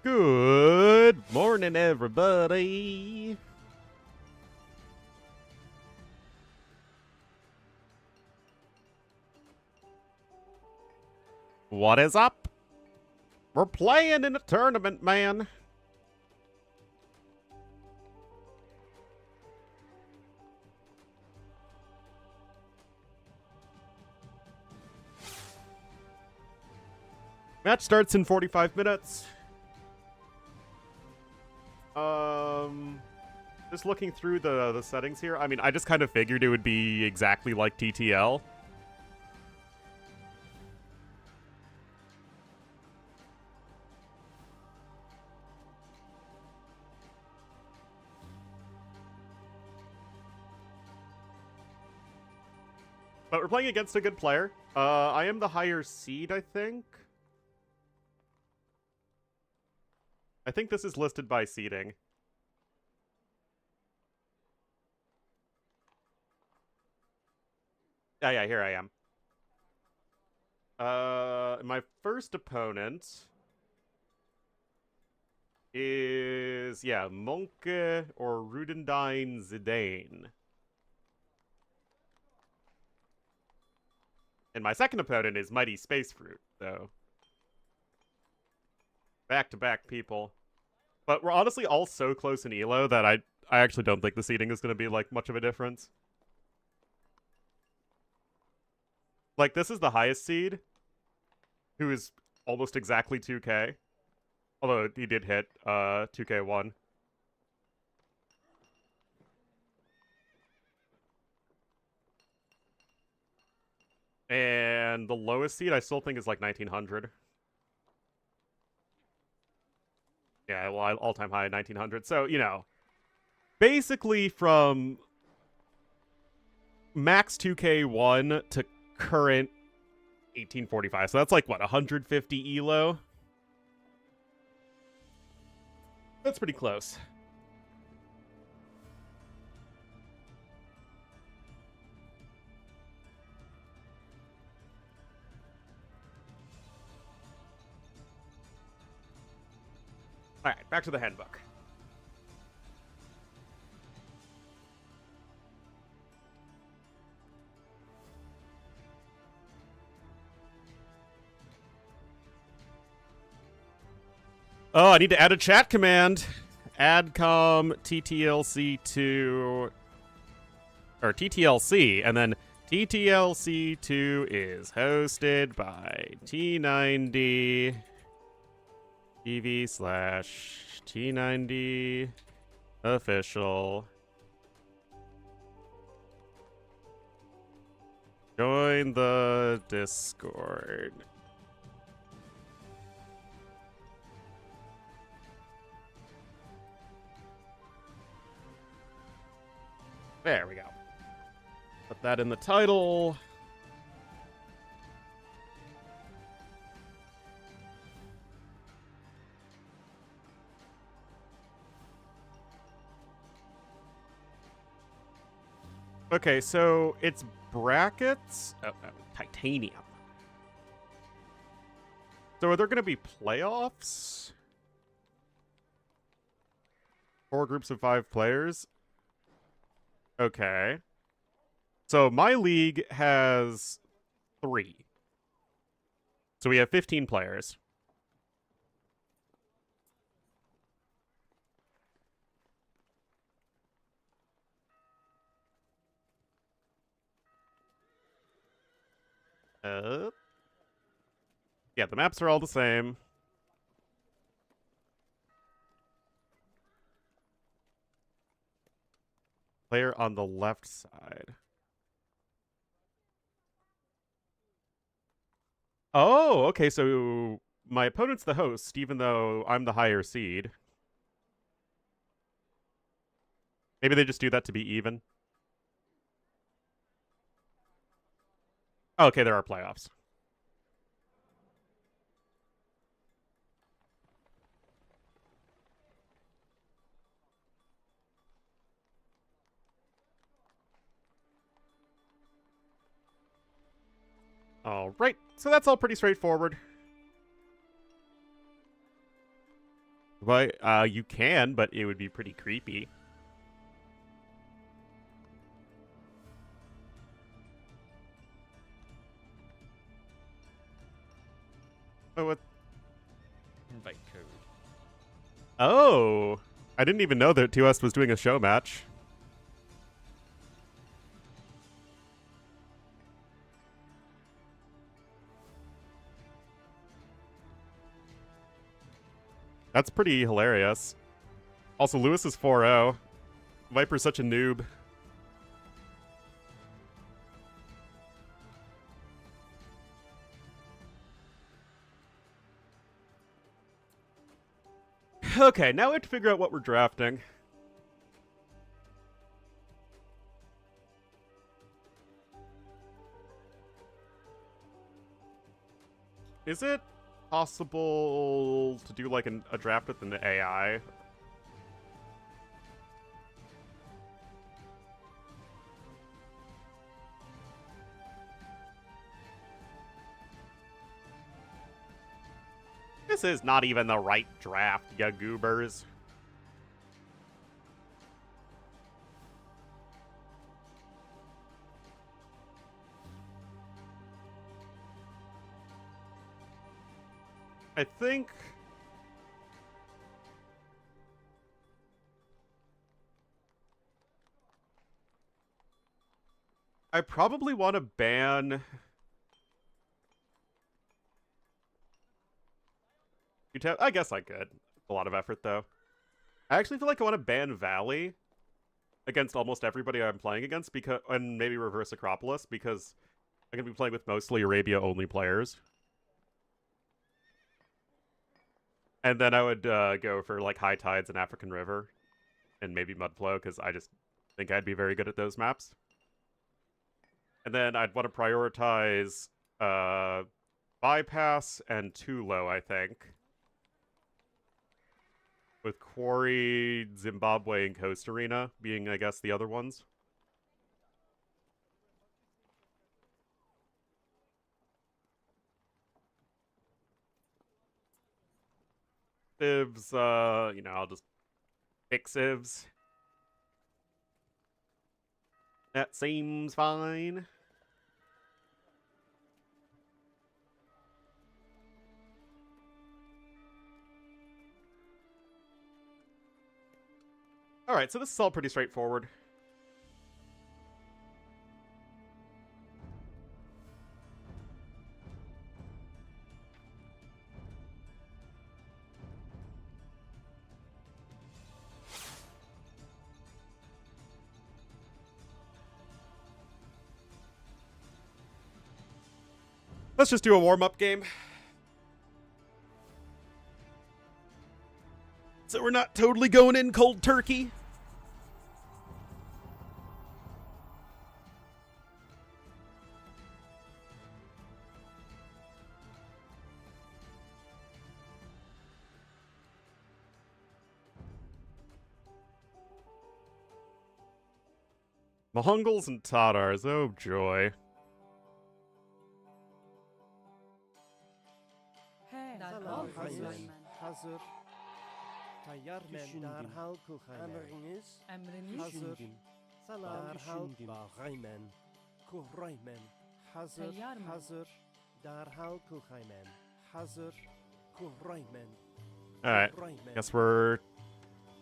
Good morning, everybody. What is up? We're playing in a tournament, man. Match starts in 45 minutes. Just looking through the settings here. I mean, I just kind of figured it would be exactly like TTL. But we're playing against a good player. I am the higher seed, I think. I think this is listed by seeding. Yeah, here I am. My first opponent is, Monke or Rudendine Zidane. And my second opponent is Mighty Space Fruit, though. Back-to-back people. But we're honestly all so close in ELO that I actually don't think the seeding is going to be, like, much of a difference. Like, this is the highest seed, who is almost exactly 2K. Although he did hit 2K1. And the lowest seed I still think is like 1900. Yeah, well, all-time high 1900. So, you know, basically from max 2K1 to current 1845. So that's like, what, 150 ELO? That's pretty close. Alright, back to the handbook. Oh, I need to add a chat command. Adcom TTLC2 or TTLC, and then TTLC2 is hosted by T90 TV/T90 official. Join the Discord. There we go. Put that in the title. Okay, so it's brackets. Oh, titanium. So are there going to be playoffs? 4 groups of 5 players? Okay. So my league has 3. So we have 15 players. Yeah, the maps are all the same. Player on the left side. Oh, okay, so my opponent's the host, even though I'm the higher seed. Maybe they just do that to be even. Oh, okay, there are playoffs. All right, so that's all pretty straightforward. But you can, but it would be pretty creepy. Oh, what? Invite code. Oh, I didn't even know that 2S was doing a show match. That's pretty hilarious. Also, Lewis is 4-0. Viper's such a noob. Okay, now we have to figure out what we're drafting. Is it possible to do like a draft with an AI? This is not even the right draft, ya goobers. I think... I probably want to ban... I guess I could. A lot of effort, though. I actually feel like I want to ban Valley against almost everybody I'm playing against, because, and maybe reverse Acropolis, because I'm going to be playing with mostly Arabia-only players. And then I would go for like High Tides and African River, and maybe Mudflow, because I just think I'd be very good at those maps. And then I'd want to prioritize Bypass and Tulo, I think. With Quarry, Zimbabwe, and Coast Arena being, I guess, the other ones. Civs, you know, I'll just pick Civs. That seems fine. Alright, so this is all pretty straightforward. Let's just do a warm-up game. So we're not totally going in cold turkey. Mongols and Tatars, oh joy. Hazır. Tayyar men derhal kuhaymen. Emriniz. Hazır. Derhal bağaymen. Kuhraymen. Hazır. Hazır. Derhal kuhaymen. Hazır. Kuhraymen. Alright, guess we're...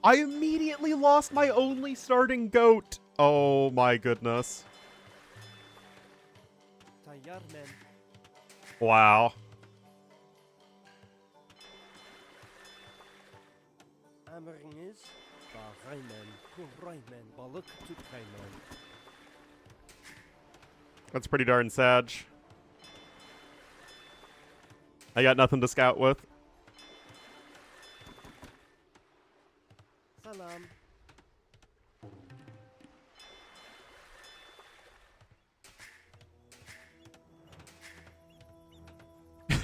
I immediately lost my only starting goat! Oh my goodness. Tayyar men. Wow. Emriniz. Bağaymen. Kuhraymen. Balık tutkaymen. That's pretty darn sad. I got nothing to scout with. Salam.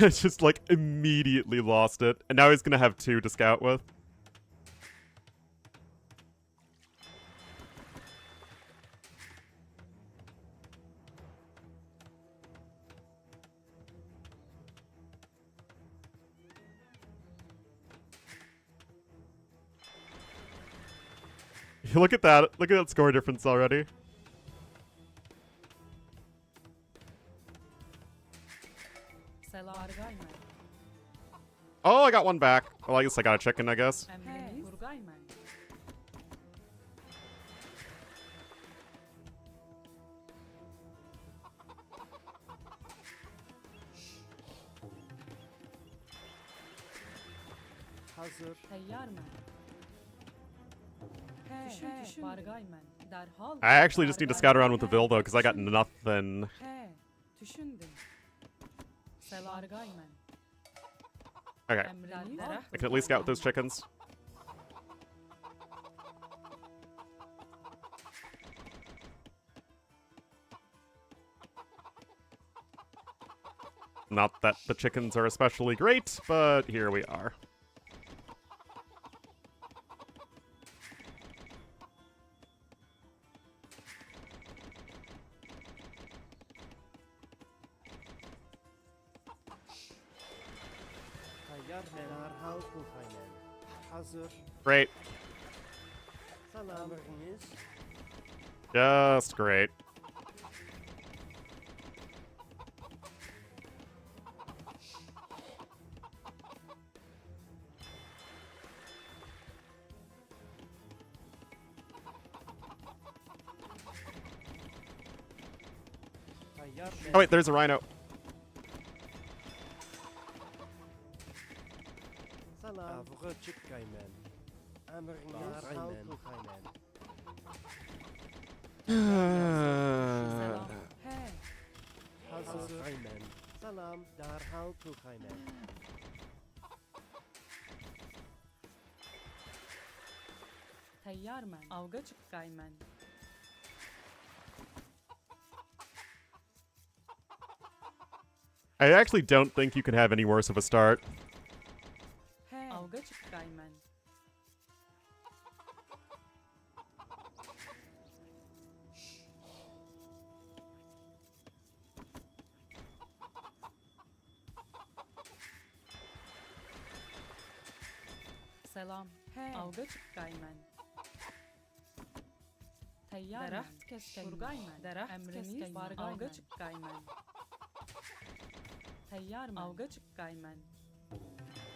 It's just like immediately lost it. And now he's gonna have 2 to scout with. Look at that. Look at that score difference already. Oh, I got one back. Well, I guess I got a chicken, I guess. Hazır. I actually just need to scout around with the Vil, though, because I got nothing. Okay. I can at least scout those chickens. Not that the chickens are especially great, but here we are. Tayyar men derhal kulkaymen. Hazır. Great. Salam. Emriniz. Just great. Tayyar men. Oh, wait, there's a rhino. Salam. Avgı çıkkaymen. Emriniz derhal kulkaymen. Hazır. Kulkaymen. Salam. Derhal kulkaymen. I actually don't think you can have any worse of a start.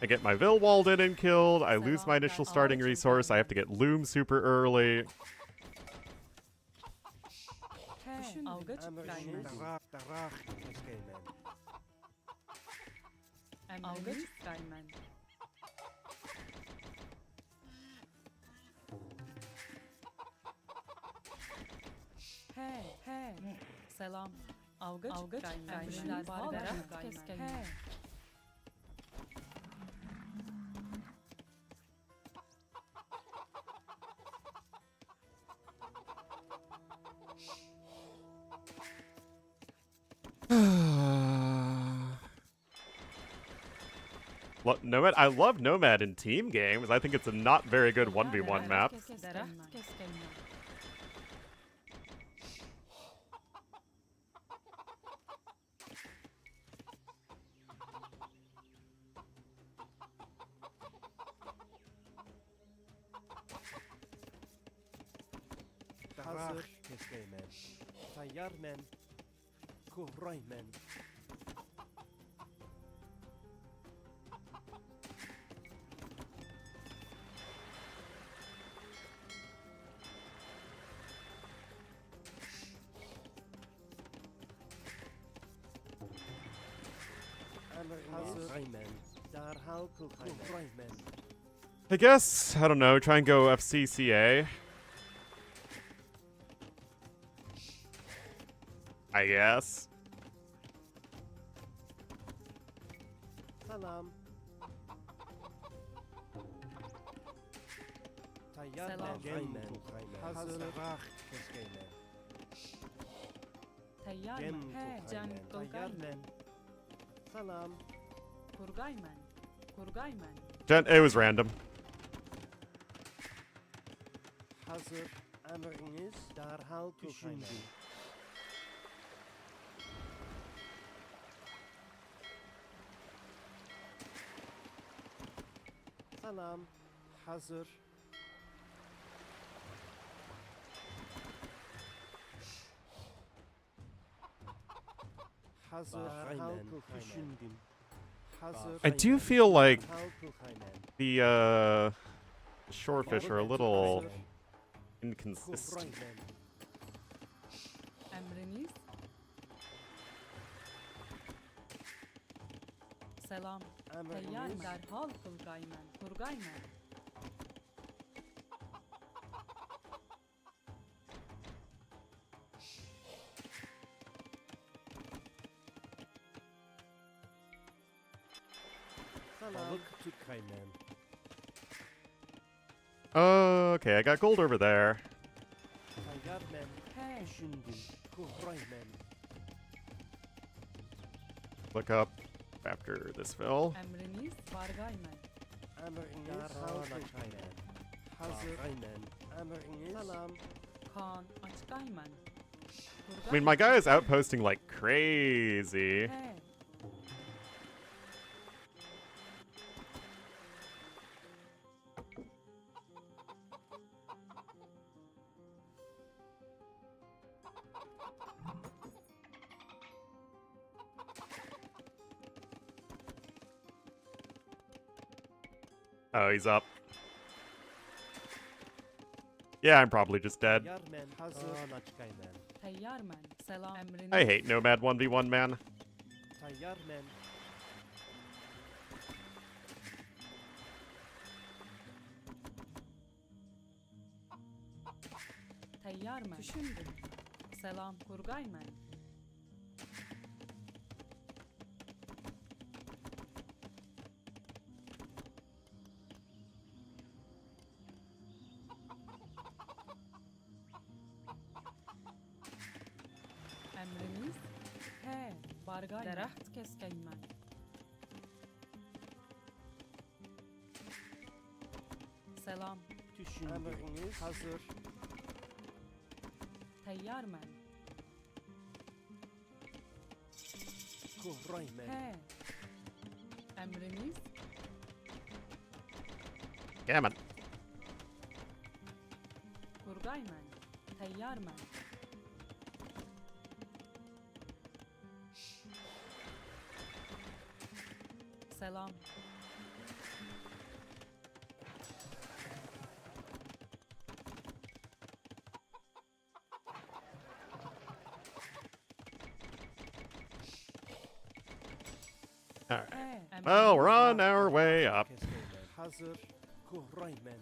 I get my Vil walled in and killed. I lose my initial starting resource. I have to get Loom super early. Emriniz derhal kulkaymen. Nomad. I love Nomad in team games. I think it's a not very good 1v1 map. Hazır. Kulkaymen. Tayyar men. Kuhraymen. Emriniz kulkaymen. Derhal kulkaymen. I guess, I don't know, try and go FCCA. I guess. Salam. Tayyar Selam. men. Hazır. Kulkaymen. Gem kulkaymen. Tayyar men. Salam. It was random. Hazır. Emriniz derhal kulkaymen. Salam. Hazır. Hazır. Derhal düşündüm. Hazır. I do feel like Derhal kaynen. the shorefish are a little Hazır. inconsistent. Kaynen. Emriniz. Selam. Teyyar Emriniz. derhal Turgaymen. Turgaymen. Balık tut kaynen. Okay, I got gold over there. Tayyar men. He. Düşündüm. Kuhraymen. Look up after this fill. Emriniz. Vargaymen. Emriniz. Derhal kaynen. Hazır. Kaynen. Emriniz. Salam. Kaan açgaymen. I mean, my guy is outposting like crazy. He. Oh, he's up. Yeah, I'm probably just dead. Tayyar men. Hazır. Kaynen. Teyyarmen. Selam. Emriniz. I hate Nomad 1v1, man. Tayyar men. Teyyarmen. Düşündüm. Selam. Kurgaymen. Emriniz. He. Bargaymen. Deraht keskaymen. Selam. Düşündüm. Emriniz. Hazır. Teyyarmen. Kuhraymen. He. Emriniz. Damn it. Kurgaymen. Teyyarmen. Selam. Alright. He. Well, we're on our way up. Keskaynen. Hazır. Kuhraymen.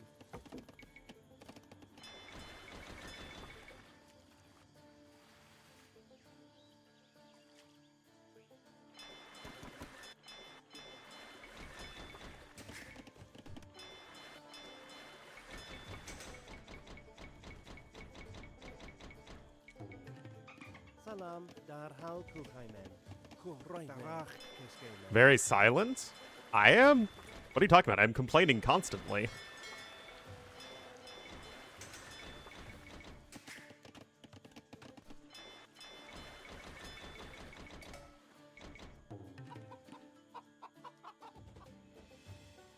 Salam. Derhal kaynen. Kuhraymen. Derhal keskaynen. Very silent? I am? What are you talking about? I'm complaining constantly.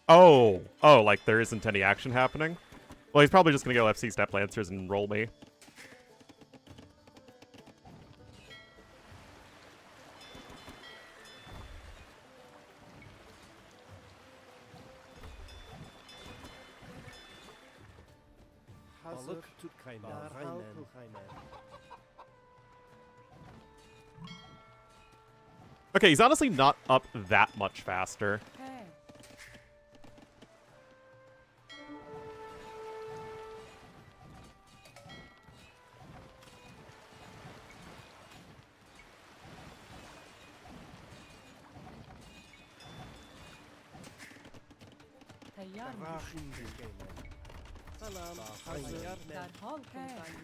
Oh, like there isn't any action happening? Well, he's probably just gonna go FC Step Lancers and roll me. Hazır. Balık tut kaynen. Derhal kaynen. Okay, he's honestly not up that much faster. He. Teyyarmen. Düşündüm. Salam. Hazır. Derhal kurgaymen.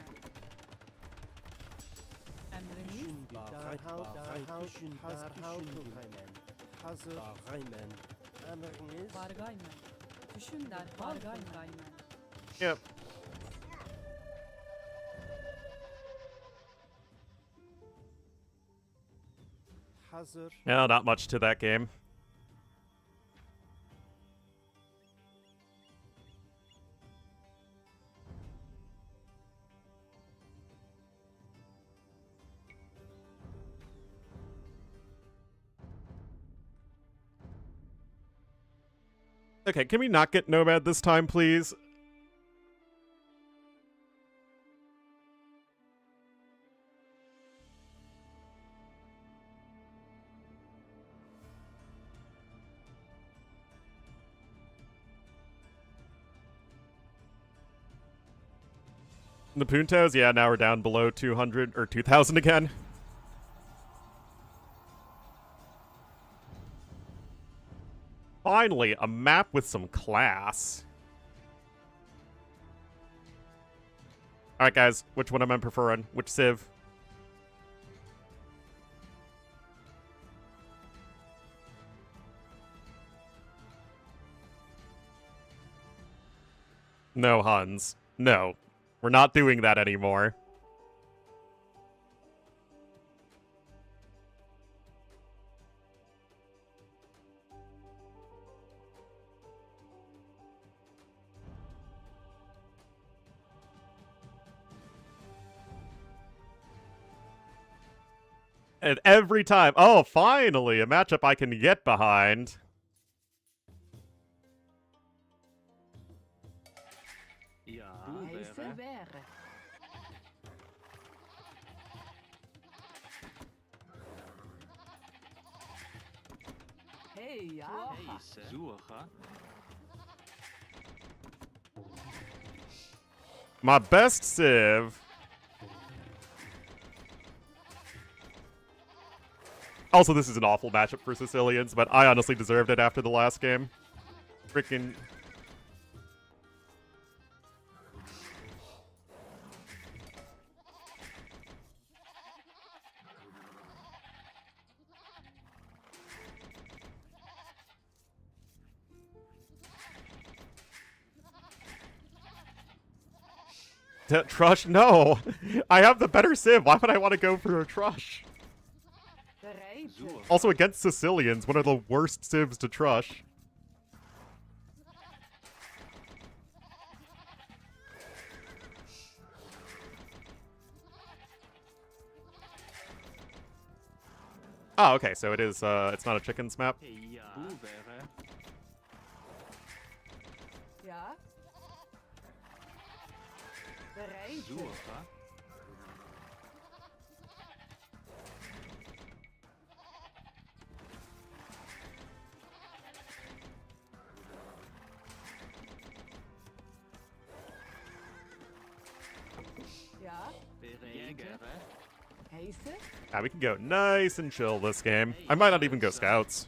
Emriniz. Düşündüm. Derhal düşün. Derhal kaynen. Hazır. Kaynen. Emriniz. Bargaymen. Düşün derhal kurgaymen. Yep. Hazır. No, not much to that game. Okay, can we not get Nomad this time, please? The Puntos? Yeah, now we're down below 200 or 2,000 again. Finally, a map with some class. Alright, guys, which one am I preferring? Which civ? No, Huns. No. We're not doing that anymore. And every time, oh, finally, a matchup I can get behind. My best civ. Also, this is an awful matchup for Sicilians, but I honestly deserved it after the last game. Freaking. Trush? No! I have the better civ. Why would I want to go for a Trush? Also, against Sicilians, one of the worst civs to Trush. Oh, okay, so it is, it's not a chickens map. Yeah, we can go nice and chill this game. I might not even go scouts.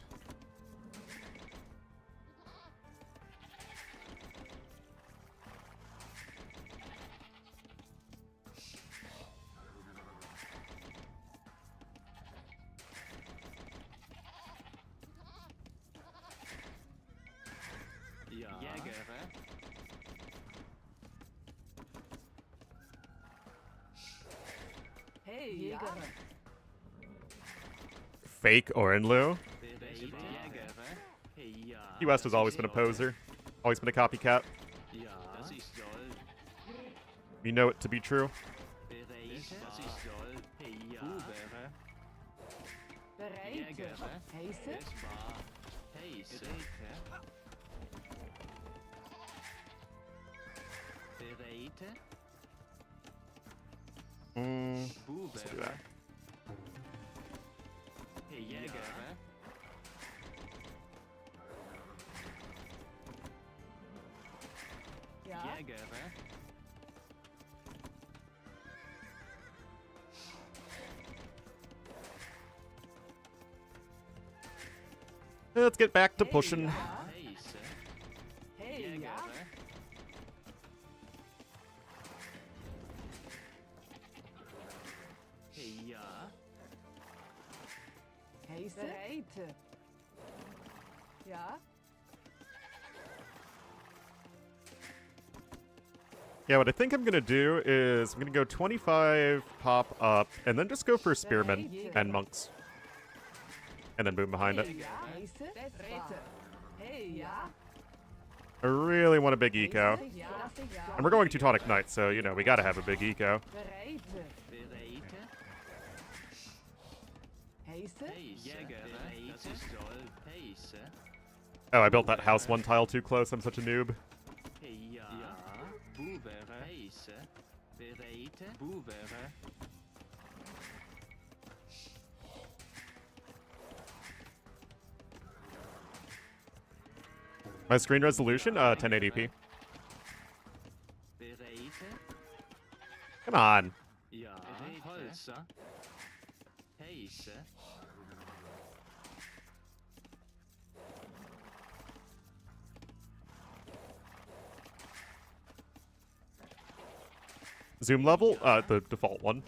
Fake Ornlu. US has always been a poser. Always been a copycat. We know it to be true. Let's do that. Let's get back to pushing. Yeah, what I think I'm gonna do is I'm gonna go 25 pop up and then just go for spearmen and monks. And then boom behind it. I really want a big eco. And we're going Teutonic Knight, so, you know, we gotta have a big eco. Oh, I built that house one tile too close. I'm such a noob. Ja, boevere, heise, bereite, boevere. My screen resolution, 1080p. Bereite, Come on. ja, Holzer, heise. Zoom level, the default one.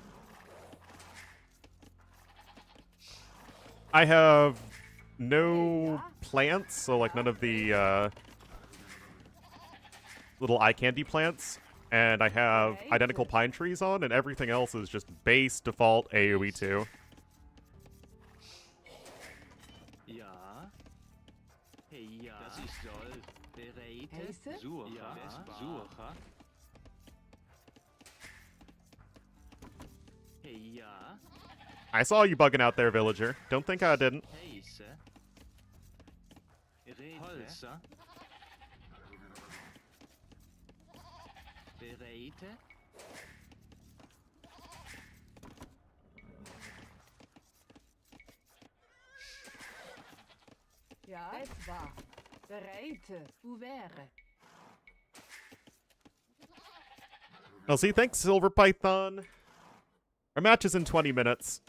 I have no plants, so like none of the little eye candy plants, and I have identical pine trees on, and everything else is just base default AoE 2. Ja, ja, das ist soll, bereite, Heise? suche, ja, suche. Ja, I saw you bugging out there, villager. Don't think I didn't. heise, Holzer, bereite, Ja. Etwa. Bereite. Ouvert. I'll see. Thanks, Silver Python. Our match is in 20 minutes.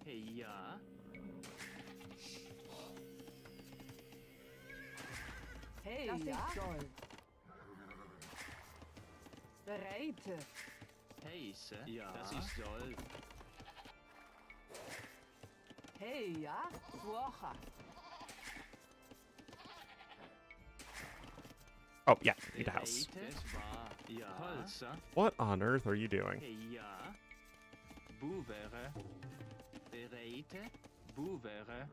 ja, Hey, das ja. Ist toll. Bereite. heise, ja, das ist soll, Hey, ja. Woche. Oh, yeah, need a house. bereite, ja, Holzer, What on earth are you doing? ja, boevere, bereite, boevere.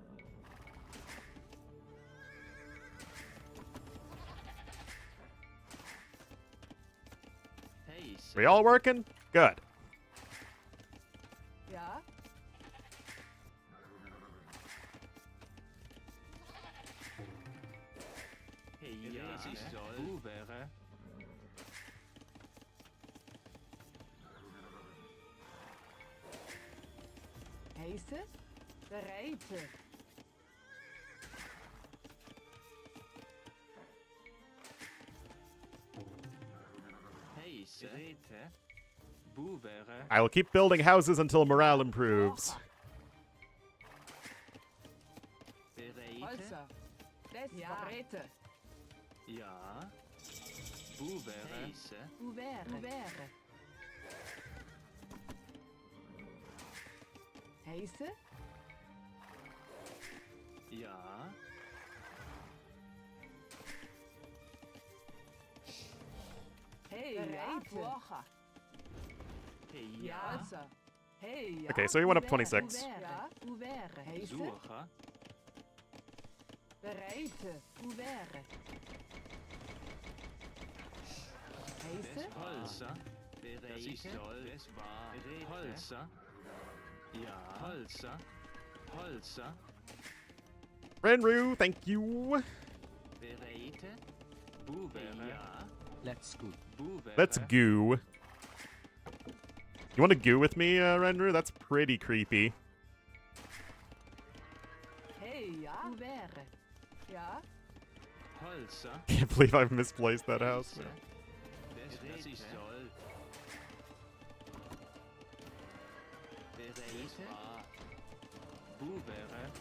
Heise, We all working? Good. Ja. ja, das ist soll, boevere. Heise. Bereite. Heise, bereite, boevere. I will keep building houses until morale improves. Bereite, Holzer. Des ja. Bereite. ja, boevere. Heise, Ouvert. Ouvert. Heise. ja, Hey, ja. Woche. ja, Holzer. Hey, ja. Okay, so he went up 26. Ja. Ouvert. Heise. suche, Bereite. Ouvert. Heise. Holzer, bereite, soll, es war, Holzer, ja, Holzer, Holzer, Renru, thank you. bereite, boevere, ja, Let's go. boevere, Let's goo. You want to goo with me, Renru? That's pretty creepy. Hey, ja. Ouvert. Ja. Holzer, Can't believe I've misplaced that house. Heise, das ist soll, bereite, boevere,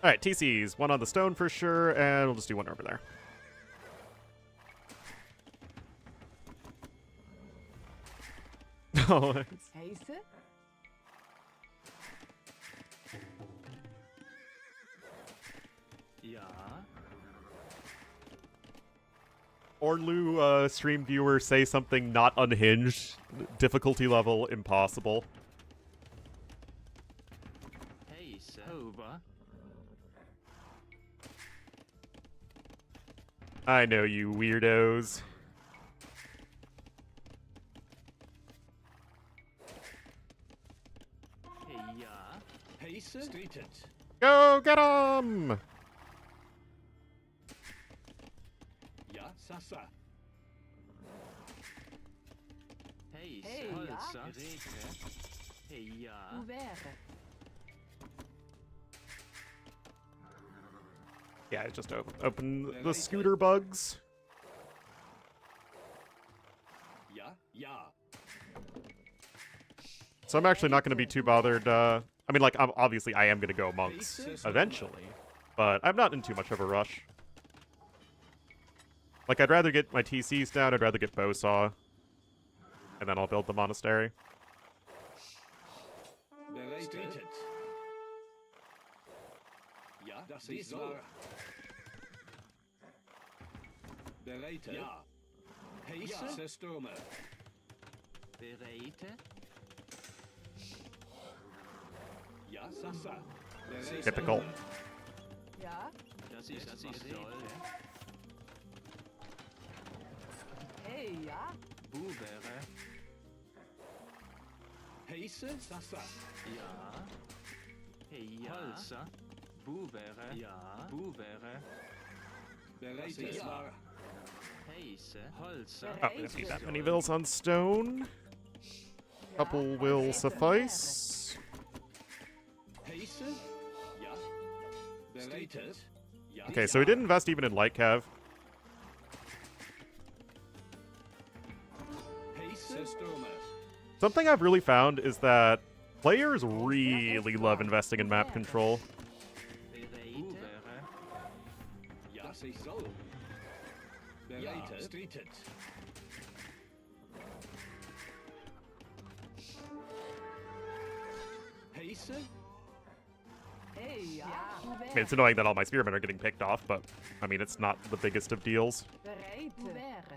Alright, TCs. One on the stone for sure, and we'll just do one over there. Oh, it's- Heise. ja, Ornlu stream viewer say something not unhinged. Difficulty level impossible. Heise, over, I know you weirdos. ja, Heise, streetet. Go get him! Ja, sasa. Heise, Hey, ja. Holzer, Geräte. Hey, ja. Ouvert. Yeah, just open the scooter bugs. Ja, ja. So I'm actually not going to be too bothered. I mean, like, obviously I am going to go monks eventually, but I'm not in too much of a rush. Like, I'd rather get my TCs down, I'd rather get Bowsaw, and then I'll build the monastery. Streetet. Ja, das ist so. Bereite. Ja. Heise, Stürme. Bereite. Ja, sasa. Typical. Ja. Das ist toll. Hey, ja. Bubere. Heise, sasa. Ja. Hey, ja. Holzer. Bubere. Ja. Bubere. Bereite. Ja. Heise. Holzer. Oh, we don't need that many vills on stone. Couple will suffice. Heise. Ja. Bereite. Ja. Okay, so we didn't invest even in light cav. Heise, Stürme. Something I've really found is that players really love investing in map control. Bereite. Ja, das ist so. Bereite. Streetet. Heise. Hey, ja. I mean, it's annoying that all my spearmen are getting picked off, but I mean, it's not the biggest of deals. Bereit. Ouvert.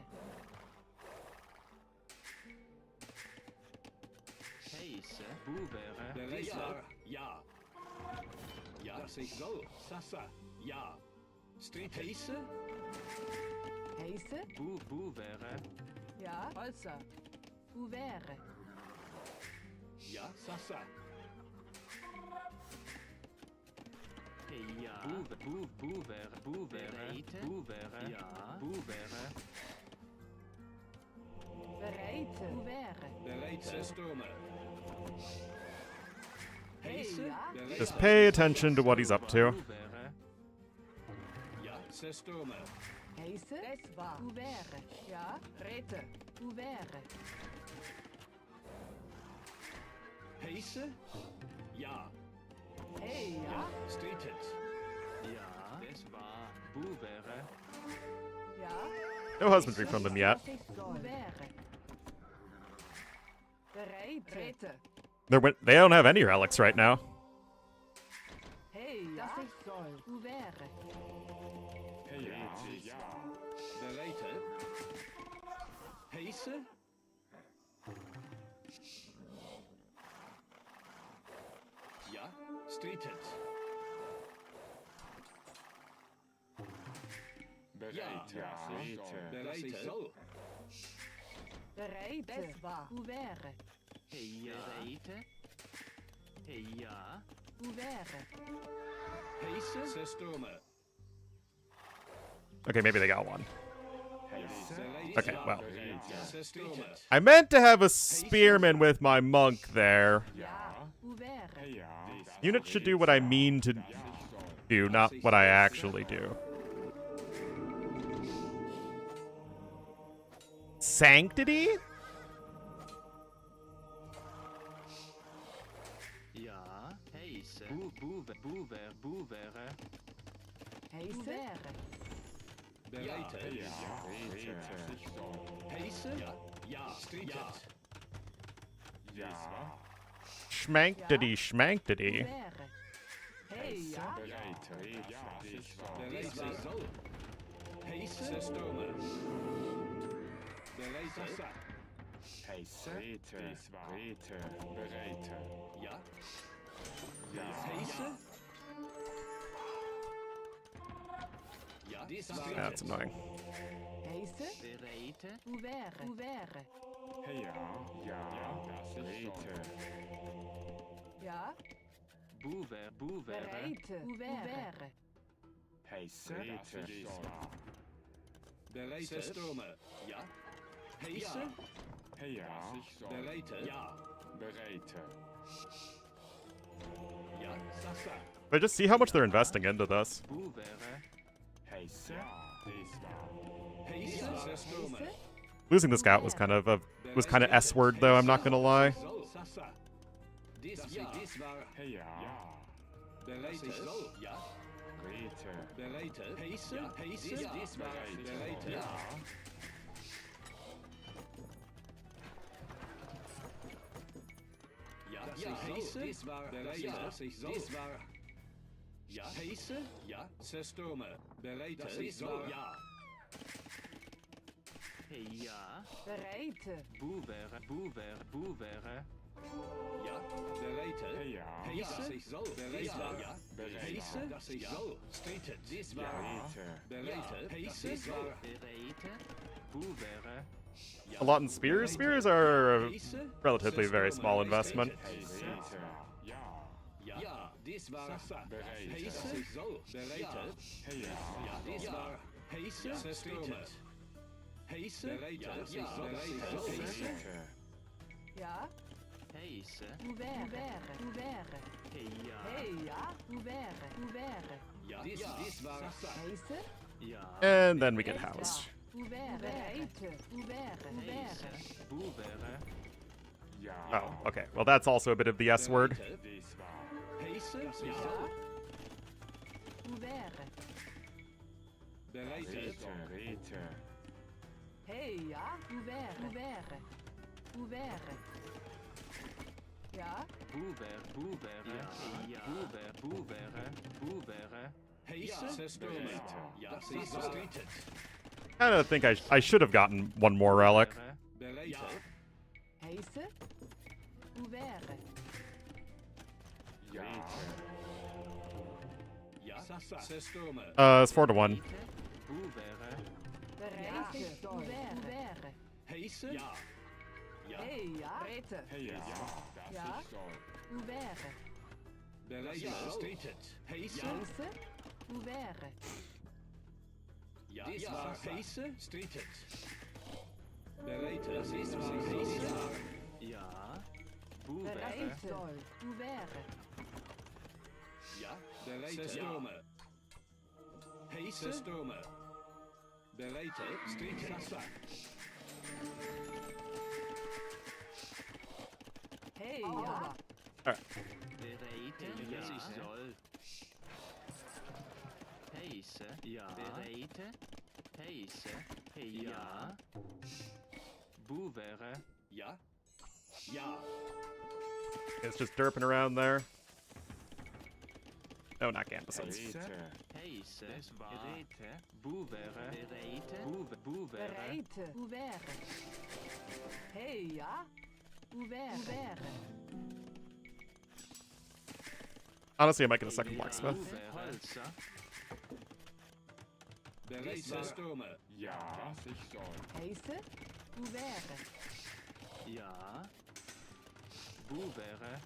Heise. Bubere. Bereite. Ja. Ja, das ist so. Sasa. Ja. Street Heise. Heise. Bubere. Ja. Holzer. Ouvert. Ja, Sasa. Hey, ja. Bubere. Bereite. Bubere. Ja. Bubere. Bereit. Ouvert. Bereite. Stürme. Heise. ja. Bereite. Just pay attention to what he's up to. Bubere. Ja, Stürme. Heise. Es war. Ouvert. Ja. Rete. Ouvert. Heise. Ja. Hey, ja. Ja, Streetet. Ja. Das war Bubere. Ja. No husbandry from them yet. Das ist so. Ouvert. Bereit. Rete. They don't have any relics right now. Hey, ja. Das ist soll. Ouvert. Bereite. Heise. Ja, Streetet. Bereite. Bereite. So. Bereit. Es war. Ouvert. Hey, ja. Bereite. Hey, ja. Ouvert. Heise. Stürme. Okay, maybe they got one. Okay, well. Streetet. I meant to have a spearman with my monk there. Ja. Ouvert. Units should do what I mean to do, not what I actually do. Sanctity? Ja. Heise. Bubere. Heise. Ouvert. Bereite. Heise. Ja, Streetet. Schmanctity, schmanctity. Ouvert. Hey, ja. Bereite. So. Heise. Stürme. Bereite. Ja. Heise. Ja, That's annoying. Heise. Bereite. Ouvert. Ouvert. Ja. Boevere. Bereite. Ouvert. Heiße. Bereite. Systeme. Ja. Heiße. Ja. Bereite. Ja. Bereite. Ja. Sasa. But just see how much they're investing into this. Boevere. Heiße. Heiße. Systeme. Losing the scout was kind of S-word though. I'm not gonna lie. So. Sasa. Dies war. Ja. Bereite. Ja. Rete. Bereite. Heiße. Heiße. Dies war. Bereite. Ja. Ja. Heiße. Dies war. Bereite. Dies war. Ja. Heiße. Ja. Systeme. Bereite. Dies war. Ja. Ja. Bereite. Boevere. Ja. Bereite. Ja. Heiße. So. Bereite. Ja. Bereite. Heiße. Das ist so. Streetet. Dies war. Rete. Bereite. Heiße. Dies war. Bereite. Boevere. A lot in spears. Spears are a relatively very small investment. Rete. Ja. Ja. Dies war. Bereite. Heiße. So. Bereite. Ja. Ja. Dies war. Heiße. Streetet. Heiße. Bereite. Ja. Bereite. Heiße. Rete. Ja. Heiße. Ouvert. Ja. Hey, ja. Ouvert. Ja. Dies war. Heiße. Ja. And then we get housed. Ouvert. Bereite. Ouvert. Heiße. Boevere. Ja. Oh, okay. Well, that's also a bit of the S-word. Dies war. Heiße. Ja. Ja. Ouvert. Bereite. Rete. Hey, ja. Ouvert. Ja. Boevere. Ja. Boevere. Heiße. Systeme. Ja. Dies war. Streetet. Kind of think I should have gotten one more relic. Bereite. Heiße. Ouvert. Ja. Ja. Systeme. It's 4-1. Boevere. Bereite. Ouvert. Heiße. Ja. Ja. Hey, ja. Rete. Ja. Ja. Ouvert. Bereite. Streetet. Heiße. Heiße. Ouvert. Ja. Dies war. Heiße. Streetet. Bereite. Dies war. Heiße. Ja. Boevere. Bereite. Ouvert. Ja. Bereite. Systeme. Heiße. Systeme. Bereite. Streetet. Hey, ja. Bereite. Ja. Soll. Heiße. Ja. Bereite. Heiße. Ja. Boevere. Ja. Ja. It's just derping around there. No, not Gambeson. Rete. Heiße. Rete. Boevere. Bereite. Boevere. Bereite. Ouvert. Hey, ja. Ouvert. Honestly, I might get a second blacksmith. Holzer. Bereite. Systeme. Ja. Ich soll. Heiße. Ouvert. Ja. Boevere.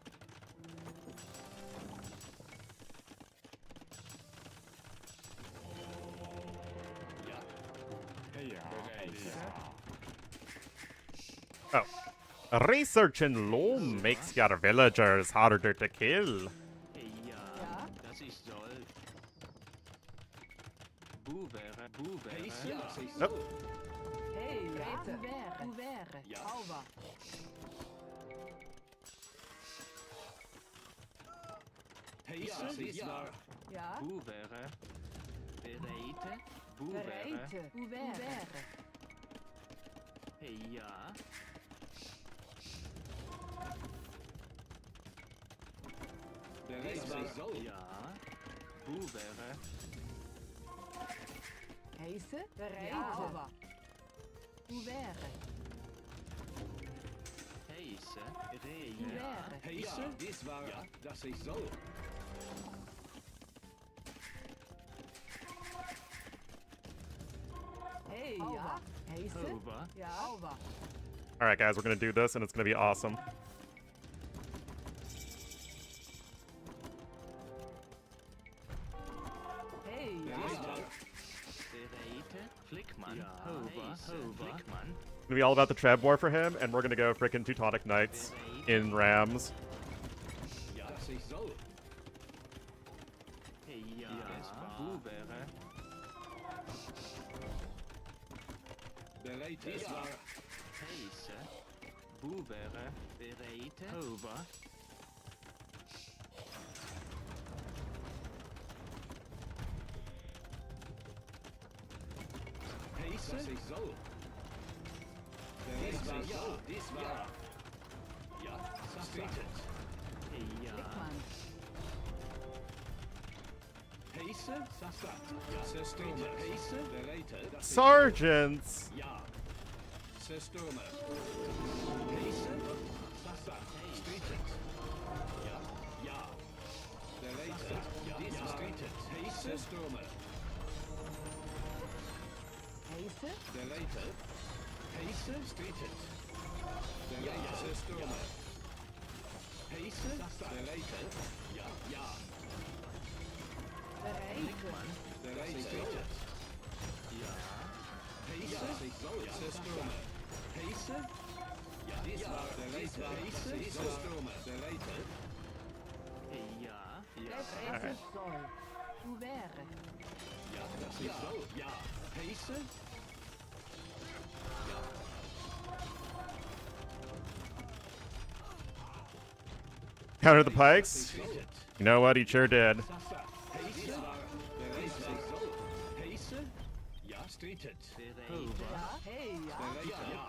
Ja. Ja. Bereite. Oh. Research in loam makes your villagers harder to kill. Ja. Ja. Das ist soll. Boevere. Boevere. Heiße. Ja. Yep. Hey, ja. Ouvert. Ja. Over. Heiße. Dies war. Ja. Boevere. Bereite. Boevere. Bereite. Ouvert. Ja. Bereite. So. Ja. Boevere. Heiße. Bereite. Over. Ouvert. Heiße. Reine. Ouvert. Heiße. Dies war. Ja. Das ist so. Hey, ja. Heiße. Over. Ja. Over. Alright, guys, we're gonna do this, and it's gonna be awesome. Flickman. Ja. Hover. Flickman. Gonna be all about the Treb War for him, and we're gonna go frickin' Teutonic Knights in Rams. Ja, das ich soll. Ja. Boevere. Bereit. Dies war Heise. Boevere. Bereite. Hover. Heise. Das ich soll. Dies war ja. Dies war. Ja, stated. Ja. Blickmann. Heise. Sassat. Ja, Systeme. Heise. Bereit. Das ich Sergeants! Ja. Systeme. Heise. Sassat. Stated. Ja. Ja. Bereit. Ja. Dies war stated. Heise. Systeme. Heise. Bereit. Heise. Stated. Bereit. Systeme. Heise. Bereit. Ja. Ja. Bereit. Bereit. Stated. Ja. Heise. Ich soll. Systeme. Heise. Ja. Dies war bereit. Heise. Systeme. Bereit. Ja. Bereit soll. Ouvert. Ja. Das ich soll. Ja. Heise. Counter the pikes? You know what? He sure did. Heise. Bereit. Ich soll. Heise. Ja. Stated. Hover. Ja. Hey, ja. Bereit. Ja.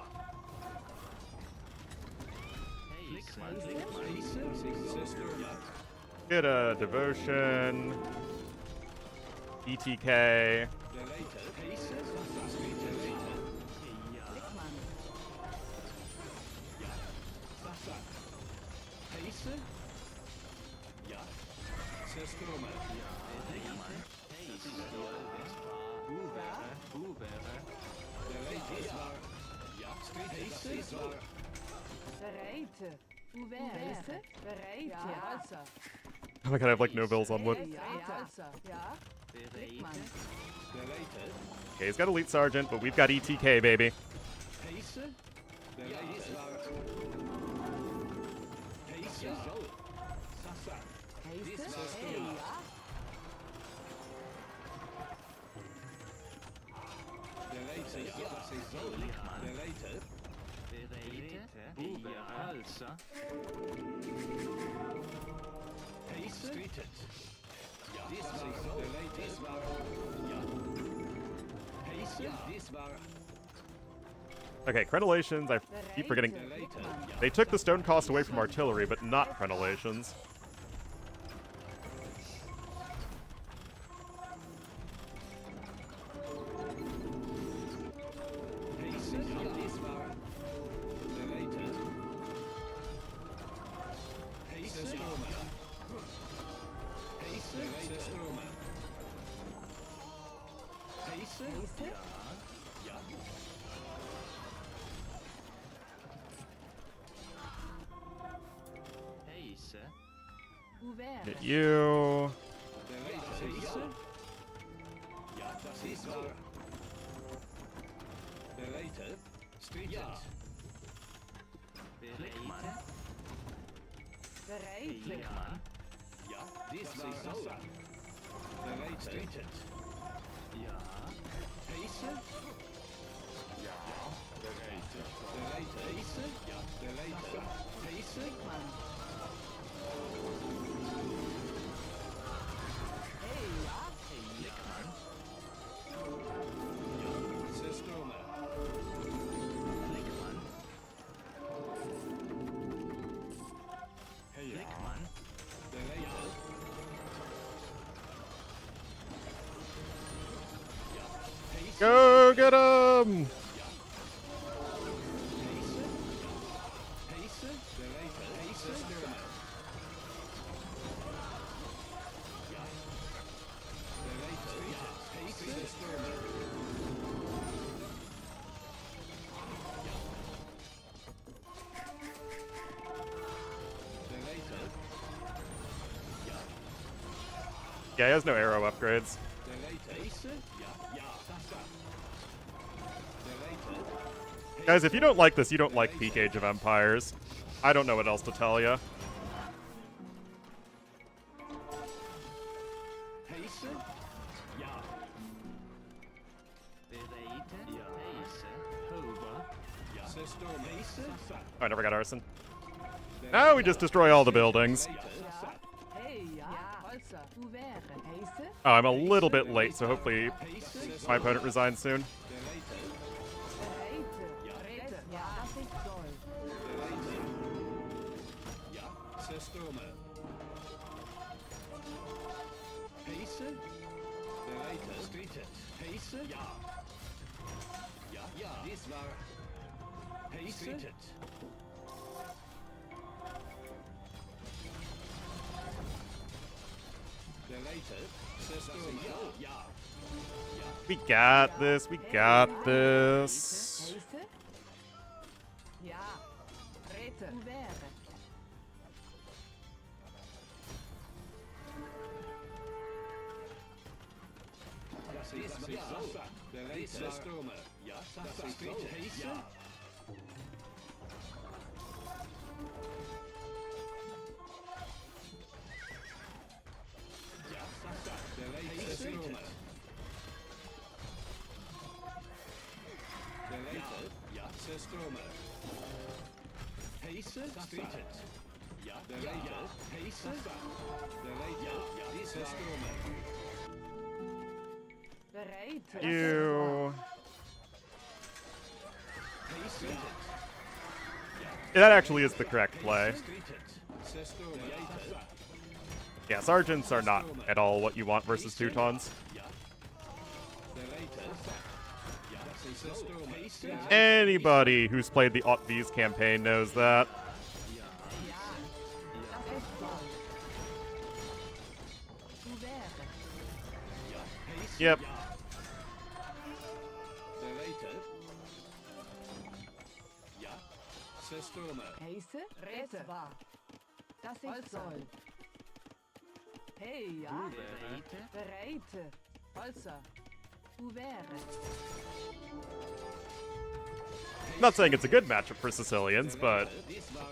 Flickman. Heise. Systeme. Ja. Get a devotion. ETK. Bereit. Heise. Bereit. Ja. Blickmann. Sassat. Heise. Ja. Systeme. Flickman. Heise. Boevere. Boevere. Bereit. Dies war. Ja. Heise. Dies war. Bereit. Ouvert. Bereit. Ja. Also. Oh my god, I have like no bills on wood. Ja. Also. Ja. Blickmann. Bereit. Okay, he's got Elite Sergeant, but we've got ETK, baby. Heise. Bereit. Dies war. Heise. Soll. Sassat. Heise. war Hey, Stürmer. ja. Bereit. Ja. Das ich soll. Bereit. Bereite. Boevere. Halsa. Heise. Stated. Ja. Dies war. Bereit. Dies war. Ja. Heise. Dies war. Okay, crenellations, I keep forgetting. Bereit. They took the stone cost away from artillery, but not crenellations. Heise. Ja. Dies war. Bereit. Heise. Stürmer. Heise. Stürmer. Heise. Heise. Ja. Heise. Ouvert. Get you. Bereit. Heise. Ja, das ist wahr. Bereit. Steht ja. Flickman. Bereit. Flickman. Ja, dies war so. Bereit. Steht Ja. Heise. Ja. Bereit. Bereit. Heise. Ja. Bereit. Heise. Blickmann. Hey, ja. Flickman. Ja. Systeme. Flickman. Hey, ja. Flickman. Bereit. Ja. Heise. Go get him! Heise. Heise. Bereit. Heise. Stürmer. Ja. Bereit. Ja. Heise. Stürmer. Bereit. Ja. Yeah, he has no arrow upgrades. Bereit. Heise. Ja. Ja. Sasa. Guys, if you don't like this, you don't like Peak Age of Empires. I don't know what else to tell you. Pace? Ja. Bereite. Pace. Hover. Ja. System. Pace? Oh, I never got arson. Now we just destroy all the buildings. Hey, ja. Holzer. Ouvert. Heiße. Oh, I'm a little bit late, so hopefully my opponent resigns soon. Bereite. Rete. Ja, das ist Gold. Ja. System. Pace? Bereite. Streetet. Pace? Ja. Ja. Ja. Dies war. Pace? Streetet. Bereite. System. Ja. Ja. We got this. We got this. Heiße. Ja. Rete. Ouvert. Das ist ja. Bereite. System. Ja. Das ist Pace? Ja. Systeme. Pace? Streetet. Ja. Bereite. Pace? Bereite. Ja. Systeme. Bereite. You. Pace? That actually is the correct play. Streetet. Systeme. Yeah, sergeants are not at all what you want versus Teutons. Ja. Bereite. Ja. Systeme. Pace? Anybody who's played the V's campaign knows that. Ja. Das ist Gold. Ouvert. Pace? Yep. Bereite. Ja. Systeme. Heiße. Rete. Das ist Gold. Hey, ja. Bereite. Bereite. Holzer. Ouvert. I'm not saying it's a good matchup for Sicilians, but Dies war.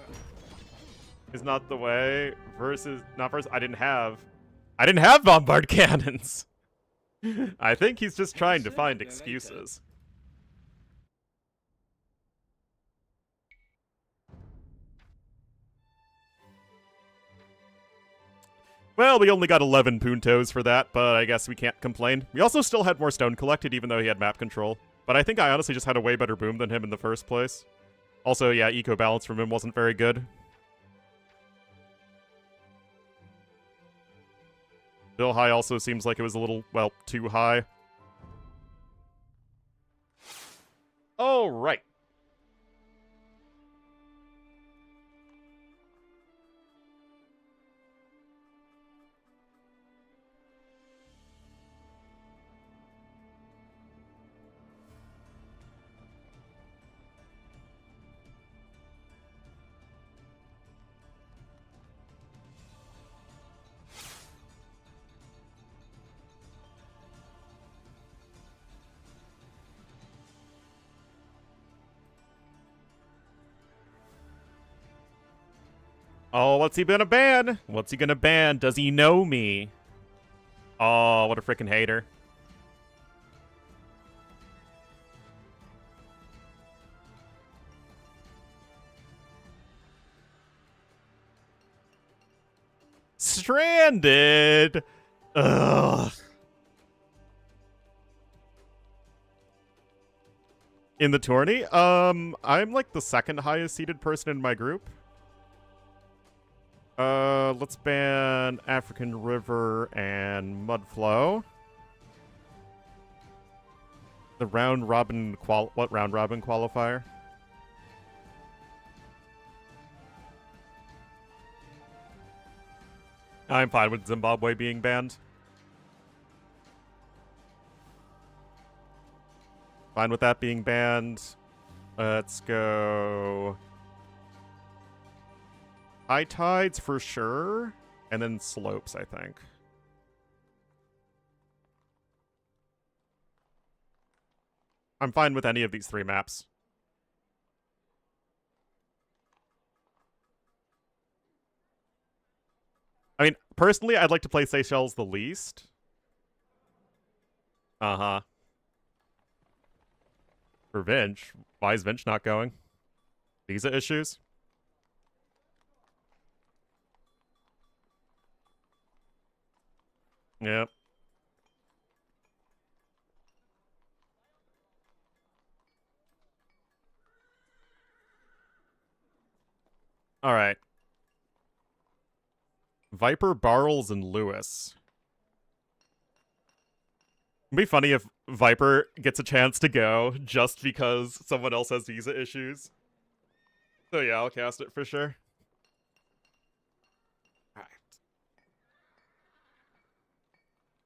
is not the way versus not versus. I didn't have bombard cannons. I think he's just trying to find excuses. Well, we only got 11 puntos for that, but I guess we can't complain. We also still had more stone collected, even though he had map control. But I think I honestly just had a way better boom than him in the first place. Also, yeah, eco balance from him wasn't very good. Bill high also seems like it was a little, well, too high. All right. Oh, what's he gonna ban? What's he gonna ban? Does he know me? Oh, what a freaking hater. Stranded! Ugh. In the tourney? I'm like the second highest seeded person in my group. Let's ban African River and Mudflow. The round robin what round robin qualifier? I'm fine with Zimbabwe being banned. Fine with that being banned. Let's go high tides for sure, and then slopes, I think. I'm fine with any of these three maps. Personally, I'd like to play Seychelles the least. Uh-huh. For Vinch. Why is Vinch not going? Visa issues? Yep. Alright. Viper, Barrels, and Lewis. It'd be funny if Viper gets a chance to go just because someone else has visa issues. So yeah, I'll cast it for sure. Alright.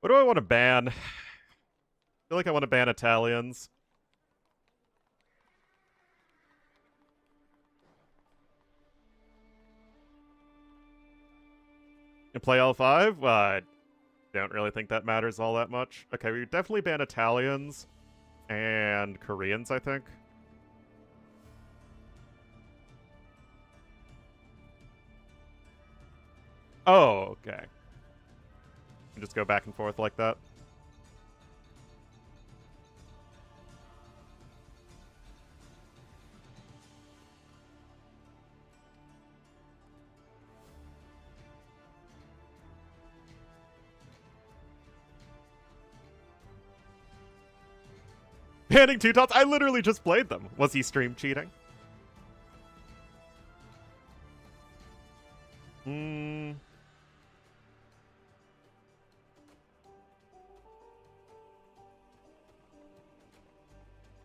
What do I want to ban? I feel like I want to ban Italians. You play L5? I don't really think that matters all that much. Okay, we definitely ban Italians and Koreans, I think. Oh, okay. Just go back and forth like that. Banning two dots? I literally just played them. Was he stream cheating?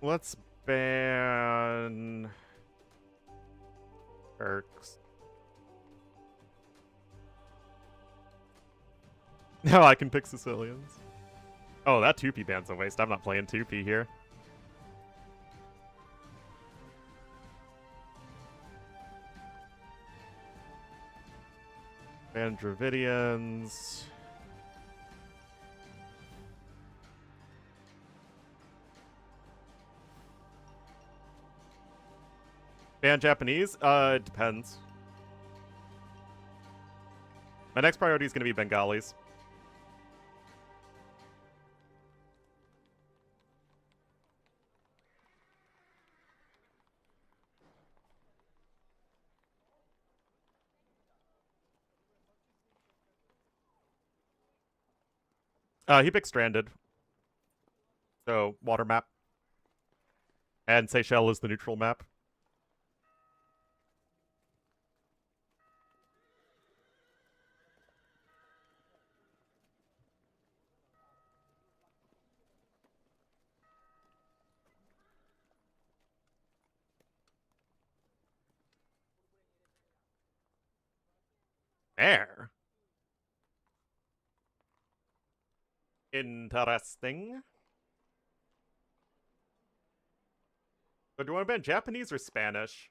Let's ban Turks. Now I can pick Sicilians. Oh, that 2P ban's a waste. I'm not playing 2P here. Ban Dravidians. Ban Japanese? It depends. My next priority is going to be Bengalis. He picked Stranded. So, water map. And Seychelles is the neutral map. There. Interesting. So do you want to ban Japanese or Spanish?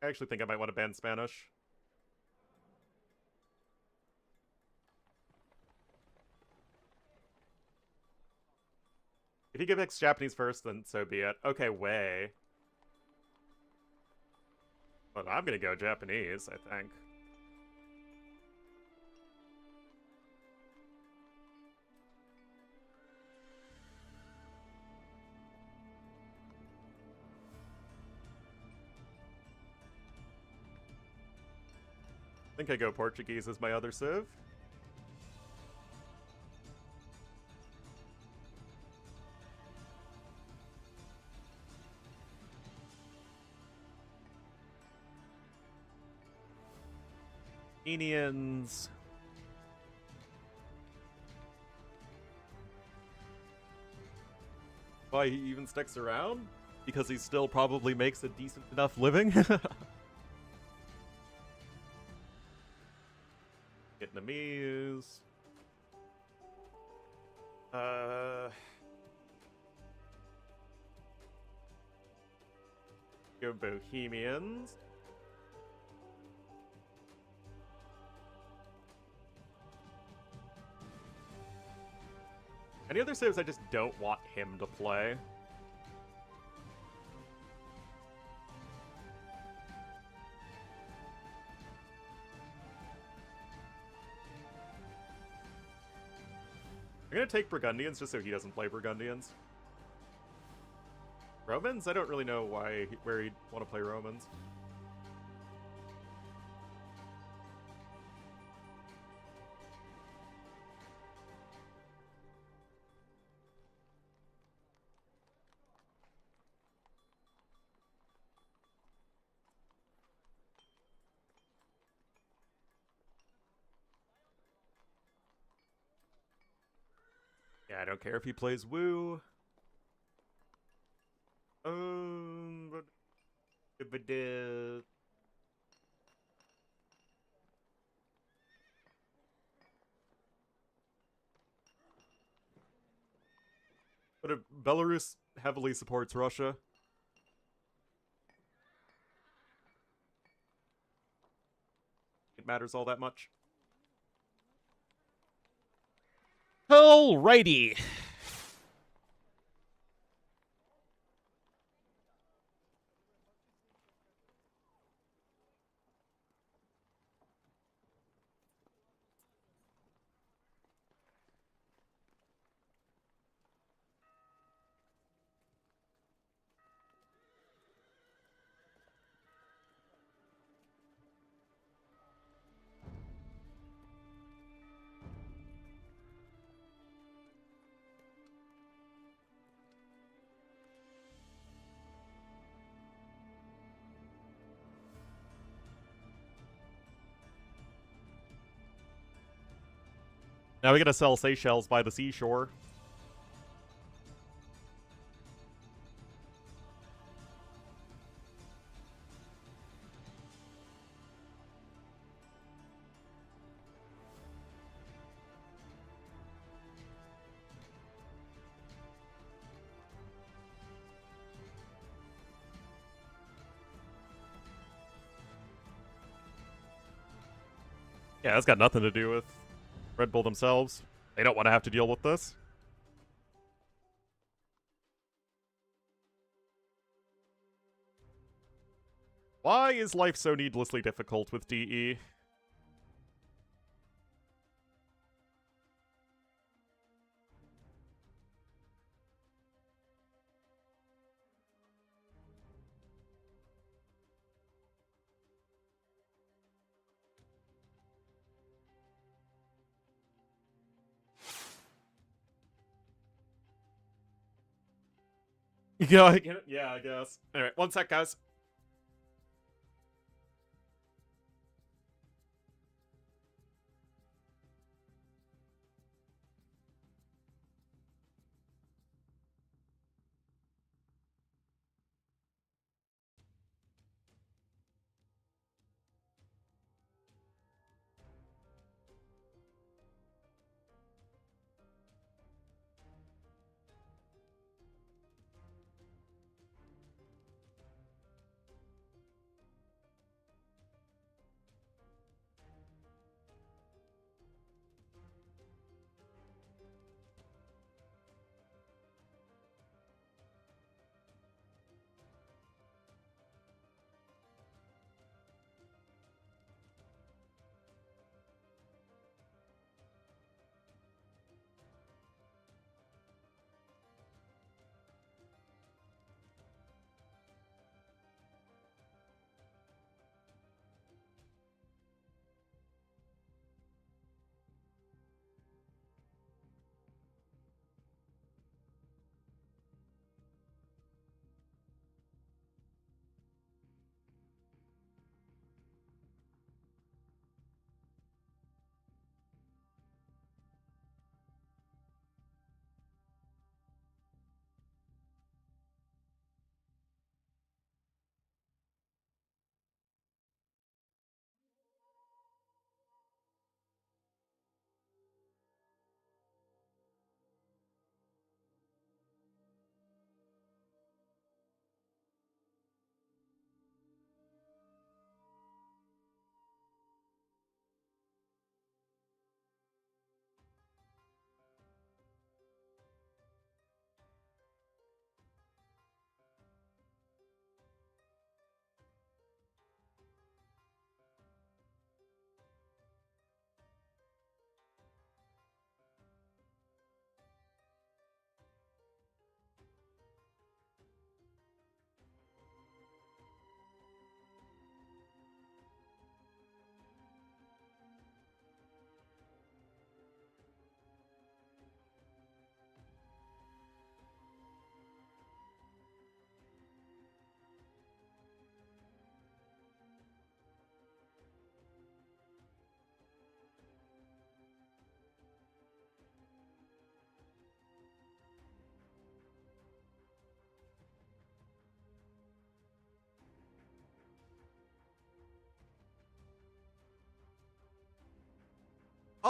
I actually think I might want to ban Spanish. If he picks Japanese first, then so be it. Okay, way. But I'm gonna go Japanese, I think. I think I go Portuguese as my other civ. Indians. Why he even sticks around? Because he still probably makes a decent enough living? Vietnamese. Go Bohemians. Any other civs I just don't want him to play? gonna take Burgundians just so he doesn't play Burgundians. Romans? I don't really know where he'd want to play Romans. Yeah, I don't care if he plays Woo. But if Belarus heavily supports Russia, it matters all that much. Alrighty. Now we gotta sell Seychelles by the seashore. Yeah, that's got nothing to do with Red Bull themselves. They don't want to have to deal with this. Why is life so needlessly difficult with DE? Yeah, I get it. Yeah, I guess. Alright, one sec, guys.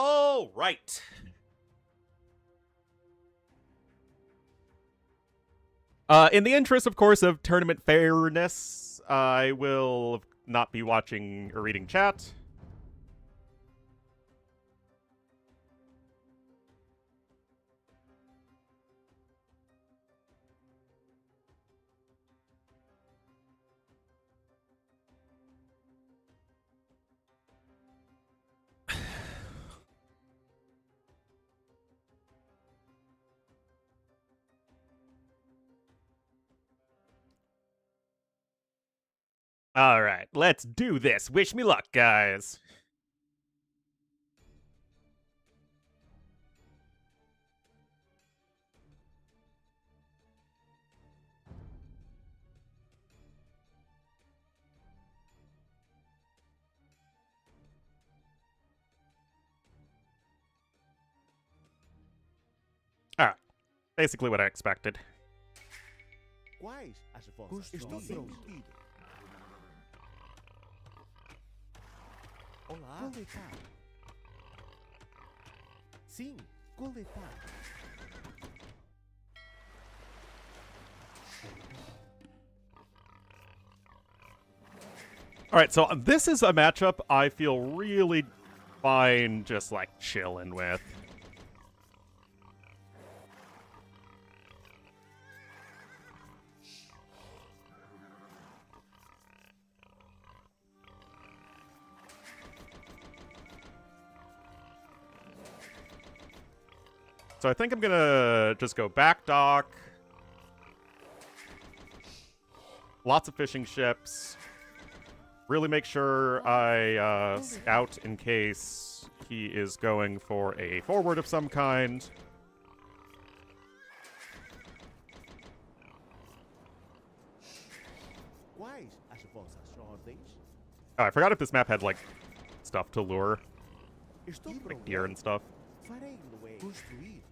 All right. In the interest, of course, of tournament fairness, I will not be watching or reading chat. All right, let's do this. Wish me luck, guys. All right, basically what I expected. Quais as vossas? Estou prometido. Olá. Coletar. Sim, coletar. All right, so this is a matchup I feel really fine just like chilling with. So I think I'm gonna just go back dock. Lots of fishing ships. Really make sure I scout in case he is going for a forward of some kind. Quais as vossas ordens? Oh, I forgot if this map had, like, stuff to lure. Estou Like deer and stuff. Farei construir.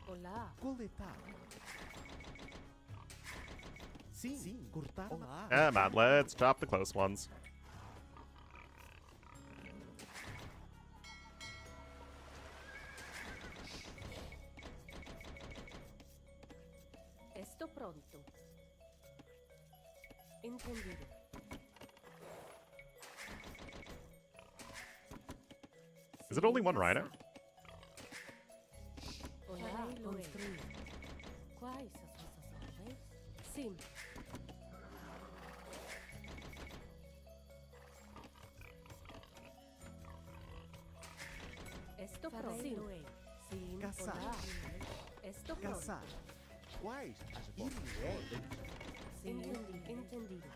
Olá. Coletar. Sim, cortar. Olá. Come on, let's chop the close ones. Estou pronto. Entendido. Is it only one rhino? Olá, construir. Quais as vossas ordens? Sim. Estou pronto. Sim. Caçar. Olá. Estou pronto. Caçar. Quais as vossas ordens? Sim. Entendido.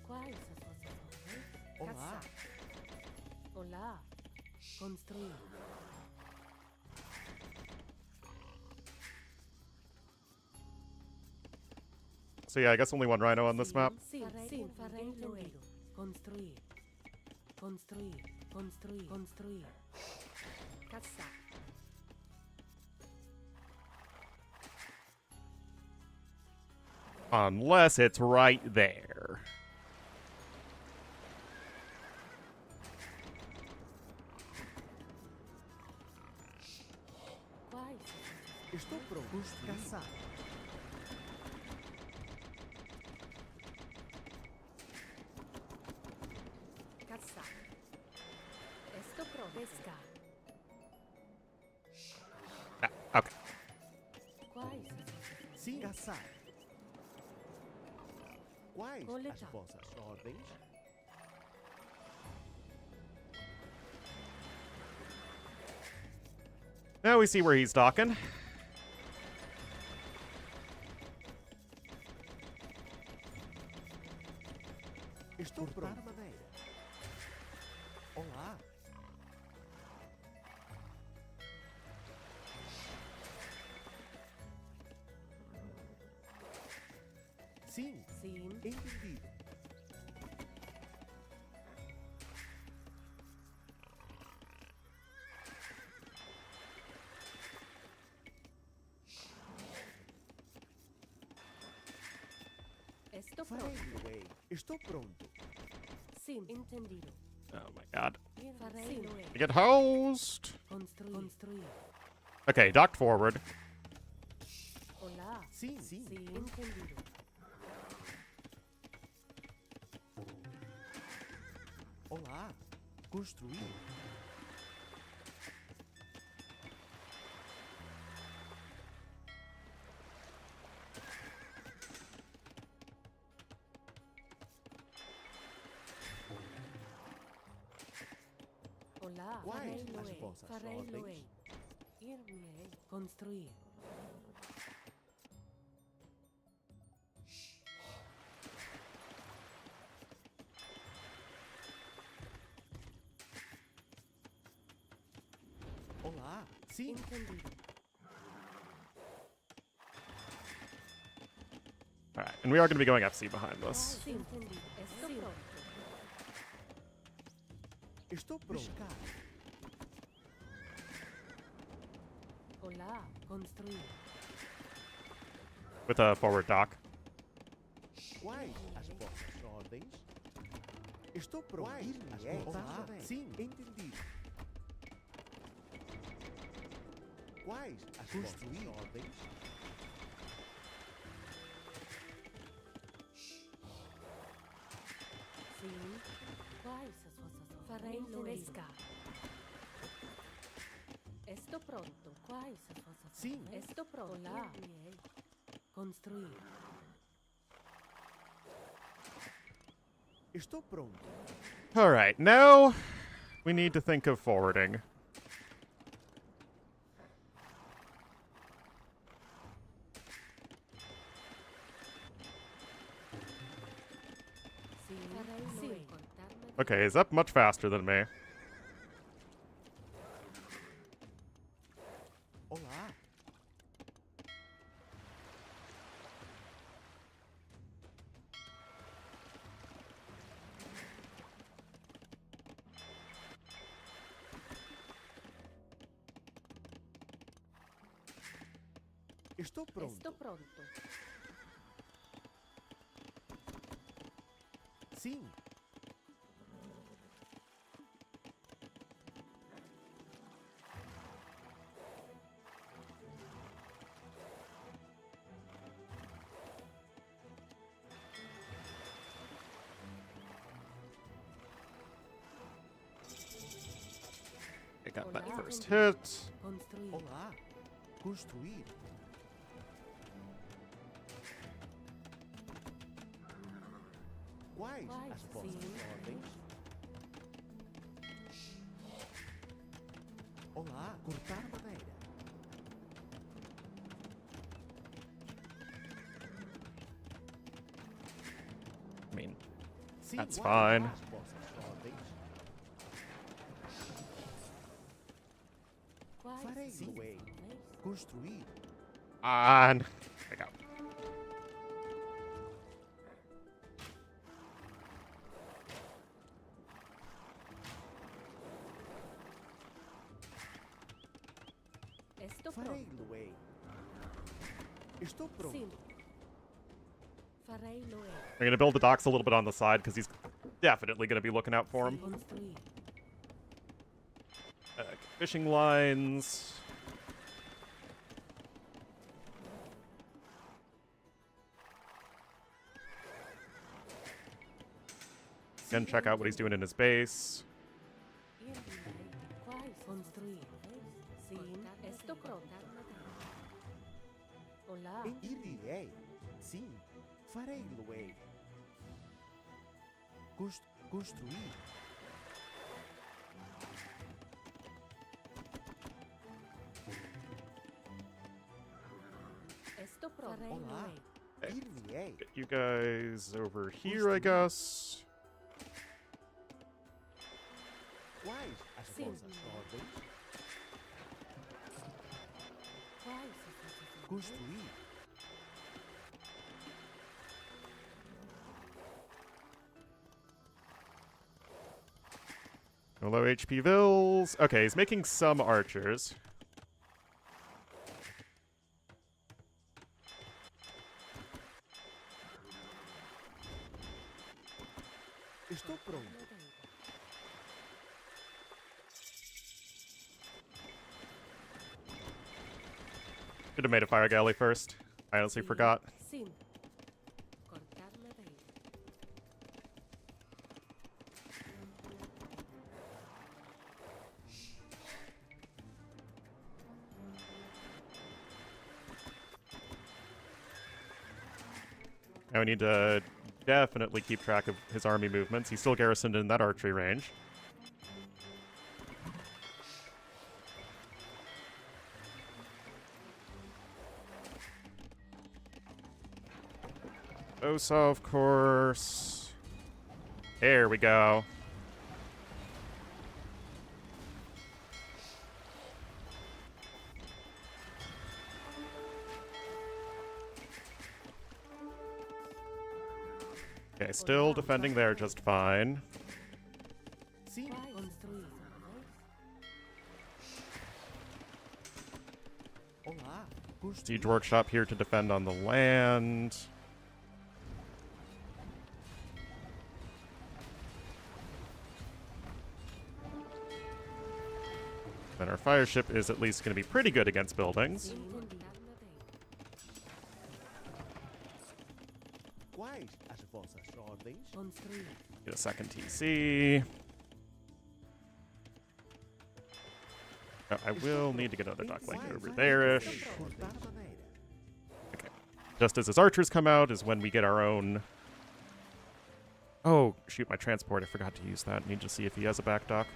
Quais as vossas ordens? Olá. Caçar. Olá. Construir. So yeah, I guess only one rhino on this map. Sim, farei entendido. Construir. Construir. Construir. Construir. Caçar. Unless it's right there. Quais? Estou pronto. Caçar. Caçar. Estou pronto. Pescar. Ah, okay. Quais? Sim, caçar. Quais as Coletar. vossas ordens? Now we see where he's docking. Estou pronto. Maneira. Olá. Sim. Sim. Entendido. Estou Farei pronto. lo é. Estou pronto. Sim. Entendido. Oh my god. Farei lo é. I get hosed. Construir. Construir. Okay, docked forward. Olá. Sim. Sim. Sim. Entendido. Olá. Construir. Olá. Quais Farei lo as é. vossas Farei lo é. ordens? Ir-me-ei. Construir. Olá. Sim. Entendido. Alright, and we are going to be going FC behind this. Sim. Entendido. Estou pronto. Estou pronto. Olá. Construir. With a forward dock. Quais as vossas ordens? Estou pronto. Quais as vossas Sim. Entendido. Quais as vossas ordens? Sim. Quais as vossas farei lo esca. Estou pronto. Quais as vossas Sim. Estou pronto. Olá. Construir. Estou pronto. Alright, now we need to think of forwarding. Sim. Farei lo Okay, he's up much faster than me. Olá. Estou pronto. Estou pronto. Sim. I got that Olá. first hit. Construir. Olá. Construir. Quais Quais? as vossas Sim. ordens? Olá. Cortar madeira. I mean, Sim. That's Quais fine. as vossas ordens? Quais Farei as lo vossas é. ordens? Construir. on. There you go. Estou Farei pronto. lo é. Estou pronto. Sim. Farei lo é. I'm going to build the docks a little bit on the side because he's definitely going to be looking out for him. Construir. Fishing lines. Again, check out what he's doing in his base. Quais? Construir. Sim. Estou pronto. Olá. Irei. Sim. Farei lo é. Construir. Estou pronto. Farei lo Olá. é. Irei. Get you guys over here, I guess. Quais as Sim. vossas ordens? Quais as vossas ordens? Construir. No low HP vills. Okay, he's making some archers. Estou pronto. Should have made a fire galley first. I honestly forgot. Sim. Cortar madeira. Now we need to definitely keep track of his army movements. He's still garrisoned in that archery range. Osa, of course. There we go. Okay, still defending there just fine. Sim. Construir. Olá. Siege workshop here to defend on the land. Then our fire ship is at least going to be pretty good against buildings. Quais as vossas ordens? Construir. Get a second TC. Oh, I will need to get another duckling over there-ish. Cortar madeira. Just as his archers come out is when we get our own... Oh, shoot, my transport. I forgot to use that. Need to see if he has a back dock.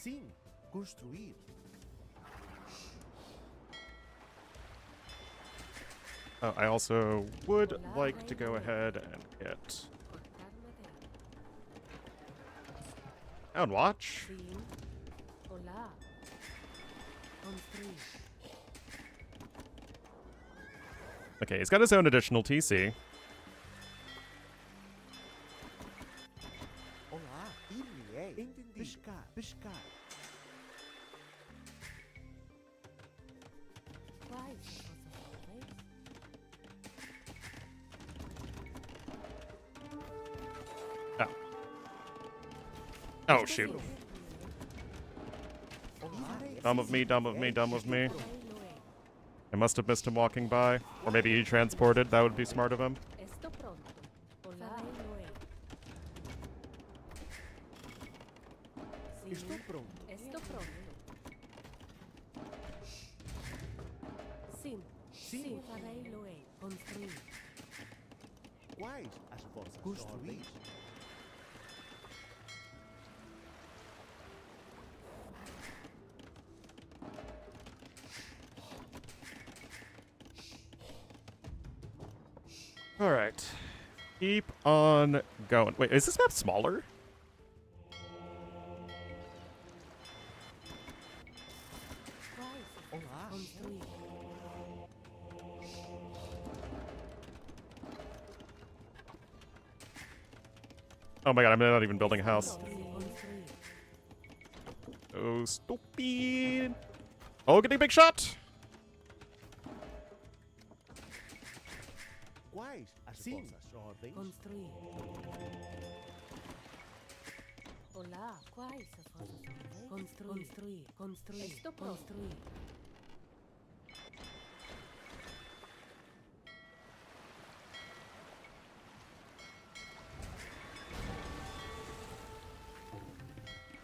Sim. Construir. Oh, I also would like to go ahead and get Cortar madeira. Town Watch. Sim. Olá. Construir. Okay, he's got his own additional TC. Olá. Ir-me-ei. Entendi. Pescar. Pescar. Quais as vossas ordens? Oh, shoot. Olá. Dumb of me, dumb of me, dumb of me. I must have missed him walking by. Or maybe he transported. That would be smart of him. Estou pronto. Olá. Sim. Estou pronto. Estou pronto. Sim. Sim. Farei Loei. Construir. Quais as vossas ordens? All right. Keep on going. Wait, is this map smaller? Quais? Olá. Construir. Oh my god, I'm not even building a house. Construir. Oh, stupid. Oh, getting a big shot. Quais as vossas ordens? Construir. Olá. Quais as vossas ordens? Construir. Construir. Estou pronto. Construir.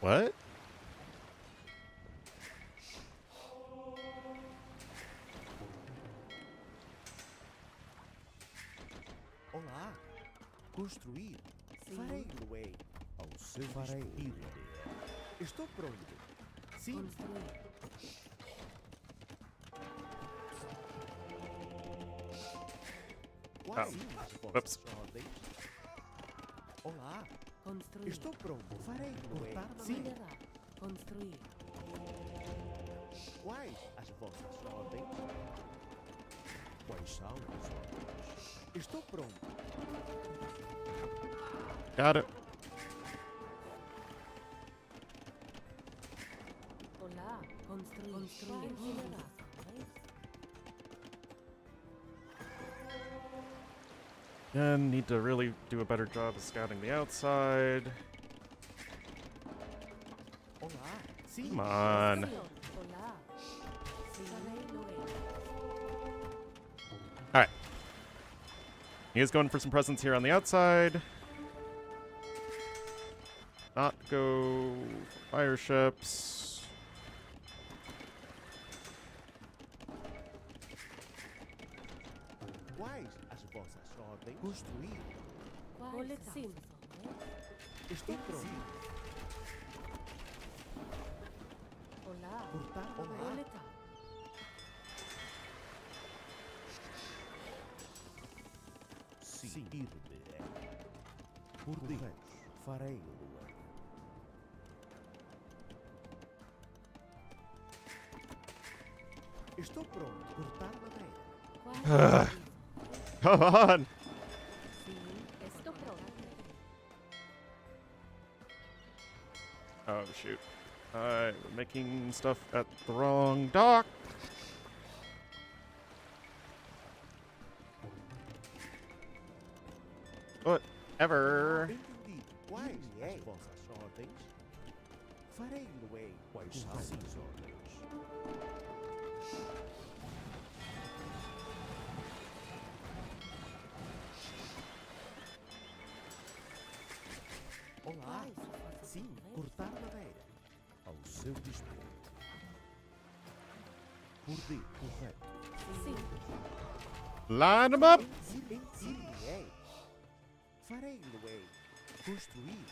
What? Olá. Construir. Sim. Farei-lo-ei ao seu espírito. Estou pronto. Sim. Construir. Quais Oh. as vossas Whoops. ordens? Olá. Construir. Estou pronto. Farei o way. Sim. Minerar. Construir. Quais as vossas ordens? Quais são as ordens? Estou pronto. Got it. Olá. Construir. Construir. Minerar. And need to really do a better job of scouting the outside. Olá. Sim. Come on. Olá. Alright. He is going for some presence here on the outside. Not go fire ships. Quais as vossas ordens? Construir. Sim. Estou pronto. Olá. Cortar madeira. Coletar. Sim. Ir-me. Por Deus, farei o lugar. Estou pronto. Cortar madeira. Come on! Sim. Estou pronto. Oh, shoot. We're making stuff at the wrong dock. Whatever. Entendi. Quais as vossas ordens? Farei o way. Quais são as ordens? Olá. Sim, cortar madeira. Ao seu dispor. Por D, correto. Sim. Line them up. Entendi. Farei o way. Construir.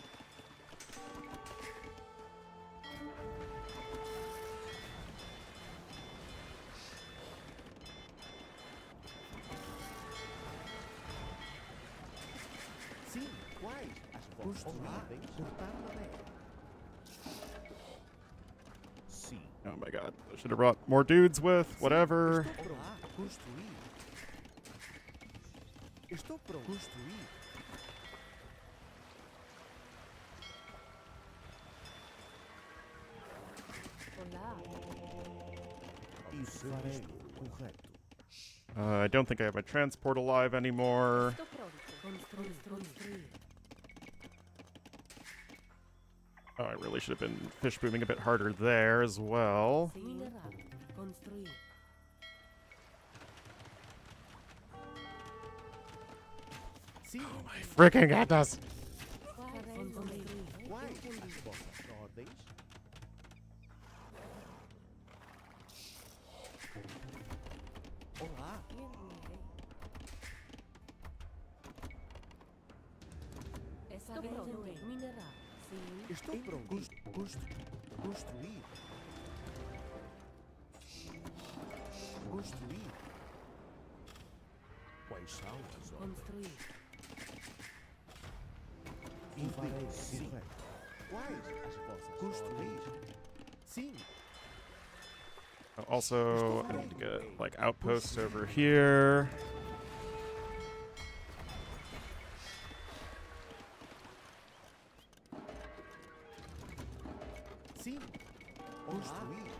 Sim, quais as vossas ordens? Cortar madeira. Sim. Oh my god. I should have brought more dudes with. Whatever. Estou pronto. Construir. Estou pronto. Construir. Olá. Isso farei. Correto. I don't think I have my transport alive anymore. Estou pronto. Construir. Oh, I really should have been fish booming a bit harder there as well. Minerar. Construir. Sim. Freaking goodness! Construir. Quais as vossas ordens? Olá. Estou pronto. Minerar. Sim. Estou pronto. Construir. Construir. Quais são as ordens? Construir. E farei. Sim. Quais as vossas construir? Sim. Also, I need to get, like, outposts over here. Sim. Construir.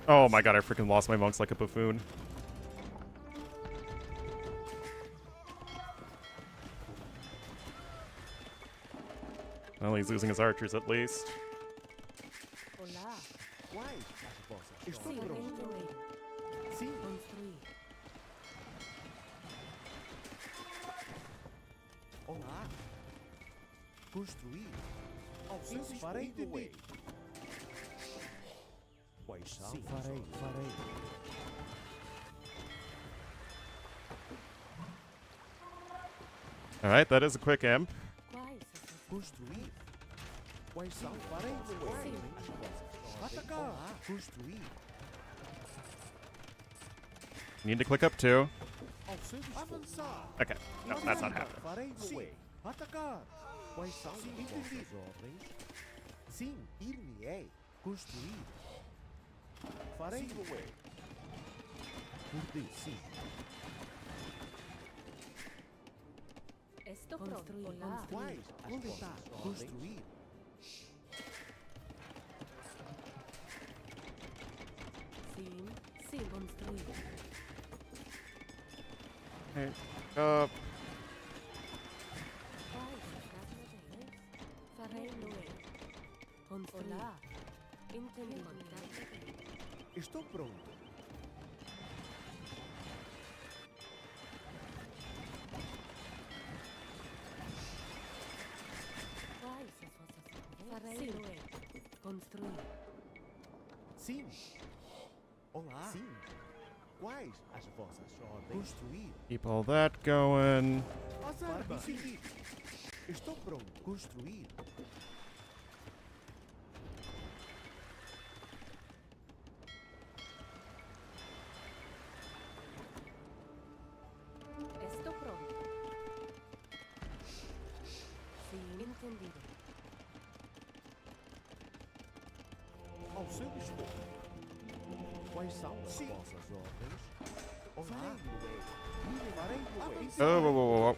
Oh my god, I freaking lost my monks like a buffoon. Well, he's losing his archers at least. Olá. Quais as vossas Estou ordens? pronto. Sim. Construir. Olá. Construir. Ao seu dispor. Farei do way. Quais são? Sim, farei. Alright, that is a quick imp. Quais? Construir. Quais são? Farei do way. As vossas Atacar. Construir. Need to click up too. Ao seu dispor. Avançar. Okay. No, that's not happening. Farei mover. Atacar. Quais são as vossas ordens? Sim, ir-me-ei. Construir. Farei mover. Ordeio, sim. Estou pronto. Olá. Quais as vossas ordens? Construir. Sim. Sim. Construir. Hey, Farei mover. Construir. Olá. Entendi. Estou pronto. Quais as vossas ordens? Farei mover. Construir. Sim. Olá. Sim. Quais as vossas ordens? Construir. keep all that going. Farei seguir. Estou pronto. Construir. Estou pronto. Sim. Entendido. Ao seu dispor. Quais são as vossas ordens? Olá. Farei mover. Oh, whoa, whoa, whoa, whoa.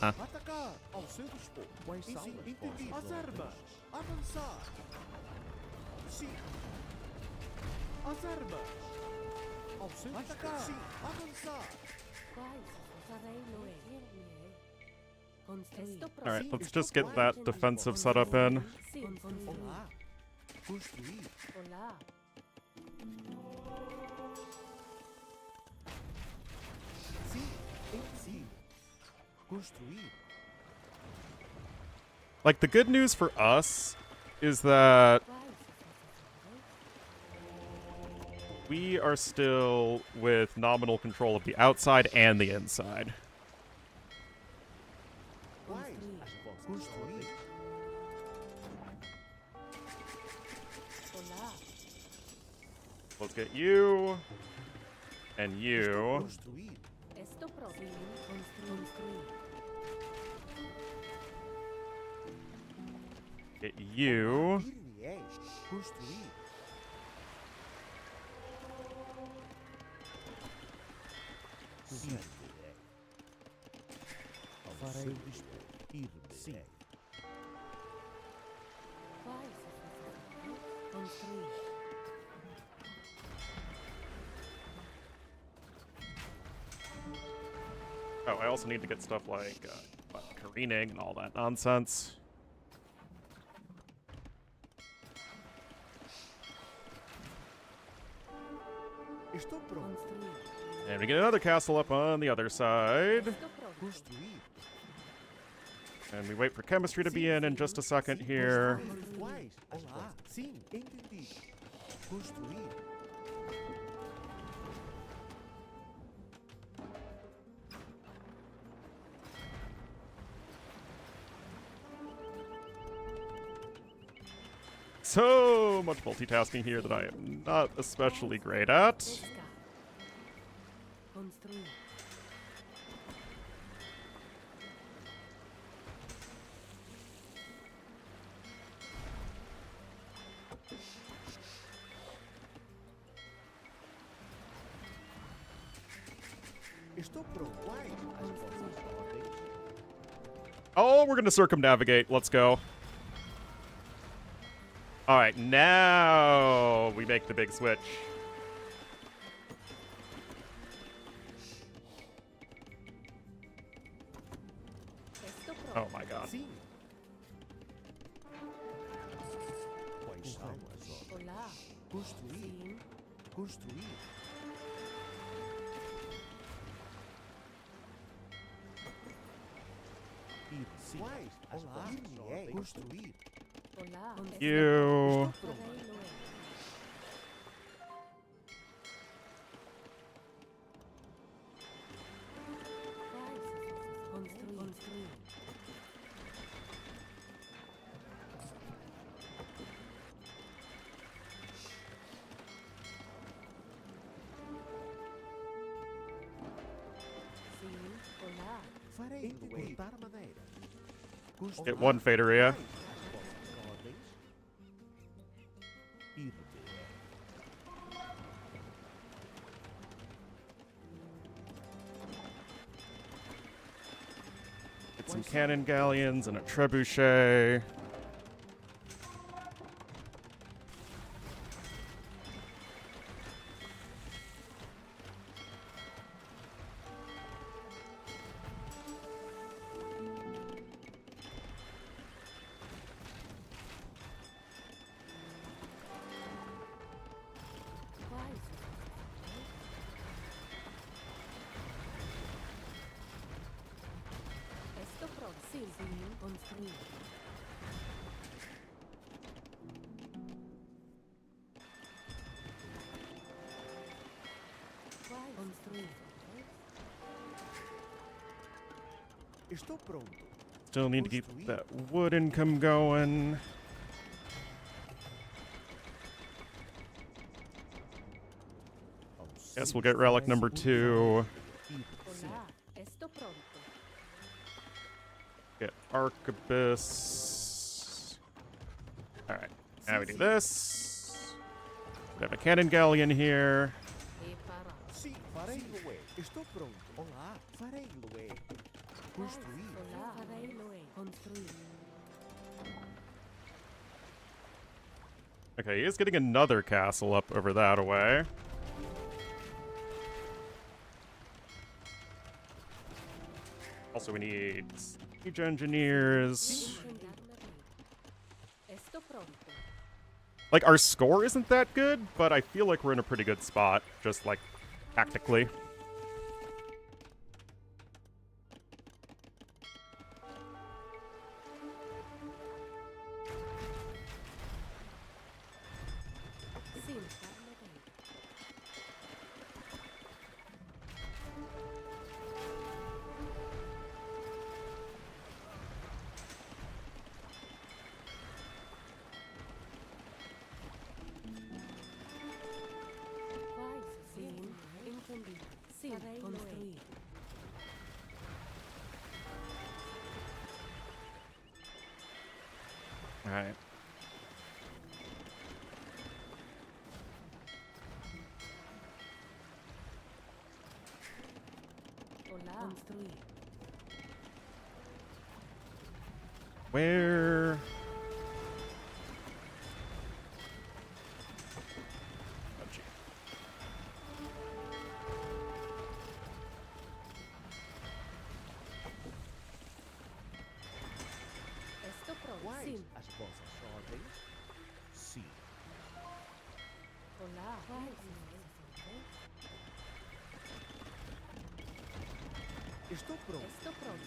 Atacar. Ao seu dispor. Quais são as vossas ordens? As armas. Avançar. Sim. As armas. Ao seu atacar. Sim. Avançar. Quais? Farei mover. Construir. Estou pronto. All right, let's just get that defensive setup in. Sim. Construir. Olá. Construir. Olá. Sim. Sim. Construir. Like, the good news for us is that we are still with nominal control of the outside and the inside. Quais as vossas ordens? Olá. Let's get you and you. Construir. Estou pronto. Sim. Construir. Get you. Ir-me-ei. Construir. Ir-me-ei. Ao seu dispor. Ir-me-ei. Quais? Construir. Oh, I also need to get stuff like careening and all that nonsense. Estou pronto. Construir. And we get another castle up on the other side. Estou pronto. Construir. And we wait for chemistry to be in just a second here. Quais? Olá. Sim, entendi. Construir. So much multitasking here that I am not especially great at. Pescar. Construir. Estou pronto. Quais as vossas ordens? Oh, we're gonna circumnavigate. Let's go. All right, now we make the big switch. Estou Oh pronto. my god. Sim. Quais são as ordens? Olá. Construir. Sim. Construir. Ir. Sim. Quais as vossas ordens? Construir. Olá. You. Estou pronto. Farei mover. Quais? Construir. Farei cortar madeira. Get one Faderia. Get some cannon galleons and a trebuchet. Esto pronto. Sí, construir. Construir. Estou pronto. Still need to keep that wood income going. Guess we'll get relic number 2. Hola. Esto pronto. Get Arquebus. Alright, now we do this. We have a cannon galleon here. E para. Sim, farei Lué. Estou pronto. Olá, farei Lué. Construir. Hola. Farei loe. Construir. Okay, he is getting another castle up over that way. Also, we need siege engineers. Esto pronto. Like, our score isn't that good, but I feel like we're in a pretty good spot, just, like, tactically. Sin. Sin. Entendido. Sin. Construir. Alright. Hola. Construir. Where? Oh, gee. Esto pronto. Quais Sin. as vossas ordens? Sim. Hola. Estou pronto. Esto pronto.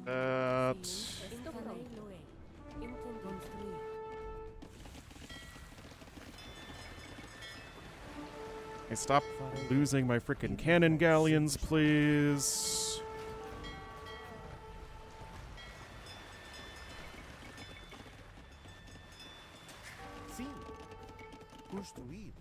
That. Esto pronto. Intento construir. Hey, stop losing my frickin' cannon galleons, please. Sim. Construir.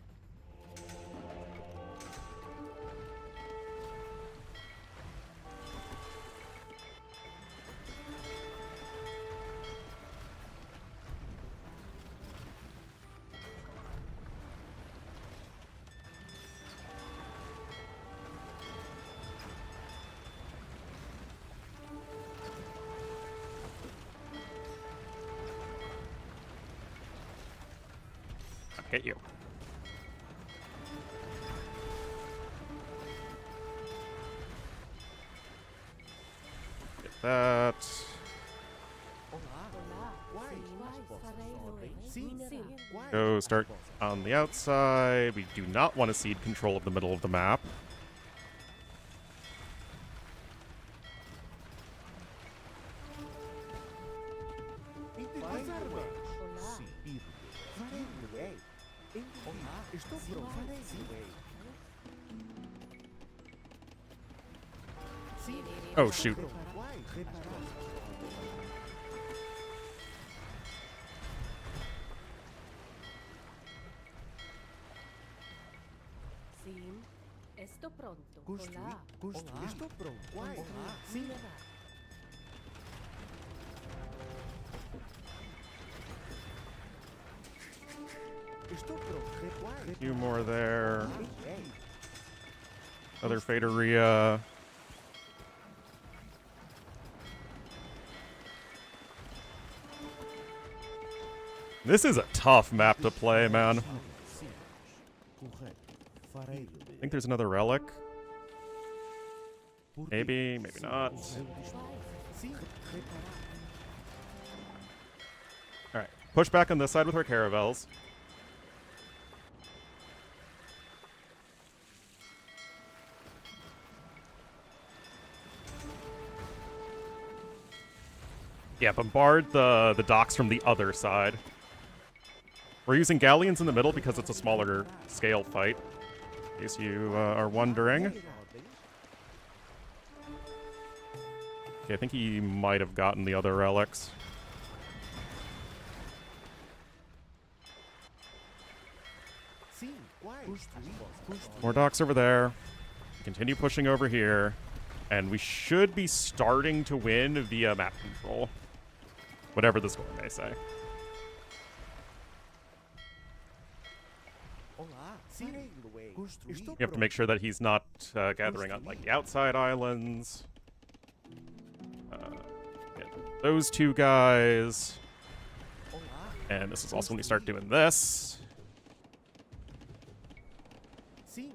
I'll get you. Get that. Olá. Hola. Quais Sin. as vossas Farei ordens? loe. Sim. Sin. Quais Go as start vossas on the outside. We do not want to cede control of the middle of the map. Farei Lué. Olá. Sim. Farei Lué. Olá. Estou pronto. Farei Lué. Sim. Oh, shoot. Quais as vossas Sin. Estou pronto. Construir. Olá. Construir. Estou pronto. Olá. Sim. Minerar. Estou pronto. A few more there. Ei. Other Faderia. This is a tough map to play, man. Correto. Farei. I think there's another relic. Maybe, maybe not. Sim. Reparar. Alright, push back on this side with our caravels. Yeah, bombard the docks from the other side. We're using galleons in the middle because it's a smaller scale fight, in case you are wondering. Okay, I think he might have gotten the other relics. Sim. Construir. Construir. More docks over there. Continue pushing over here. And we should be starting to win via map control. Whatever the score may say. Olá. Sim. Construir. Estou You have to make sure that he's not gathering on like the outside islands. Yeah, those two guys. Olá. And this is also when we start doing this. Sim.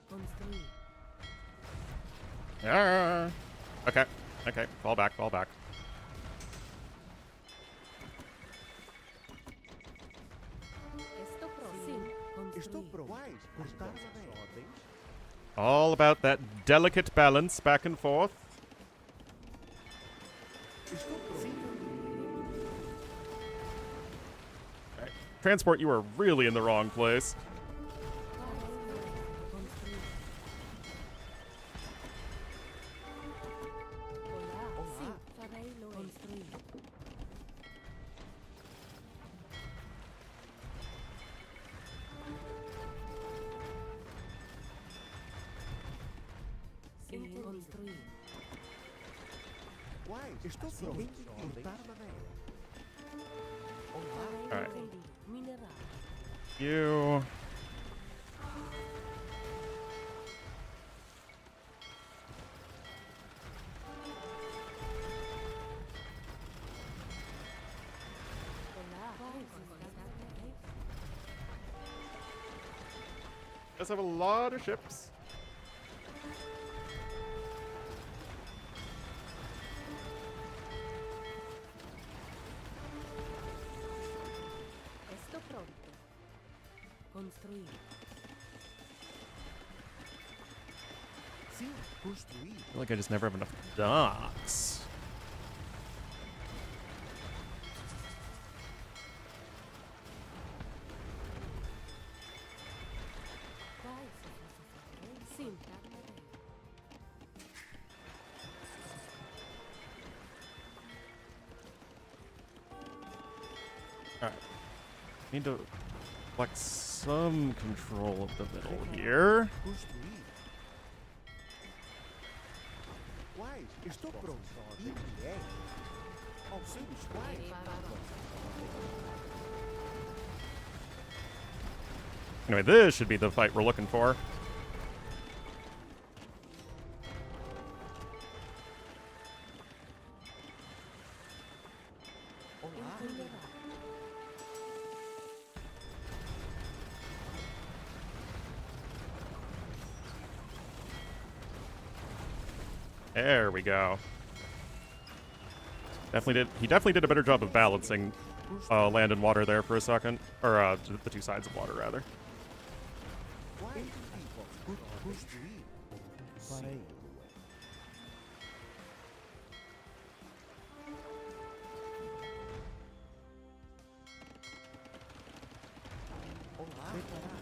Construir. Yeah. Okay. Okay. Fall back. Fall back. Estou pronto. Sim. Estou Construir. pronto. Cortar ordens. All about that delicate balance back and forth. Estou pronto. Sim. Transport, you are really in the wrong place. Construir. Olá. Sim. Farei lo construir. Sim. Construir. Uai. Estou pronto. Cortar madeira. Olá. Farei Alright. entendido. Minerar. You. Olá. Guys have a lot of ships. Estou pronto. Construir. Sim. Construir. I feel like I just never have enough docks. Quais são as ordens? Sim. Madeira. Alright. Need to flex some control of the middle here. Construir. Uai. Estou pronto. E é. Auxílios. Uai. Anyway, this should be the fight we're looking for. Olá. Minerar. There we go. He definitely did a better job of balancing land and water there for a second. Or the two sides of water, rather. Uai. Construir. Farei. Olá. Reparar.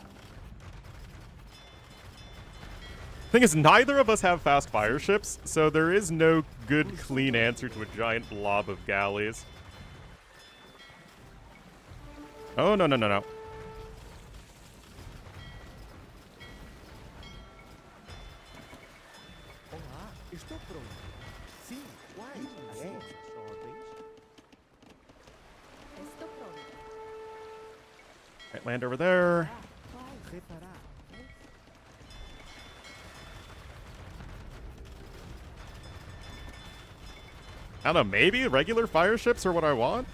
Thing is, neither of us have fast fire ships, so there is no good, clean answer to a giant blob of galleys. Oh, no, no, no, no. Right, land over there. Reparar. I don't know, maybe regular fire ships are what I want?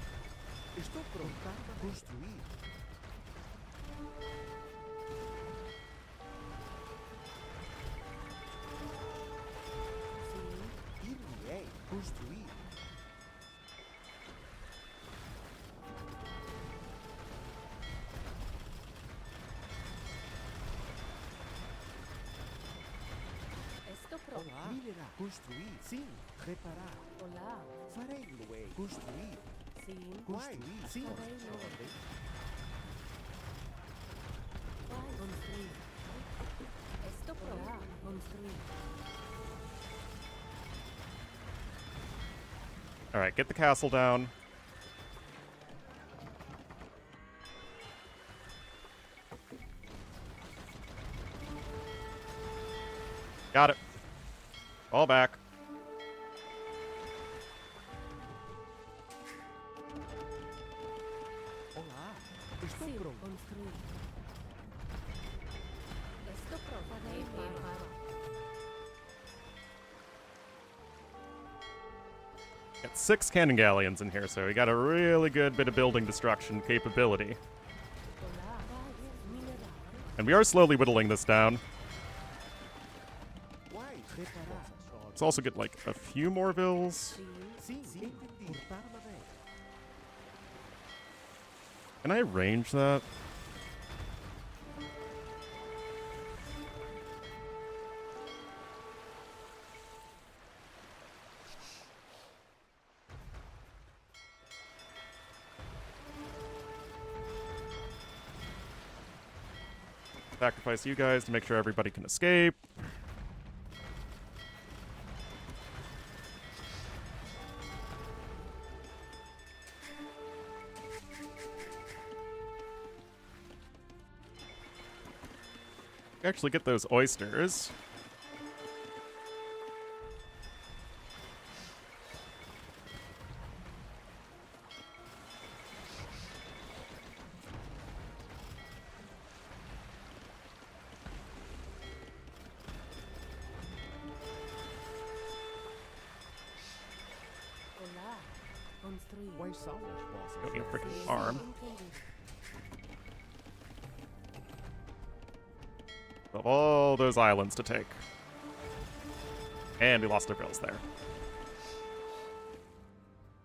Estou pronto para construir. Ir-me-ei construir. Estou pronto. Olá. Minerar. Construir. Sim. Reparar. Olá. Farei-lo-ei. Construir. Sim. Construir. Sim. Farei-lo. Ordem. Construir. Estou pronto. Construir. All right, get the castle down. Got it. All back. Olá. Estou Sim. pronto. Construir. Estou pronto. Farei-lo. Got 6 cannon galleons in here, so we got a really good bit of building destruction capability. Olá. Minerar. And we are slowly whittling this down. Uai. Reparar. Let's also get like a few more vills. Sim. Sim. Entendi. Cortar madeira. Can I arrange that? Sacrifice you guys to make sure everybody can escape. Actually get those oysters. Olá. Construir. Quais são as vossas Don't need a freaking Sim. farm. Entendido. Of all those islands to take. And we lost our bills there.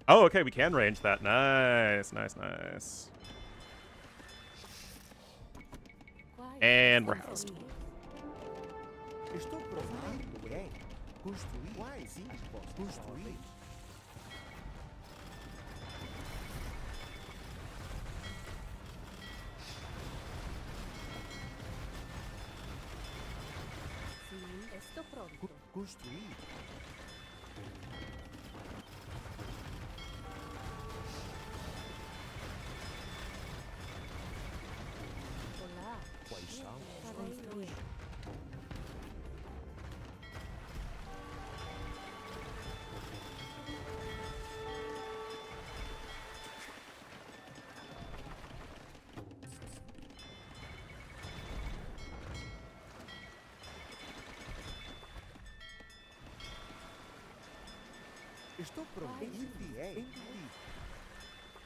Oh, okay, we can range that. Nice, nice, nice. Quais And we're construir? housed. Estou pronto. Ir-me-ei construir. Uai. Sim. Posso construir. Sim. Estou pronto. Construir. Olá. Quais são as Construir. Estou pronto. Ir-me-ei. Entendi.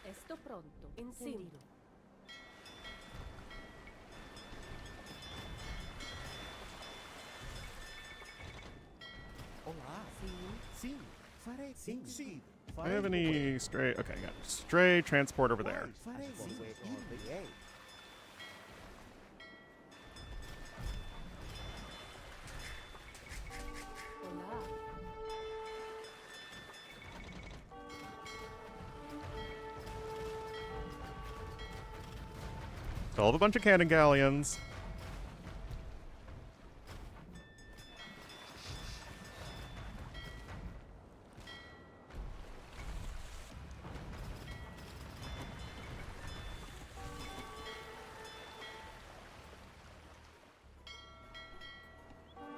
Estou pronto. Entendido. Olá. Sim. Sim. Farei. Sim. Sim. Do I have any stray? Okay, got stray transport over there. Farei. Sim. Ir-me-ei. Olá. Still have a bunch of cannon galleons.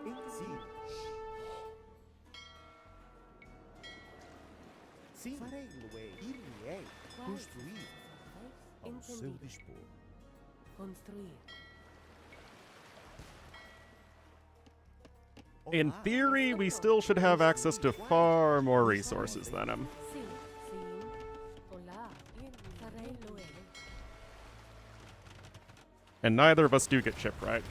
Entendi. Sim. Farei-lo-ei. Ir-me-ei. Quais Construir. Ao seu Entendido. dispor. Construir. In theory, we still should have access to far more resources than him. Sim. Sim. Hola. Farei loe. And neither of us do get shipwright.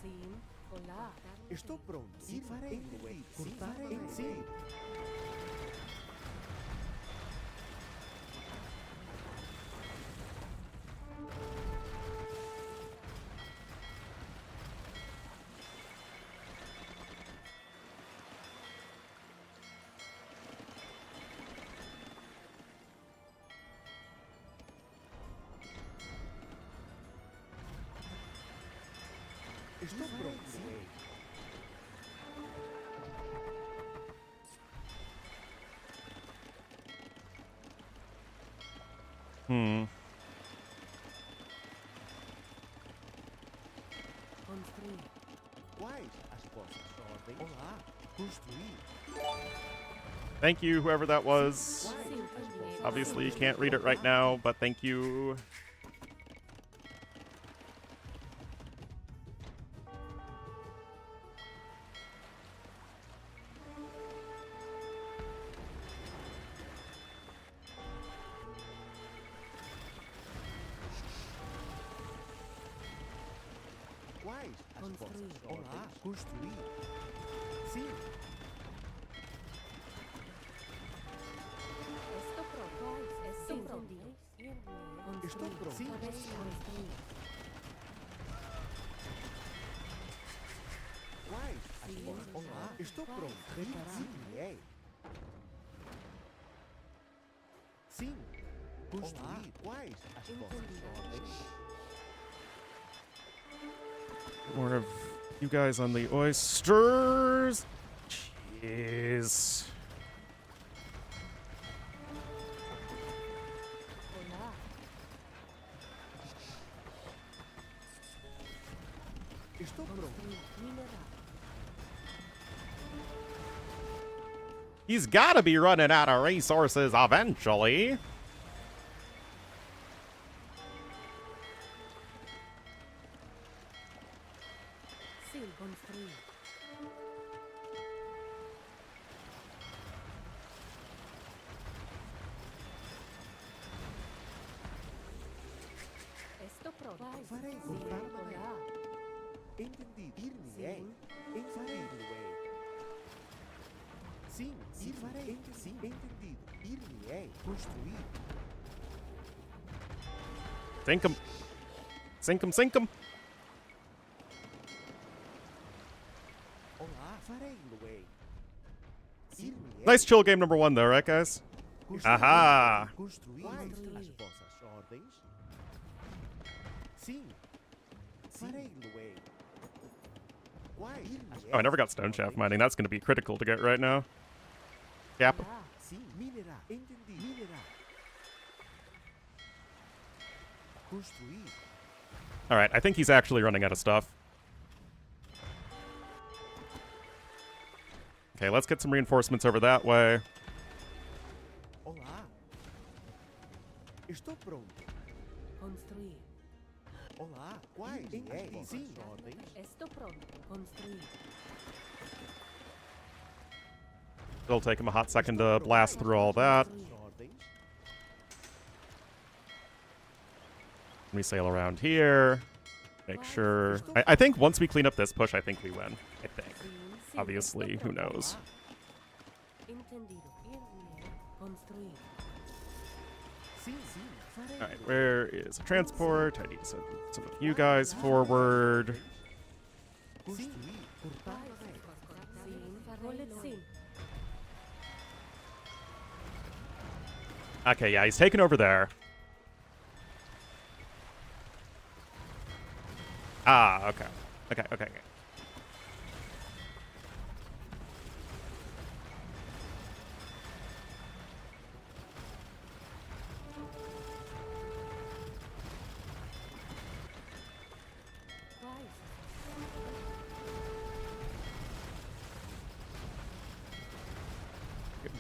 Sim. Hola. Estou pronto. Sim, farei. Cortarei. Sim. Estou pronto. Sim. Construir. Quais as vossas ordens? Olá. Construir. Thank you, whoever that was. Sim. Entendi. Obviously, you can't read it right now, but thank you. Quais as vossas Construir. ordens? Olá. Construir. Sim. Estou pronto. Estou pronto. Estou pronto. Sim. Construir. Quais as Sim. vossas? Olá. Estou pronto. Sim, é. Sim. Construir. Quais as vossas ordens? More of you guys on the oysters. Jeez. Olá. Estou pronto. Mineral. He's gotta be running out of resources eventually. Sim. Construir. Estou pronto. Farei Sim. cortar Olá. Entendido. Ir-me-ei. Sim. Farei-lo-ei. Sim, sim, farei. Sim, entendido. Ir-me-ei. Construir. Sink him. Sink him, sink him. Olá, farei-lo-ei. Ir-me-ei. Nice chill game number 1 though, right guys? Construir. Aha. Construir. Quais as vossas ordens? Sim. Farei-lo-ei. Quais as Oh, I never got stone shaft mining. That's gonna be critical to get right now. Yep. Olá. Sim, minerar. Entendi. Minerar. Construir. Alright, I think he's actually running out of stuff. Okay, let's get some reinforcements over that way. Olá. Estou pronto. Construir. Olá. Quais as vossas ordens? Estou pronto. Construir. It'll take him a hot second to blast through all that. Ordens? Let me sail around here. Make sure. I think once we clean up this push, I think we win. I think. Sim. Sim. Obviously, Estou who pronto. knows? Entendido. Ir-me-ei. Construir. Sim, sim. Farei. Alright, where is the transport? I need to send some of you guys forward. Construir. Cortar Sim. madeira. Farei. Sim. Okay, yeah, he's taken over there. Ah, okay. Okay.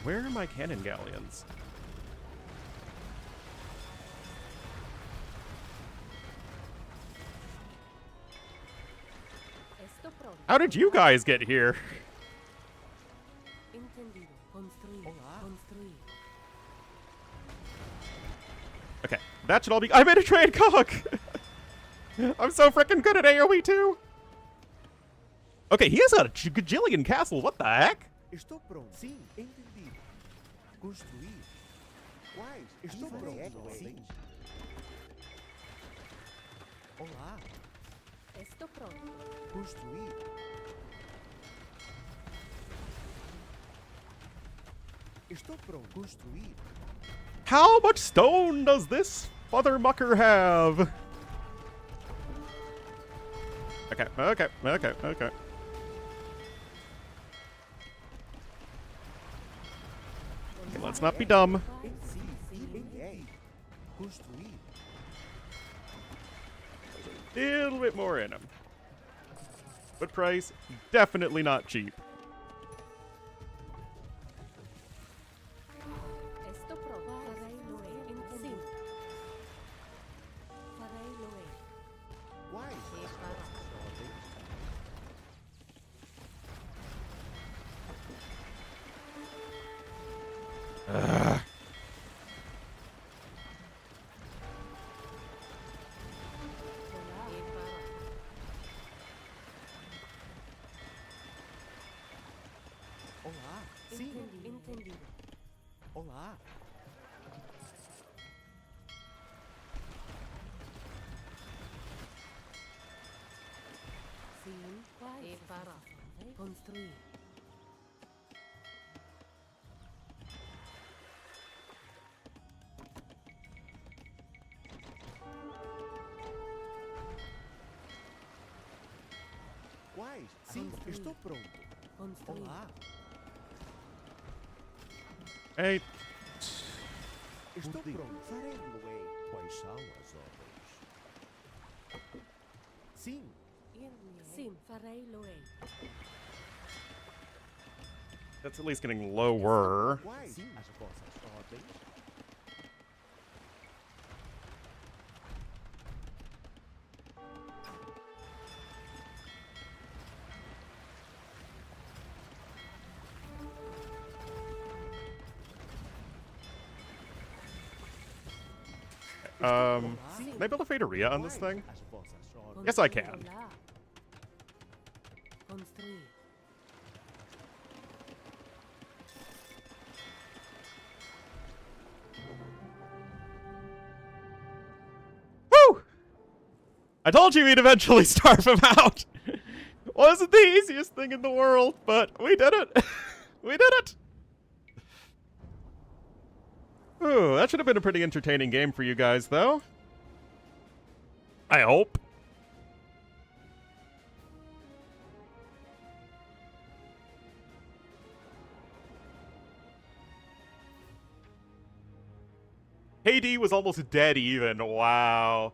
Where are my cannon galleons? Esto pronto. How did you guys get here? Entendido. Construir. Hola. Construir. Okay, that should all be. I made a trade cock! I'm so freaking good at AoE too! Okay, he has a gajillion castle, what the heck? Estou pronto. Sim, entendido. Construir. Quais? Estou pronto. Sim. Olá. Esto pronto. Construir. Estou pronto. Construir. How much stone does this mothermucker have? Okay, okay, okay, okay. Let's not be dumb. Ei. Construir. Little bit more in him. But price, definitely not cheap. Esto pronto. Farei loe. Entendido. Farei loe. Quais? Ordens. Olá. Olá. Sim. Entendido. Olá. Sim. Quais? Construir. Quais? Sim, estou pronto. Construir. Olá. Hey, Estou pronto. Farei Loei. Quais são as ordens? Sim. Sim. Farei loe. that's at least getting lower. Quais? Sim. As vossas ordens? Can I build a Faderia on this thing? As vossas ordens? Yes, I can. Olá. Construir. Woo! I told you we'd eventually starve him out. Wasn't the easiest thing in the world, but we did it. We did it. Ooh, that should have been a pretty entertaining game for you guys, though. I hope. KD was almost dead even. Wow.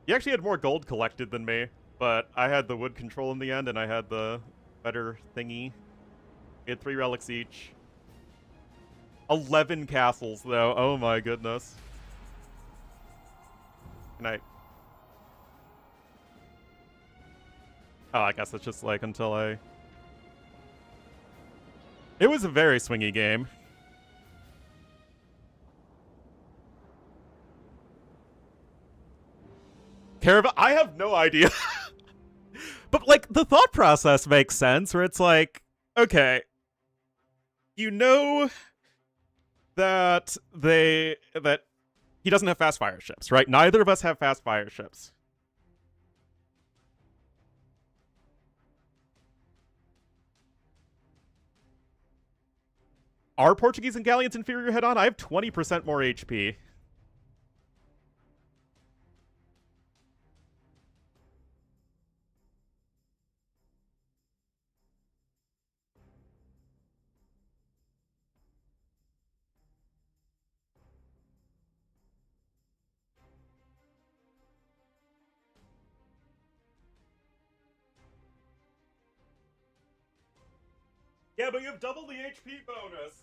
You actually had more gold collected than me, but I had the wood control in the end, and I had the better thingy. We had 3 relics each. 11 castles, though. Oh my goodness. Good night. Oh, I guess it's just like until I... It was a very swingy game. Caravan, I have no idea. But, like, the thought process makes sense, where it's like, okay, you know that he doesn't have fast fire ships, right? Neither of us have fast fire ships. Are Portuguese and Galleons inferior head-on? I have 20% more HP. Yeah, but you have double the HP bonus.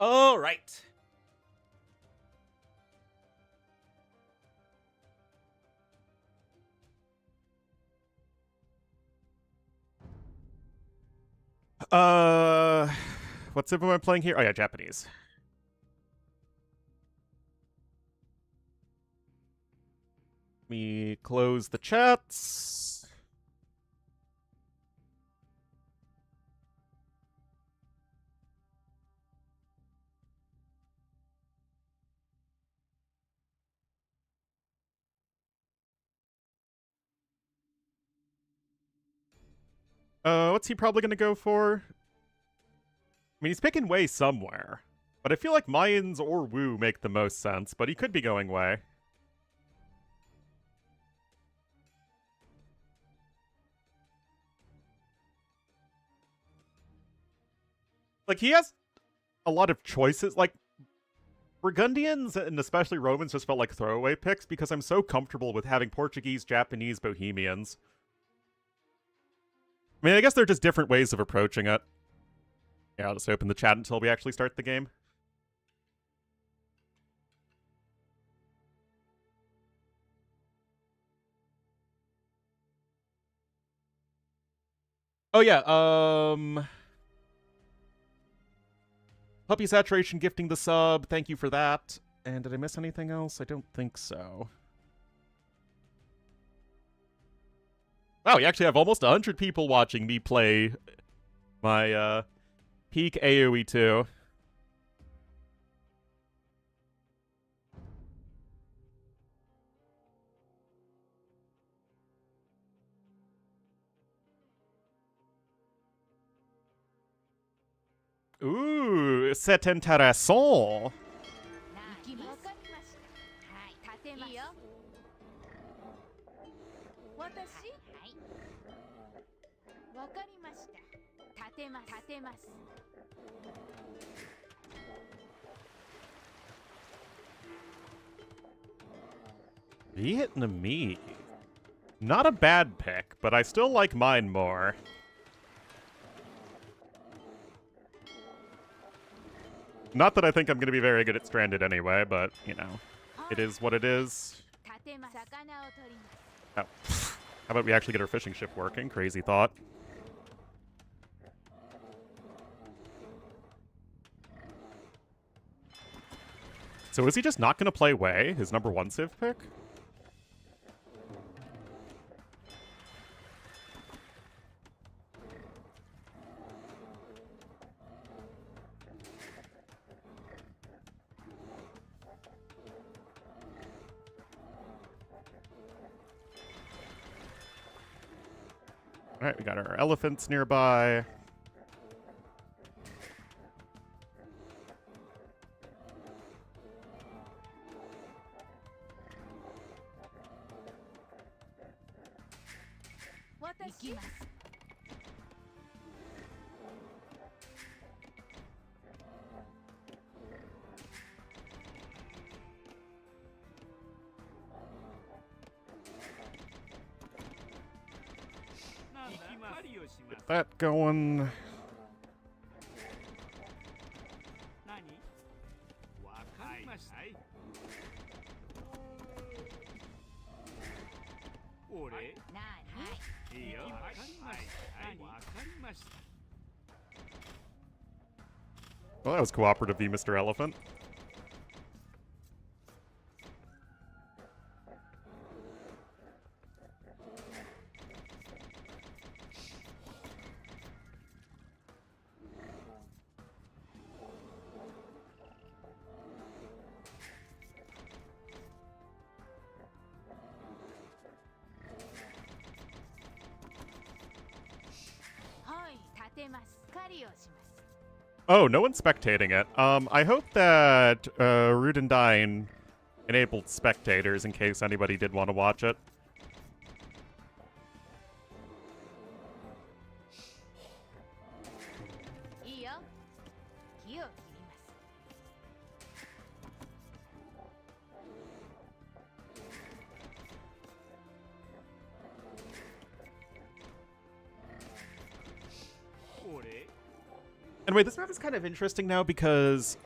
All right. What civ am I playing here? Oh yeah, Japanese. Let me close the chats. What's he probably gonna go for? I mean, he's picking Wei somewhere. But I feel like Mayans or Wu make the most sense, but he could be going Wei. Like, he has a lot of choices. Like, Burgundians and especially Romans just felt like throwaway picks because I'm so comfortable with having Portuguese, Japanese, Bohemians. I mean, I guess they're just different ways of approaching it. Yeah, I'll just open the chat until we actually start the game. Oh yeah, Puppy Saturation gifting the sub. Thank you for that. And did I miss anything else? I don't think so. Wow, we actually have almost 100 people watching me play my peak AoE 2. Ooh, c'est intéressant. 行きます。わかりました。はい、立てます。いいよ。私？はい。わかりました。立てます。立てます。Vietnamese. Not a bad pick, but I still like mine more. Not that I think I'm going to be very good at Stranded anyway, but, you know, it is what it is. Oh. How about we actually get our fishing ship working? Crazy thought. So is he just not going to play Wei, his number 1 civ pick? Alright, we got our elephants nearby. Get that going. Well, that was cooperative, Mr. Elephant. Oh, no one's spectating it. I hope that Rudendine enabled spectators in case anybody did want to watch it. And Anyway, this map is kind of interesting now because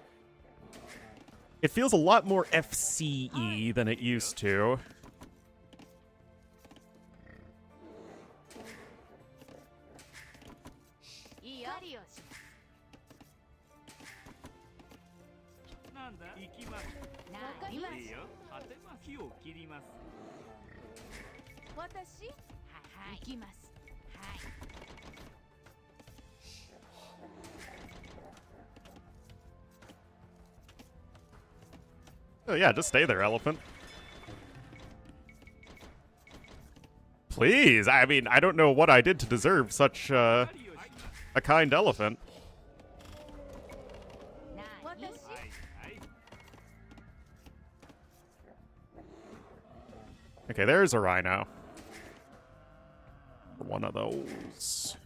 it feels a lot more FCE than it used to. Oh yeah, just stay there, elephant. Please, I mean, I don't know what I did to deserve such a kind elephant. Okay, there's a rhino. One of those.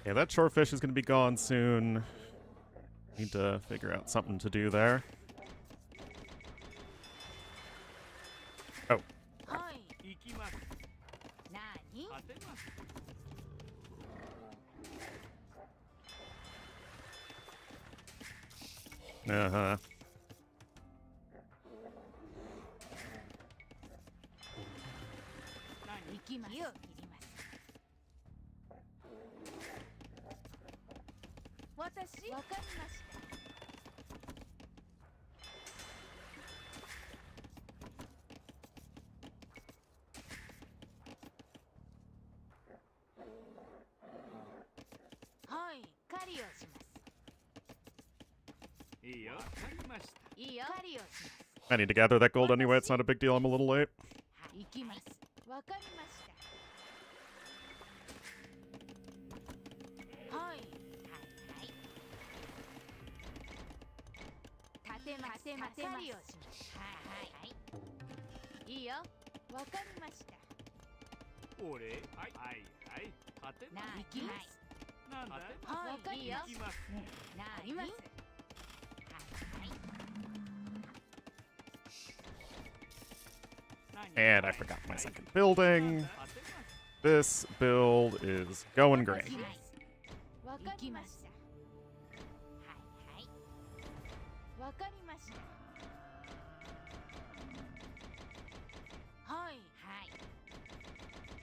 Yeah, that shorefish is going to be gone soon. Need to figure out something to do there. Oh. Uh-huh. I need to gather that gold anyway, it's not a big deal, I'm a little late. And I forgot my second building. This build is going great.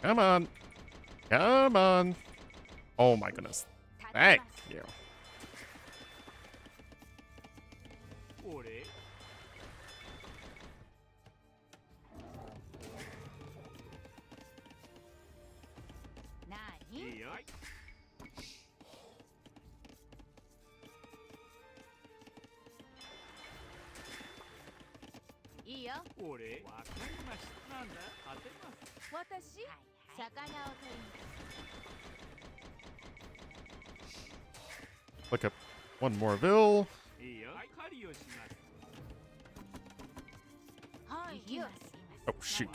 Come on. Come on. Oh my goodness. Thank you. Look up one more Ville. Oh shoot.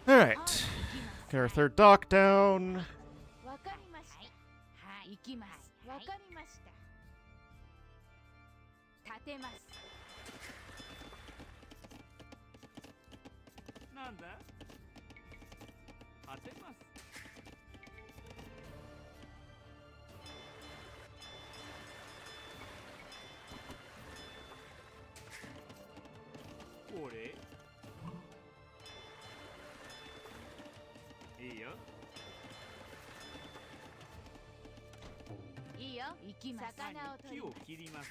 Alright. Get our third dock down. いいよ行きます魚を取ります木を切ります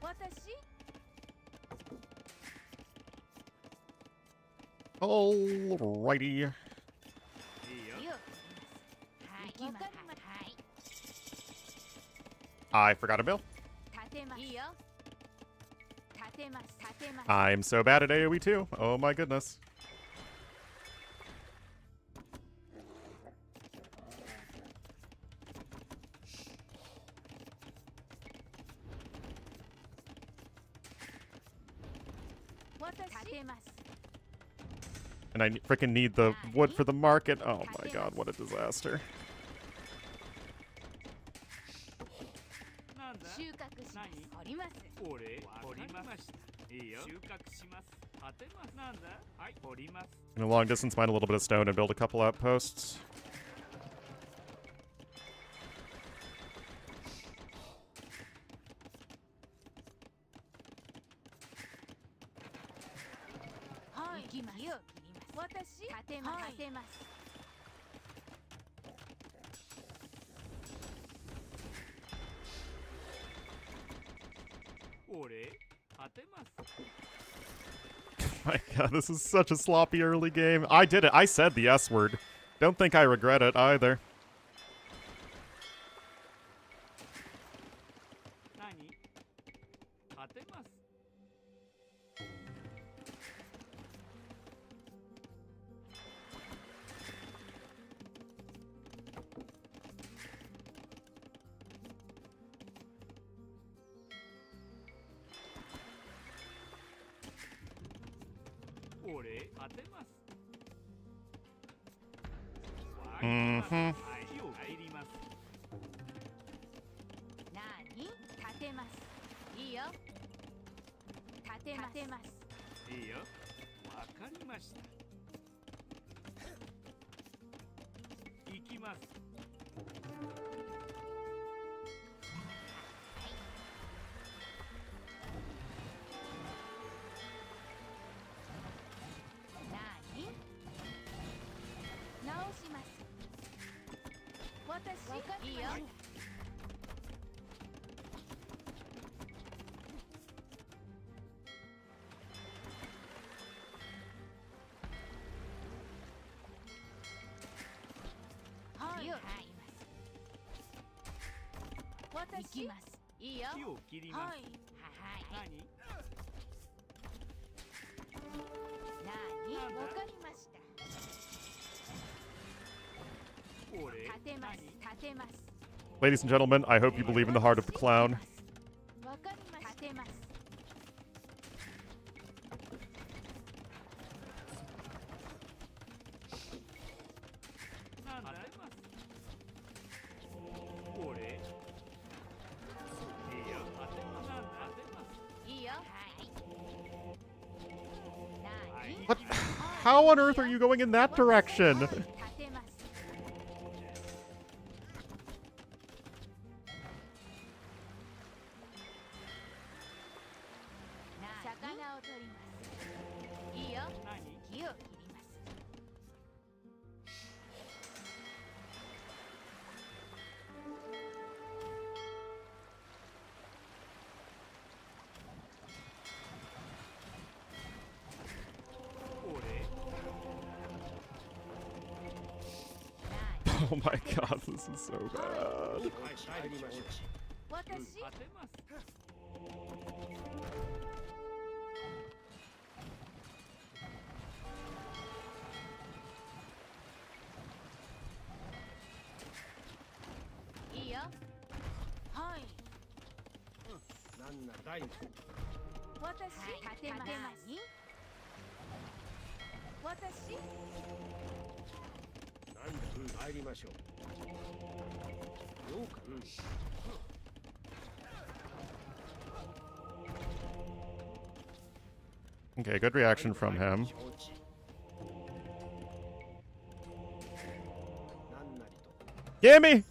私 Alrighty. いいよ火をはい行きますはい I forgot a bill. 立てますいいよ立てます立てます I'm so bad at AoE too. Oh my goodness. 私立てます And I freaking need the wood for the market. Oh my god, what a disaster. なんだ収穫します掘ります俺掘りましたいいよ収穫します立てますなんだはい掘ります In a long distance, mine a little bit of stone and build a couple outposts. はい行きます火を切ります私立てます立てます俺立てます My god, this is such a sloppy early game. I did it. I said the S word. Don't think I regret it either. 何立てます俺立てます Mhm. はい木を切ります何立てますいいよ立てます立てますいいよわかりました行きます 何直します私いいよはいはい私行きますいいよ木を切ります、はいはい何わかりました俺立てます立てます Ladies and gentlemen, I hope you believe in the heart of the clown. わかりました立てますなんだ俺いいよ当てますなんだ当てますいいよはい何 What? How on earth are you going in that direction? 立てます魚を取りますいいよ何木を切ります俺 Oh my god, this is so bad. 私当てますいいよはいなんな大夫私立てます私なんだ参りましょうようかOkay, good reaction from him. なんなりと Gimme!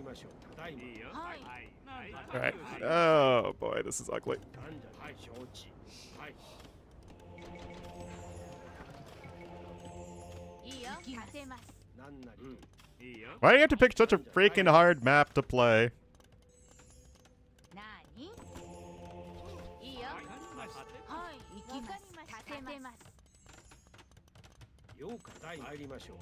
りましょう。ただいま。いいよ。はいはい。なんだ。 All right. Oh boy, this is ugly. なんだ。はい、承知。はい。いいよ立てます。なんなりと。いいよ。 Why do you have to pick such a freaking hard map to play? なにいいよわかりました。はい行きます。立てます。ようか大参りましょう。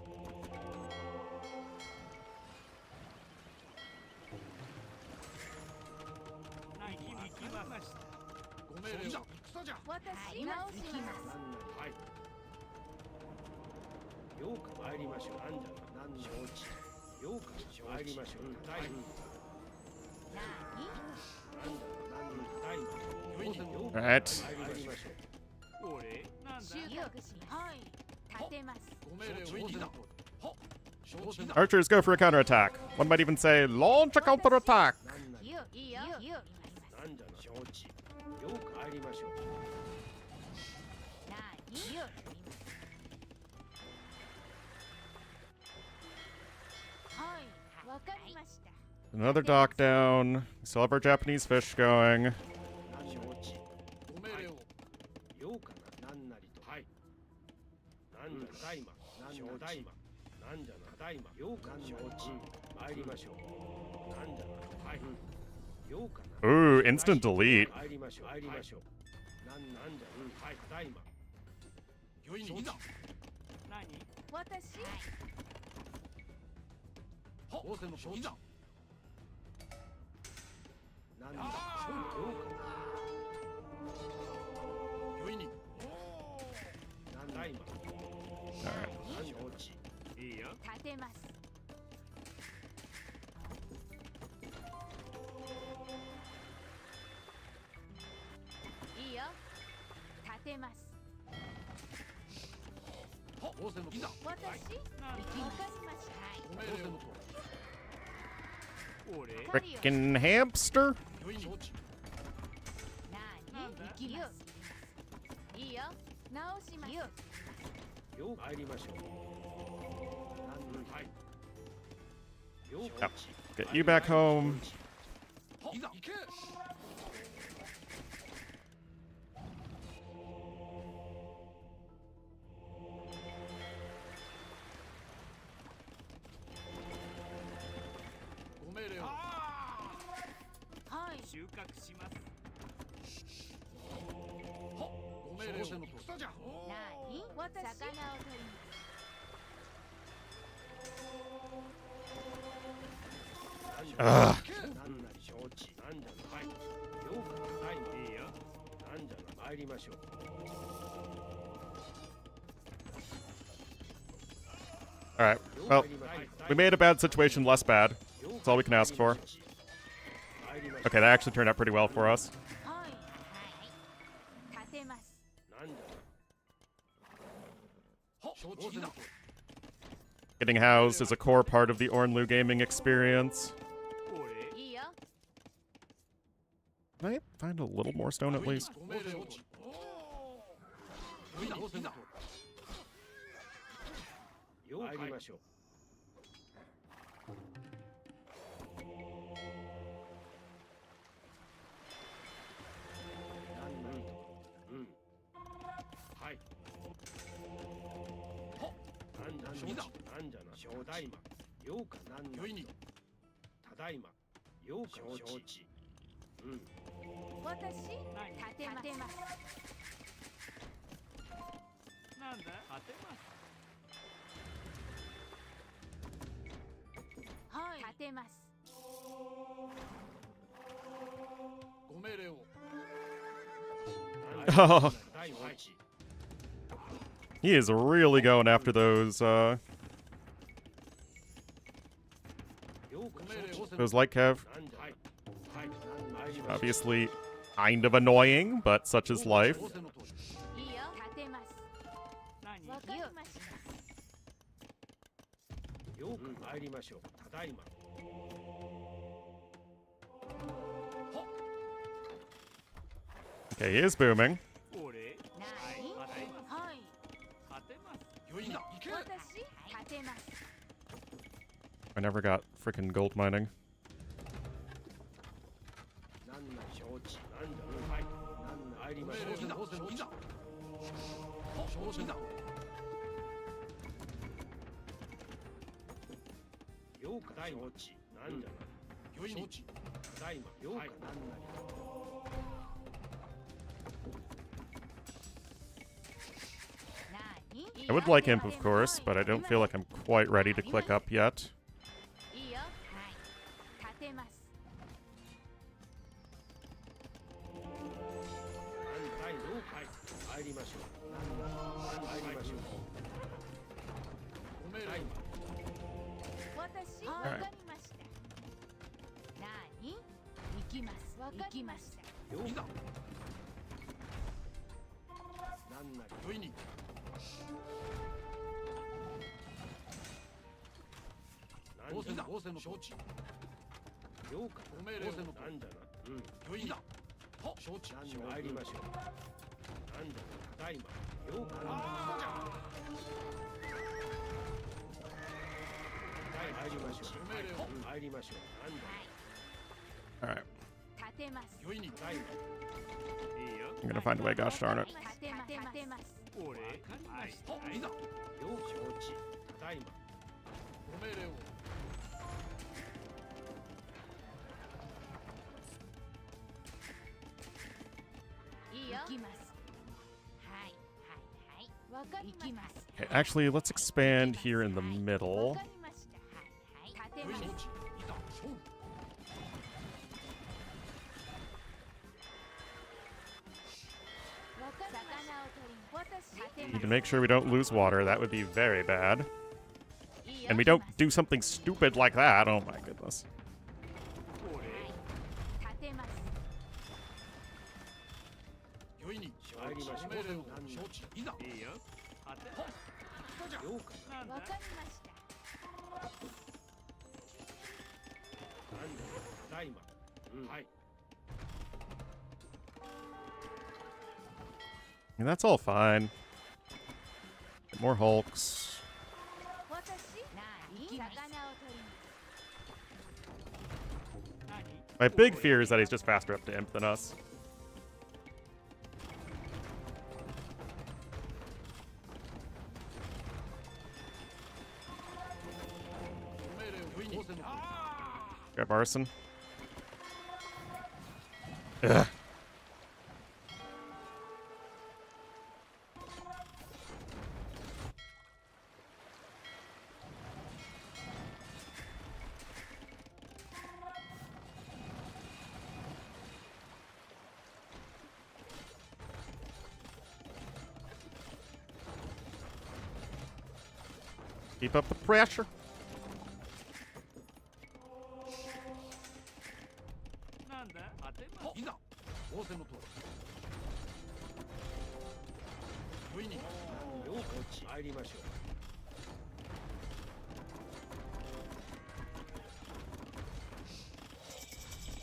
何行きました。ご命令を。戦じゃ。私直します。なんなり。はい。ようか参りましょう。なんじゃな。なん承知。ようか参りましょう。ただいま。なになんだ。なんだ。ただいま。ようか Alright. 参りましょう。俺なんだ。収穫しはい立てます。ご命令を。承知だ。はっ。承知だ。 Archers go for a counterattack. One might even say, launch a counterattack. なんなり。いいよいいよいいよなんじゃな。承知。ようか参りましょう。なにいいよはいわかりました。 Another dock down. We still have our Japanese fish going. な承知。ご命令を。ようかな。なんなりと。はい。なんじゃな。大魔。なんじゃな。大魔。なんじゃな。大魔。ようかな。承知。参りましょう。なんじゃな。はい。ようかな。 Ooh, instant delete. 参りましょう。参りましょう。なんじゃ。はい。大魔。よいにいざ。何。私はっ。仰せの承知だ。なんだ。ようかよいに。な。なん大魔。 Alright. なん承知。いいよ。立てます。いいよ立てます。はっ。仰せのいざ。私行きました。ご命令を。俺。 Frickin' hamster. よいに。承知。なに行きます。いいよ直します。よう参りましょう。なんはい。よう Yep. Get you back home. はいざ。行け。ご命令を。はい収穫します。はっ。ご命令を。戦じゃ。なに私魚を取ります。 Ugh. なんなり承知。なんじゃな。はい。ようかな。大魔。いいよ。なんじゃな。参りましょう。 Alright. Well, we made a bad situation less bad. That's all we can ask for. Okay, that actually turned out pretty well for us. はい立てます。なんじゃはっ。承知だ。 Getting housed is a core part of the Ornlu gaming experience. 俺。いいよ Can I find a little more stone at least? ご命令を。よいな。仰せだ。よう参りましょう。なんなりと。はい。はっ。なんじゃな。なんじゃな。小大魔。ようかなんなりよいに。ただいま。ようか承知。私立てます。なんだ。立てます。はい立てます。ご命令を。 Oh, 大魔。 he is really going after those, ようか承知。 those light cav. なんじゃ。はい。はい。参りましょう。 Obviously, kind of annoying, but such is life. 仰せの通り。いいよ立てます。何。わかりました。ようか参りましょう。ただいま。 Okay, he is booming. 俺。なはい。に立てます。はい立てます。よいな。行け。私立てます。 I never got frickin' gold mining. 参りましょう。承知だ。承知だ。ようか承知。なんじゃな。御意に。ただいまようかなんなりと。 I would like imp, of course, but I don't feel like I'm quite ready to click up yet. いいよ。はい。立てます。はい、参りましょう。参りましょう。ご命令を。私、わかりました。なーに？行きます。わかりました。いざ。なんなり。御意に。仰せだ。仰せの承知。ようか。ご命令を。なんじゃな。御意だ。は、承知。参りましょう。なんじゃな。ただいまようか。参りましょう。ご命令を。参りましょう。なんじゃな。 Alright. 立てます。御意に。ただいま。 I'm gonna find a way, gosh darn it. 立てます。俺はいいざ。よう承知。ただいま。ご命令を。いいよ。行きます。はいはいはい。わかります。 Okay, actually, let's expand here in the middle. わかりました。はいはい。立てます。御意に。いざ。勝負。 Need to make sure we don't lose water. That would be very bad. And we don't do something stupid like that. Oh my goodness. 御意に。参りましょう。ご命令を。承知。いざ。いいよ当てようか。なんだわかりました。なんじゃな。ただいま。はい。 And that's all fine. Get more Hulks. 私、何？魚を取ります。 My big fear is that he's just faster up to imp than us. Grab Arson. Ugh. Keep up the pressure. なんだ当てますいざ。仰せのとおり。御意に。ようこっち参りましょ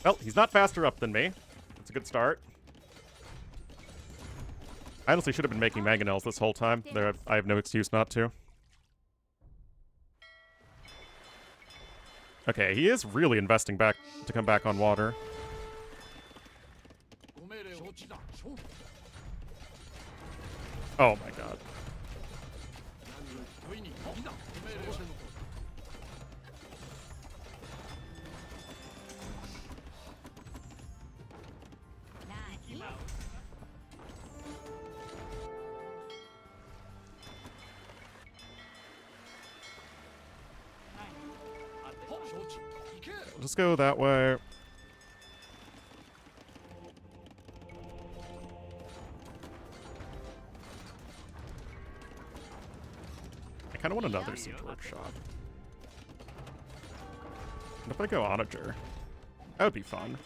う。 Well, he's not faster up than me. That's a good start. I honestly should have been making mangonels this whole time. I have no excuse not to. Okay, he is really investing back to come back on water. ご命令を。承知だ。勝負。 Oh my god. 御意に。いざ。ご命令を。仰せのと何？ は、承知。行け。 We'll just go that way. I kind of want another Siege Workshop. What if I go Onager? That would be fun.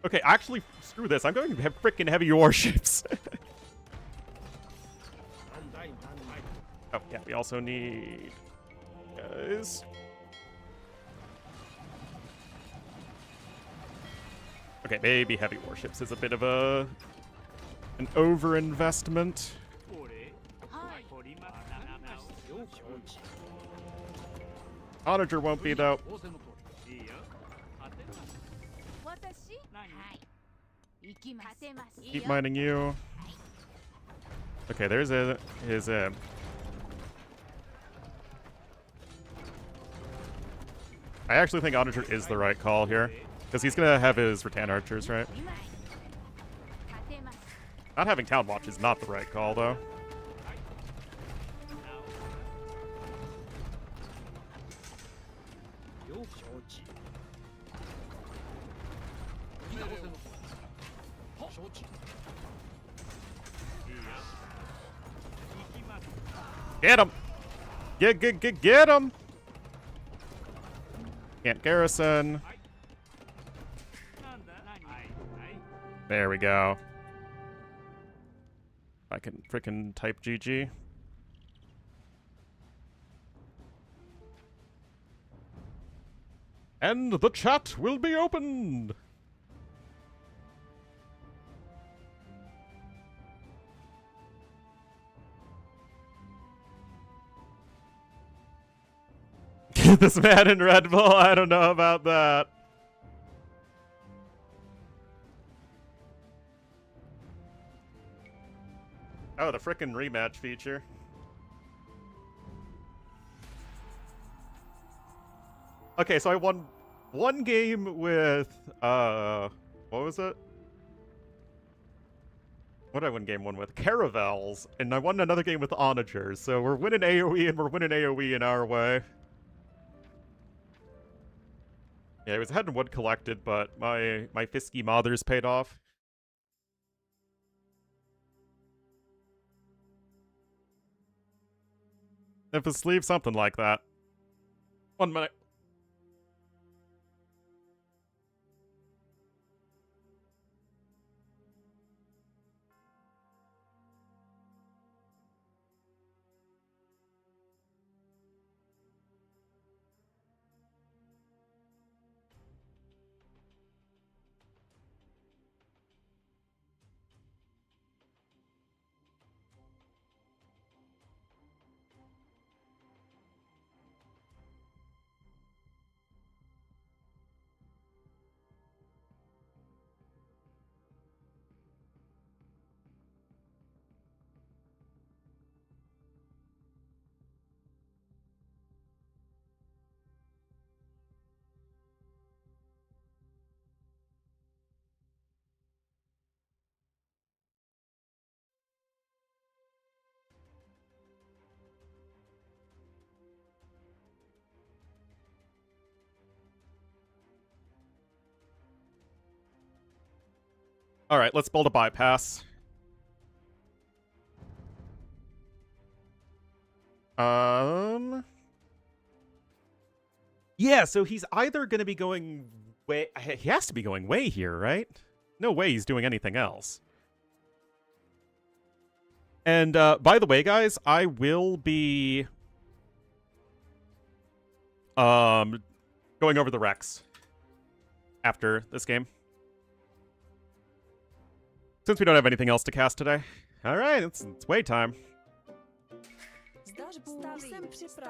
Okay, actually, screw this. I'm going to have freaking heavy warships. Oh, yeah, we also need... guys. Okay, maybe heavy warships is a bit of an over-investment. はい。 取りますよう承知。 Onager won't be, though. 仰せのといいよ当てます私 Keep mining you. Okay, there's his I actually think Onager is the right call here. Because he's gonna have his Rattan archers, right? Not having Town Watch is not the right call, though. Get him! Get him! Can't garrison. There we go. I can frickin' type GG. And the chat will be opened! This man in Red Bull, I don't know about that. Oh, the frickin' rematch feature. Okay, so I won one game with, what was it? What did I win game one with? Caravels, and I won another game with Onagers, so we're winning AoE, and we're winning AoE in our way. Yeah, it was head and wood collected, but my Fisky Mothers paid off. If a sleeve, something like that. 1 minute. All right, let's build a bypass. Yeah, so he's either going to be going way... He has to be going way here, right? No way he's doing anything else. And, by the way, guys, I will be... going over the Rex after this game. Since we don't have anything else to cast today. All right, it's way time.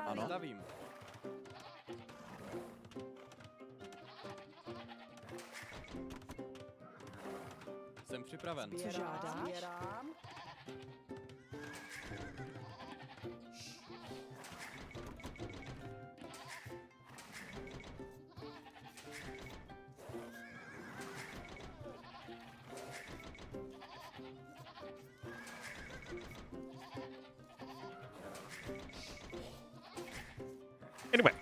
Ano. Stavím. Jsem připraven. Co žádáš? Anyway,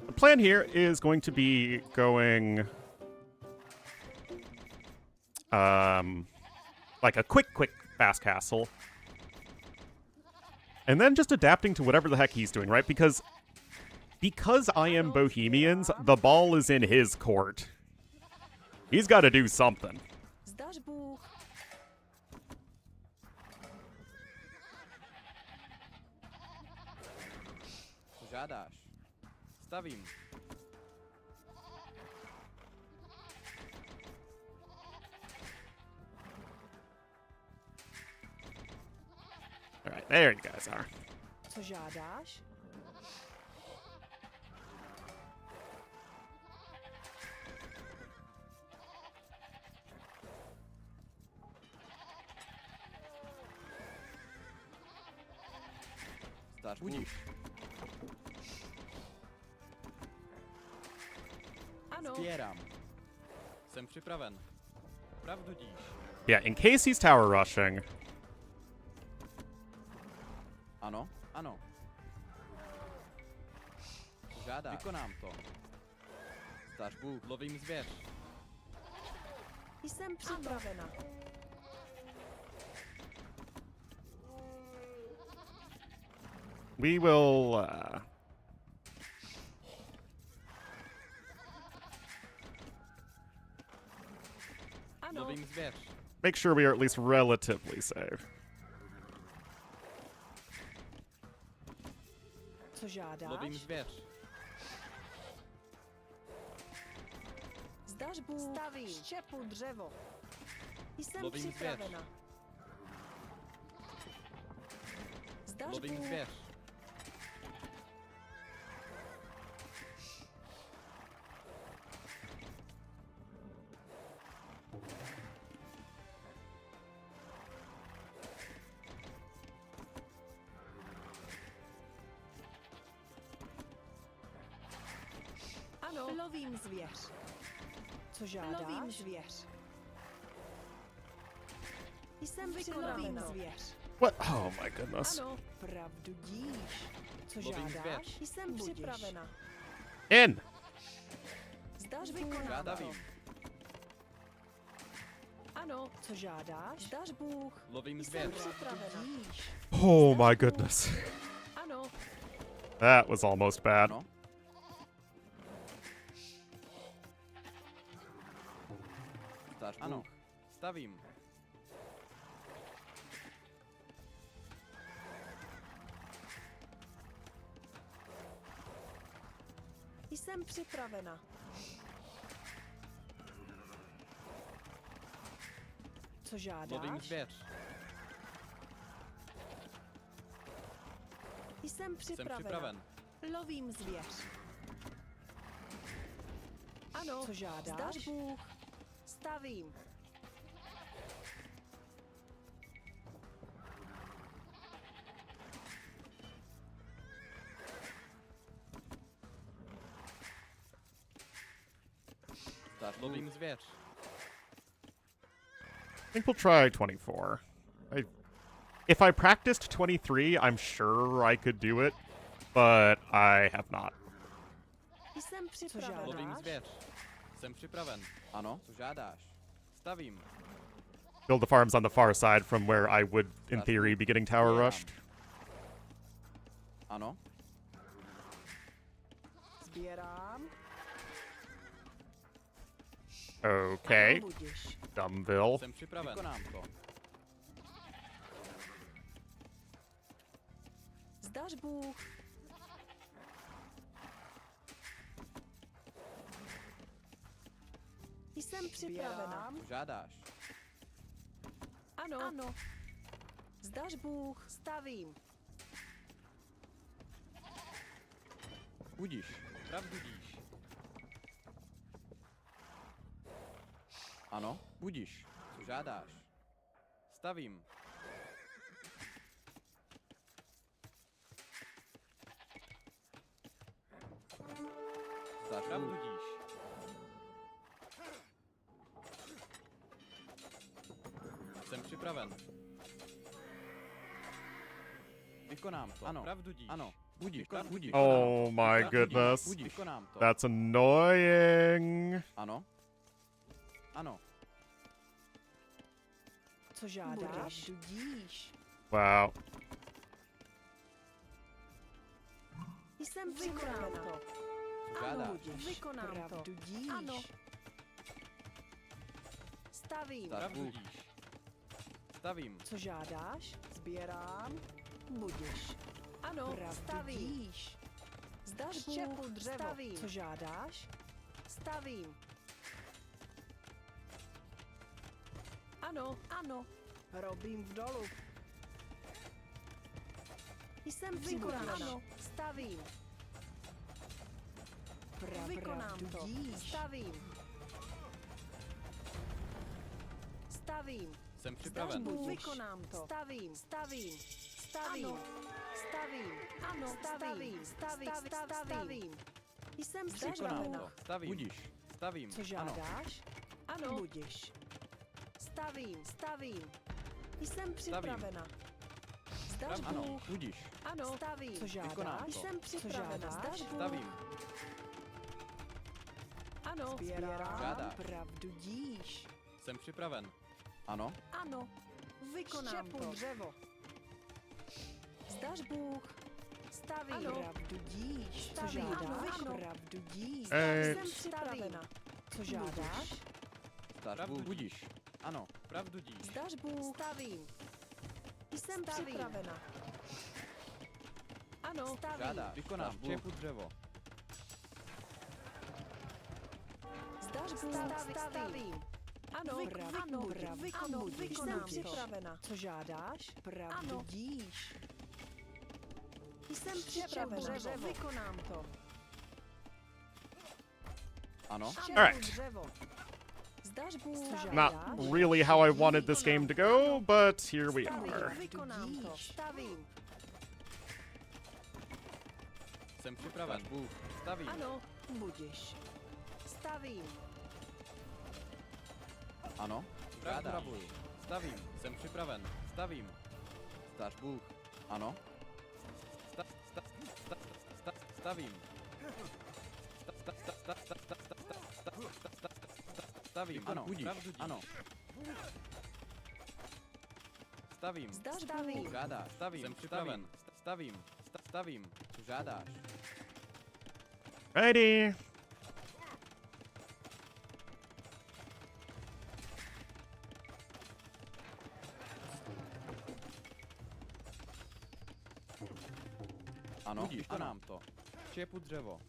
the plan here is going to be going, like a quick fast castle. And then just adapting to whatever the heck he's doing, right? Because I am Bohemians, the ball is in his court. He's got to do something. Co žádáš? Stavím. All right, there you guys are. Co žádáš? Zdař budíš. Ano. Sbírám. Jsem připraven. Pravdu díš. Yeah, in case he's tower rushing. Ano, ano. Žádá. Vykonám to. Zdař Bůh, lovím zvěř. Jsem připravena. We will, Ano. Lovím zvěř. make sure we are at least relatively safe. Co žádáš? Lovím zvěř. Zdař Bůh. Stavím. Štěpu dřevo. Jsem Lovím připravena. Zdař Lovím Bůh. zvěř. Ano. Lovím zvěř. Co žádáš? Lovím zvěř. Jsem připravena. Zvěř. What? Oh my goodness. Ano. Pravdu díš. Co Lovím žádáš? zvěř. Jsem připravena. In! Zdař Bůh. Žádavím. Ano. Co žádáš? Zdař Bůh. Lovím Jsem zvěř. připravena. Oh my goodness. Ano. That was almost bad. Ano. Zdař ano. Stavím. Jsem připravena. Co žádáš? Lovím zvěř. Jsem připravena. Jsem připraven. Lovím zvěř. Ano. Co žádáš? Zdař Bůh. Stavím. Zdař lovím zvěř. I think we'll try 24. If I practiced 23, I'm sure I could do it, but I have not. Jsem připravena. Lovím zvěř. Jsem připraven. Ano. Co žádáš? Stavím. Build the farms on the far side from where I would, in theory, be getting tower rushed. Ano. Sbírám. Okay. Budiš. Dumbville. Jsem připraven. Vykonám to. Zdař Bůh. Jsem připravena. Co žádáš? Ano. Ano. Zdař Bůh. Stavím. Budíš. Pravdu díš. Ano. Budíš. Co žádáš? Stavím. Zdař pravdu díš. Jsem připraven. Vykonám to. Ano. Pravdu díš. Ano. Budíš. Budíš. Oh my goodness. Budíš. Vykonám to. That's annoying. Ano. Ano. Co žádáš? Budíš. Wow. Jsem připravena. Co žádáš? Vykonám to. Budíš. Ano. Stavím. Zdař budíš. Stavím. Co žádáš? Sbírám. Budíš. Ano. Stavíš. Zdař Bůh. Dřevo. Stavím. Co žádáš? Stavím. Ano. Ano. Robím v dolu. Jsem připravena. Ano. Stavím. Vykonám to. Stavím. Stavím. Jsem připraven. Vykonám to. Stavím. Stavím. Stavím. Stavím. Ano, stavím. Stavím. Jsem připravena. Stavím. Budíš. Stavím. Co žádáš? Ano. Budiš. Stavím. Jsem připravena. Zdaš Ano, Bůh. budíš. Ano. Stavím. Co Vykonám žádáš? to. Jsem připravena. Zdaš Bůh. Stavím. Ano. Sbírám. Žádáš. Pravdu díš. Jsem připraven. Ano. Ano. Vykonám to. Dřevo. Zdaš Bůh. Stavím. Ano. Pravdu díš. Co žádáš? Pravdu díš. Jsem připravena. Co žádáš? Zdaš Bůh. Budíš. Ano. Pravdu díš. Zdaš Bůh. Stavím. Jsem připravena. Ano. Stavím. Žádáš. Vykonám. Čepu dřevo. Zdaš Bůh. Stavím. Ano. Vykonám. Jsem připravena. Co žádáš? Pravdu díš. Jsem připravena. Vykonám to. Ano. Alright. Zdaš Bůh. Not really how I wanted this game to go, but here we are. Vykonám to. Stavím. Jsem připraven. Zdaš Bůh. Stavím. Ano. Budiš. Stavím. Ano. Žádáš. Stavím. Jsem připraven. Stavím. Zdaš Bůh. Ano. Stavím. Stavím. Ano. Budíš. Ano. Stavím. Stavím. Žádáš. Stavím. Jsem připraven. Stavím. Stavím. Žádáš. Ready. Ano. Budíš. Vykonám to. Čepu dřevo.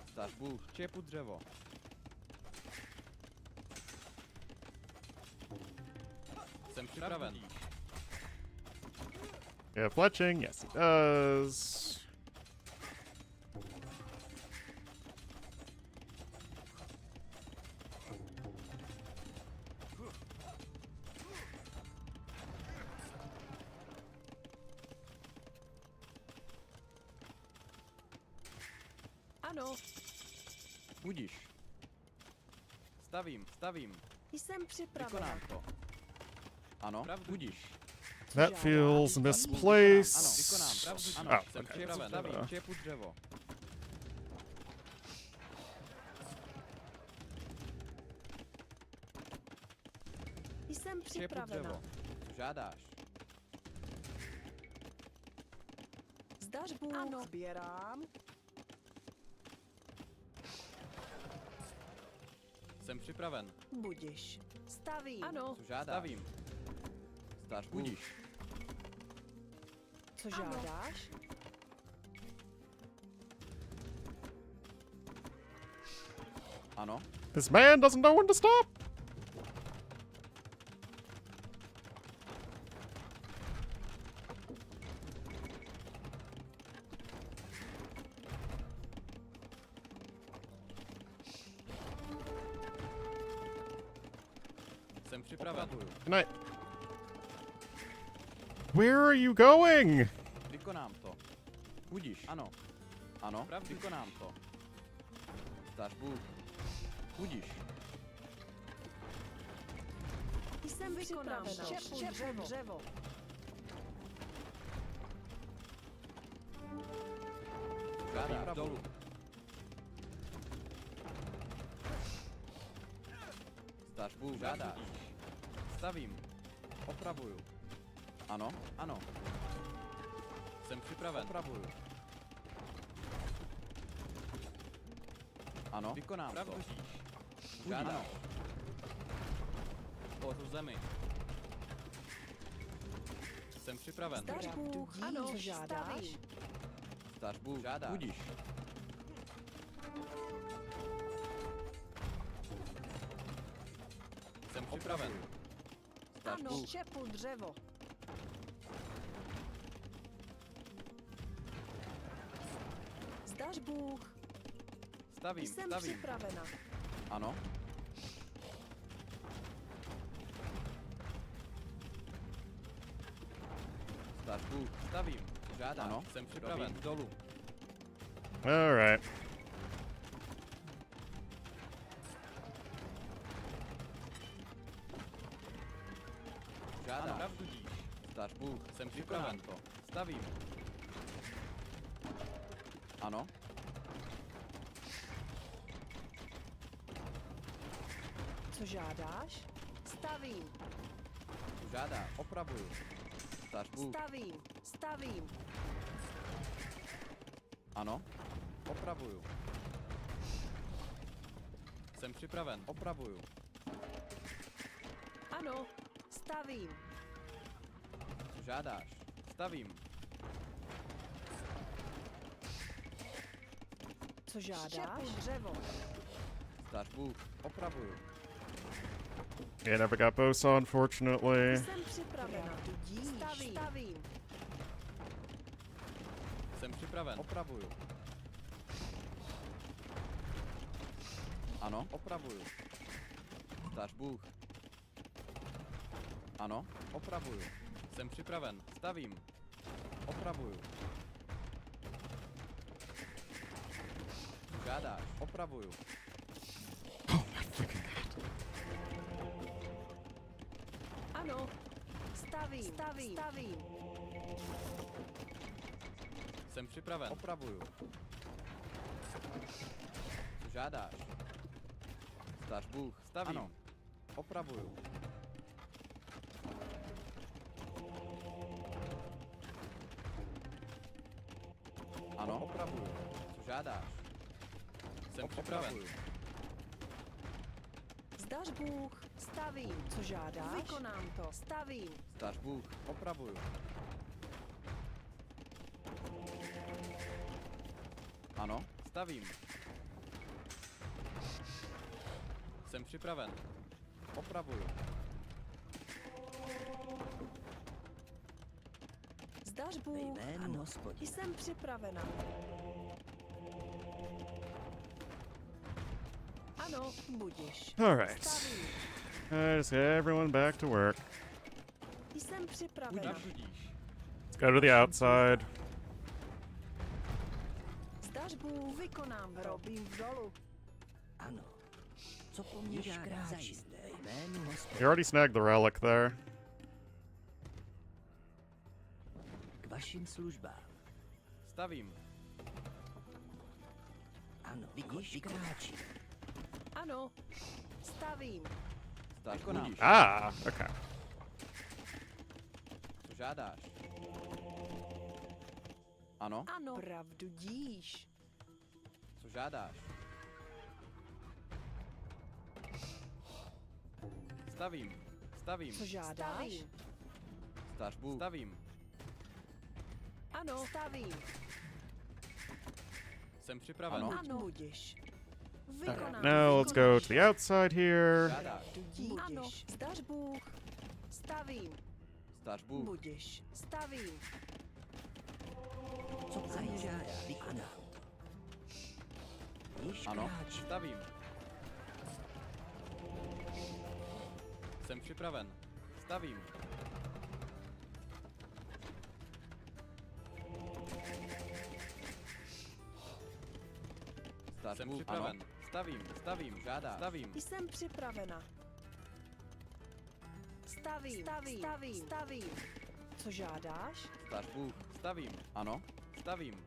Zdaš Bůh. Čepu dřevo. Jsem připraven. Yeah, fletching. Yes, he does. Ano. Budíš. Stavím. Jsem připravena. Vykonám to. Ano. Budíš. That feels Ano, misplaced. vykonám. Pravdu. Ano. Oh, Jsem okay. připraven. Stavím. Čepu dřevo. Jsem Čepu připravena. dřevo. Žádáš. Zdaš Bůh. Ano. Sbírám. Jsem připraven. Budiš. Stavím. Ano. Co žádáš? Stavím. Zdaš Bůh. Budíš. Co žádáš? Ano. This man doesn't know when to stop. Jsem připraven. Good night. Where are you going? Vykonám to. Budíš. Ano. Ano. Vykonám to. Zdaš Bůh. Budíš. Jsem připravena. Čepu dřevo. Žádáš dolů. Zdaš Bůh. Žádáš. Stavím. Opravuju. Ano. Ano. Jsem připraven. Opravuju. Ano. Vykonám to. Žádáš. Pohodu zemi. Jsem připraven. Zdaš Bůh. Ano. Co žádáš? Zdaš Bůh. Žádáš. Budíš. Jsem připraven. Zdaš Ano. Bůh. Čepu dřevo. Zdaš Bůh. Stavím. Jsem Stavím. připravena. Ano. Dáš Bůh. Stavím. Co žádáš? Ano. Jsem připraven. Dolů. All right. Žádám. Pravdu díš. Dáš Bůh. Jsem připraven. To. Stavím. Ano. Co žádáš? Stavím. Co žádá? Opravuju. Dáš Bůh. Stavím. Stavím. Ano. Opravuju. Jsem připraven. Opravuju. Ano. Stavím. Co žádáš? Stavím. Co žádáš? Štěpu dřevo. Dáš Bůh. Opravuju. Yeah, never got Bosa, unfortunately. Jsem připravena. Stavím. Stavím. Jsem připraven. Opravuju. Ano, opravuju. Dáš Bůh. Ano, opravuju. Jsem připraven. Stavím. Opravuju. Žádáš. Opravuju. Ano. Stavím. Stavím. Stavím. Jsem připraven. Opravuju. Co žádáš? Dáš Bůh. Stavím. Ano. Opravuju. Ano, opravuju. Co žádáš? Jsem připraven. Zdař Bůh. Stavím. Co žádáš? Vykonám to. Stavím. Zdař Bůh. Opravuju. Ano, stavím. Jsem připraven. Opravuju. Zdař Bůh. Ano, jsem připravena. Ano, budiš. All right. Stavím. Let's get everyone back to work. Jsem připravena. Let's go to the outside. Zdař Bůh. Vykonám. Robím v dolu. Ano. Co po mně žádá zajisté jménu You already snagged the relic there. k vašim službám. Stavím. Ano, již kráčím. Ano. Stavím. Zdař Bůh. Ah, okay. Co žádáš? Ano, Ano. Pravdu díš. co žádáš? Stavím. Stavím. Co žádáš? Zdař Bůh. Stavím. Ano. Stavím. Jsem připraven. Ano. Budiš. Vykonám. Now let's go to the outside here. Žádáš. Ano. Zdař Bůh. Stavím. Zdař Bůh. Budiš. Stavím. Co po mně žádá, vykonám to. Již Ano, kráčím. stavím. Jsem připraven. Stavím. Zdař Bůh. Připraven. Ano. Stavím, žádá. Stavím. Jsem připravena. Stavím. Stavím. Co žádáš? Zdař Bůh. Stavím. Ano. Stavím.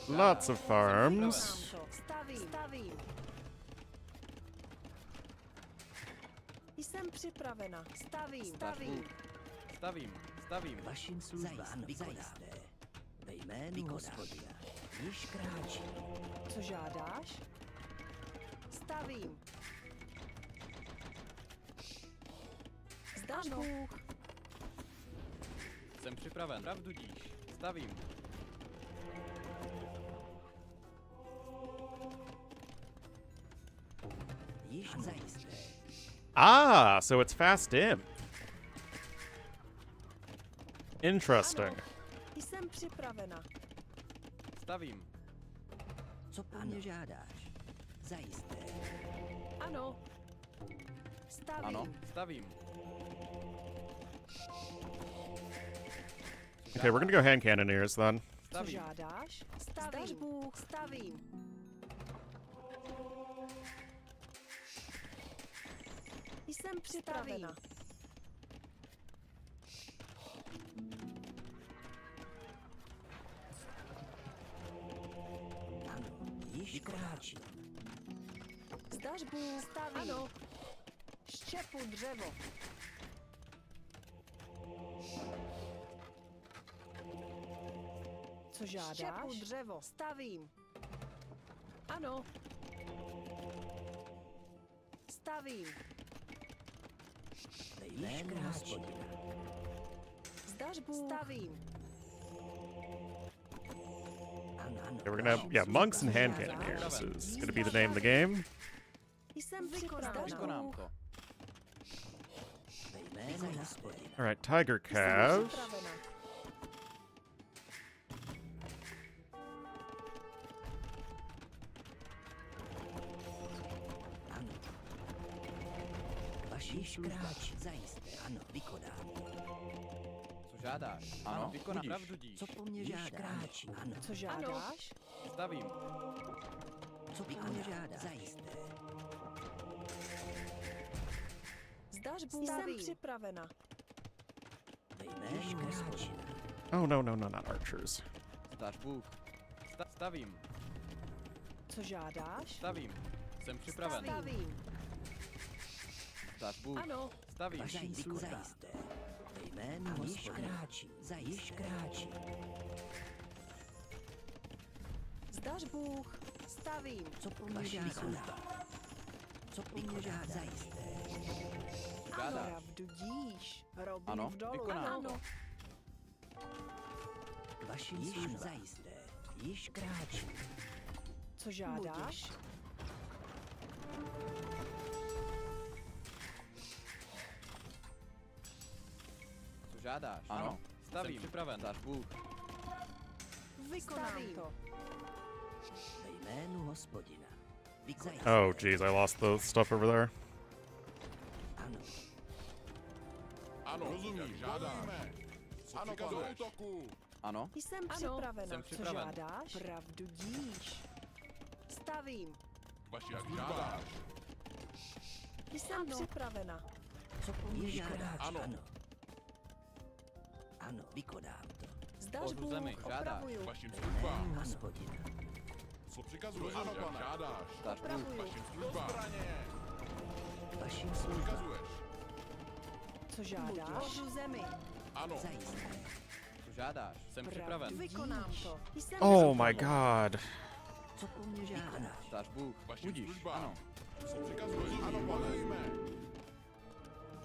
Lots of farms. Vykonám to. Stavím. Jsem připravena. Stavím. Stavím. K vašim službám zajisté. Ve jménu Hospodina. Již kráčím. Co žádáš? Stavím. Zdař Bůh. Jsem připraven. Pravdu díš. Stavím. Již zajisté. Ah, so it's fast in. Interesting. Jsem připravena. Stavím. Co po mně žádáš? Zajisté. Ano. Stavím. Ano. Stavím. Okay, we're gonna go hand cannoneers then. Co Stavím. žádáš? Stavím. Bůh. Stavím. Jsem připravena. Již kráčí. Zdař Bůh. Stavím. Ano. Štěpu dřevo. Co žádáš? Štěpu dřevo. Stavím. Ano. Stavím. Již kráčí. Zdař Bůh. Stavím. Okay, we're gonna have, yeah, monks and hand cannoneers is gonna be the name of the game. Jsem připravena. Vykonám to. All right, Tiger Cav. Připravena. Již kráčí. Zajisté. Ano, vykonám. Co žádáš? Ano, vykonám. Pravdu díš. Co po mně žádáš? Kráčí. Ano. Co žádáš? Stavím. Co po mně žádáš? Zajisté. Zdař Bůh. Jsem připravena. Již kráčí. Oh no, no, no, not archers. Zdař Bůh. Stavím. Co žádáš? Stavím. Jsem připraven. Stavím. Zdař Bůh. Ano. Stavím. Vaší služba. Zajisté. Ve jménu již kráčí. Již kráčí. Zdař Bůh. Stavím. Co po mně žádá? Co po mně žádá? Zajisté. Žádáš. Pravdu díš. Robím Ano, v dolu. vykonám. Ano. Vaší služba. Zajisté. Již kráčí. Co žádáš? Co žádáš? Ano. Stavím. Jsem připraven. Zdař Bůh. Vykonám to. Ve jménu Hospodina. Zajisté. Oh, geez, I lost the stuff over there. Ano. Ano, rozumím, žádáme. Ano, do útoku. Ano. Jsem připravena. Jsem Co připraven. žádáš? Pravdu díš. Stavím. Vaši žádáš. Jsem připravena. Co po mně žádá? Ano. Ano, vykonám to. Zdař Pořu Bůh. zemi. Žádáš. Opravuju. Vašim Ve službám. jménu Hospodina. Co přikazuješ? Ano, pane. Žádáš. Zdař Bůh. Opravuju. Vašim službám. Vaším službám. Přikazuješ. Co žádáš? Pořu zemi. Ano. Zajisté. Co žádáš? Jsem připraven. Vykonám to. Jsem Oh my god. Co po mně žádá? Zdař Bůh. Vašim Budíš. službám. Ano. Co přikazuješ? Ano, pane.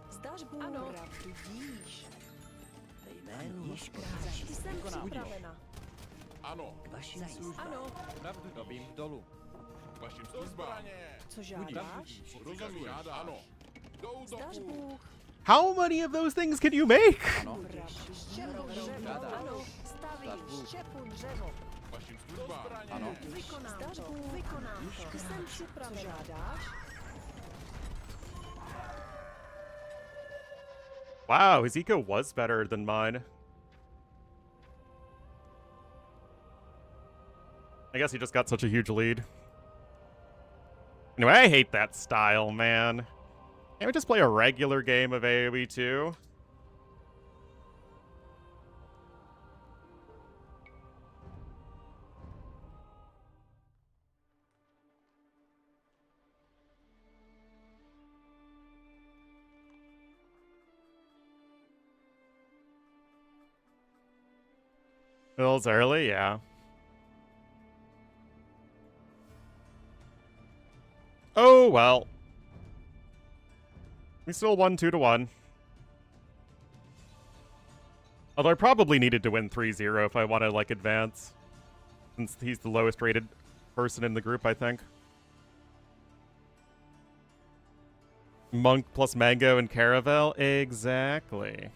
Zdař Bůh. Ano. Pravdu díš. Ve jménu již kráčí. Jsem Vykonám. připravena. Ano. Vaším službám. Ano. Pravdu robím dolů. Vašim službám. Co Budíš. žádáš? Co přikazuješ? Ano. Do Zdař útoku. Bůh. How many of those things can you make? Ano. Štěpu dřevo. Žádáš. Ano. Zdař Stavím. Bůh. Štěpu dřevo. Vašim službám. Ano. Vykonám Zdař Bůh. Vykonám to. Jsem připravena. Co žádáš? Wow, his eco was better than mine. I guess he just got such a huge lead. Anyway, I hate that style, man. Can't we just play a regular game of AoE 2? Bill's early, yeah. Oh, well. We still won 2-1. Although I probably needed to win 3-0 if I want to, like, advance. Since he's the lowest rated person in the group, I think. Monk plus Mango and Caravel? Exactly.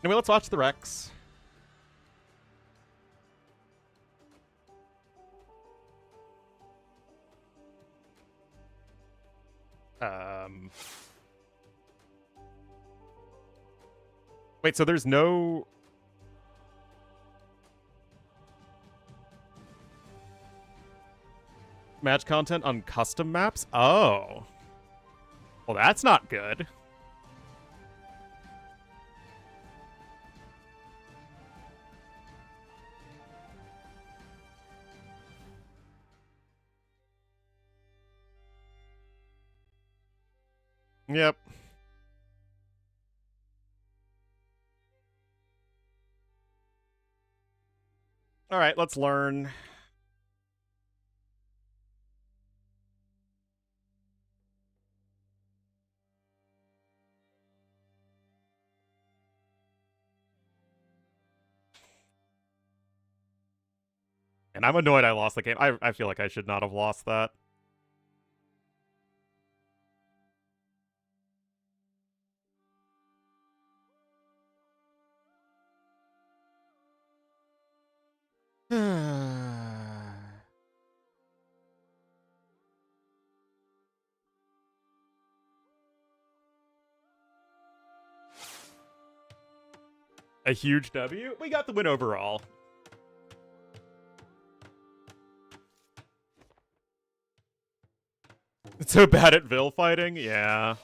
Anyway, let's watch the Rex. Wait, so there's no... match content on custom maps? Oh. Well, that's not good. Yep. All right, let's learn. And I'm annoyed I lost the game. I feel like I should not have lost that. A huge W? We got the win overall. It's so bad at Vil fighting? Yeah.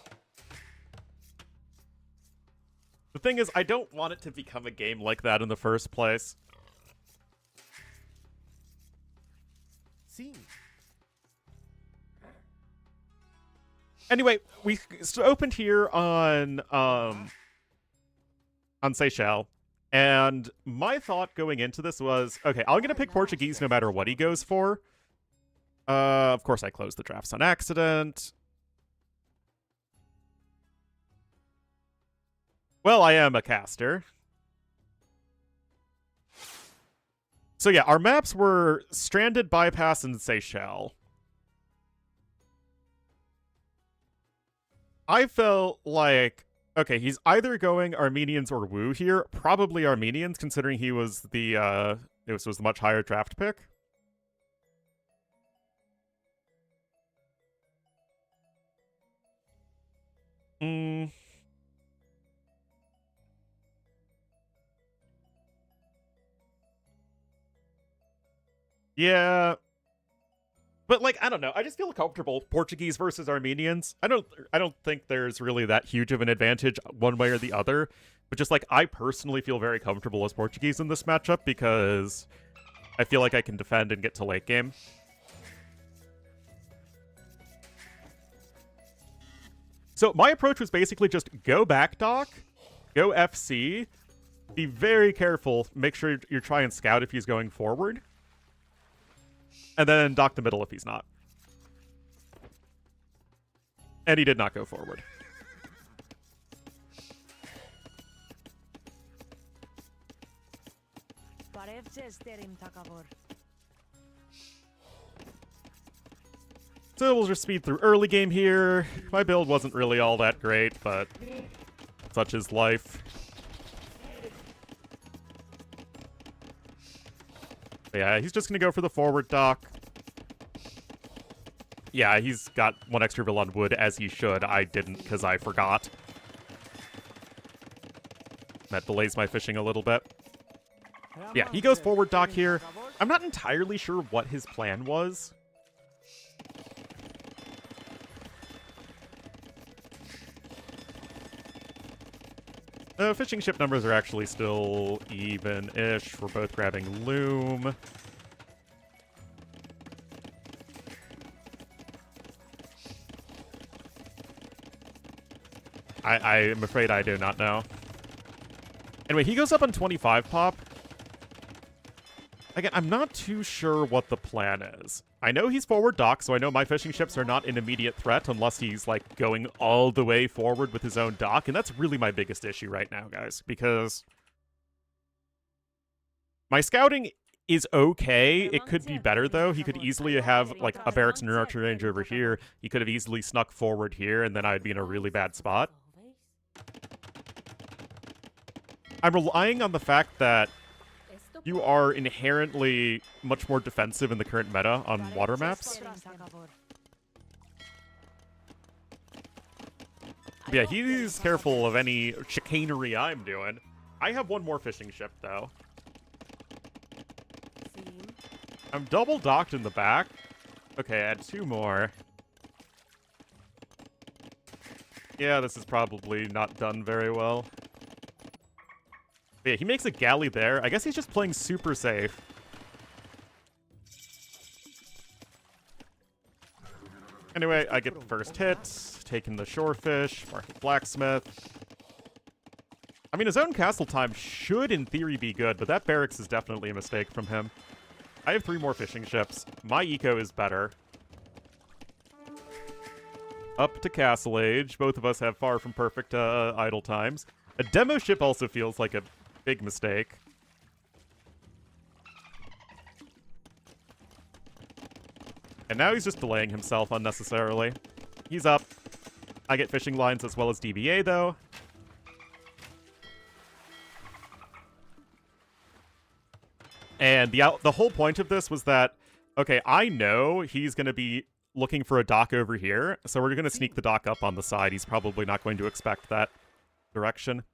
The thing is, I don't want it to become a game like that in the first place. Sim. Anyway, we opened here on Seychelles, and my thought going into this was, okay, I'm gonna pick Portuguese no matter what he goes for. Of course I closed the drafts on accident. Well, I am a caster. So yeah, our maps were Stranded, Bypass, and Seychelles. I felt like, okay, he's either going Armenians or Wu here. Probably Armenians, considering he was the, it was the much higher draft pick. Yeah. But like, I don't know. I just feel comfortable Portuguese versus Armenians. I don't think there's really that huge of an advantage one way or the other. But just like, I personally feel very comfortable as Portuguese in this matchup because I feel like I can defend and get to late game. So my approach was basically just go back dock, go FC, be very careful, make sure you're trying to scout if he's going forward, and then dock the middle if he's not. And he did not go forward. So we'll just speed through early game here. My build wasn't really all that great, but such is life. But yeah, he's just going to go for the forward dock. Yeah, he's got one extra bill on wood, as he should. I didn't, because I forgot. That delays my fishing a little bit. Yeah, he goes forward dock here. I'm not entirely sure what his plan was. Fishing ship numbers are actually still even-ish. We're both grabbing loom. I am afraid I do not know. Anyway, he goes up on 25 pop. Again, I'm not too sure what the plan is. I know he's forward dock, so I know my fishing ships are not an immediate threat unless he's, like, going all the way forward with his own dock, and that's really my biggest issue right now, guys, because my scouting is okay. It could be better, though. He could easily have, like, a barracks nurture range over here. He could have easily snuck forward here, and then I'd be in a really bad spot. I'm relying on the fact that you are inherently much more defensive in the current meta on water maps. Yeah, he's careful of any chicanery I'm doing. I have one more fishing ship, though. I'm double docked in the back. Okay, add 2 more. Yeah, this is probably not done very well. But yeah, he makes a galley there. I guess he's just playing super safe. Anyway, I get the first hit, taking the shorefish, market blacksmith. I mean, his own castle time should, in theory, be good, but that barracks is definitely a mistake from him. I have 3 more fishing ships. My eco is better. Up to Castle Age. Both of us have far from perfect idle times. A demo ship also feels like a big mistake. And now he's just delaying himself unnecessarily. He's up. I get fishing lines as well as DBA, though. And the whole point of this was that, okay, I know he's going to be looking for a dock over here, so we're going to sneak the dock up on the side. He's probably not going to expect that direction.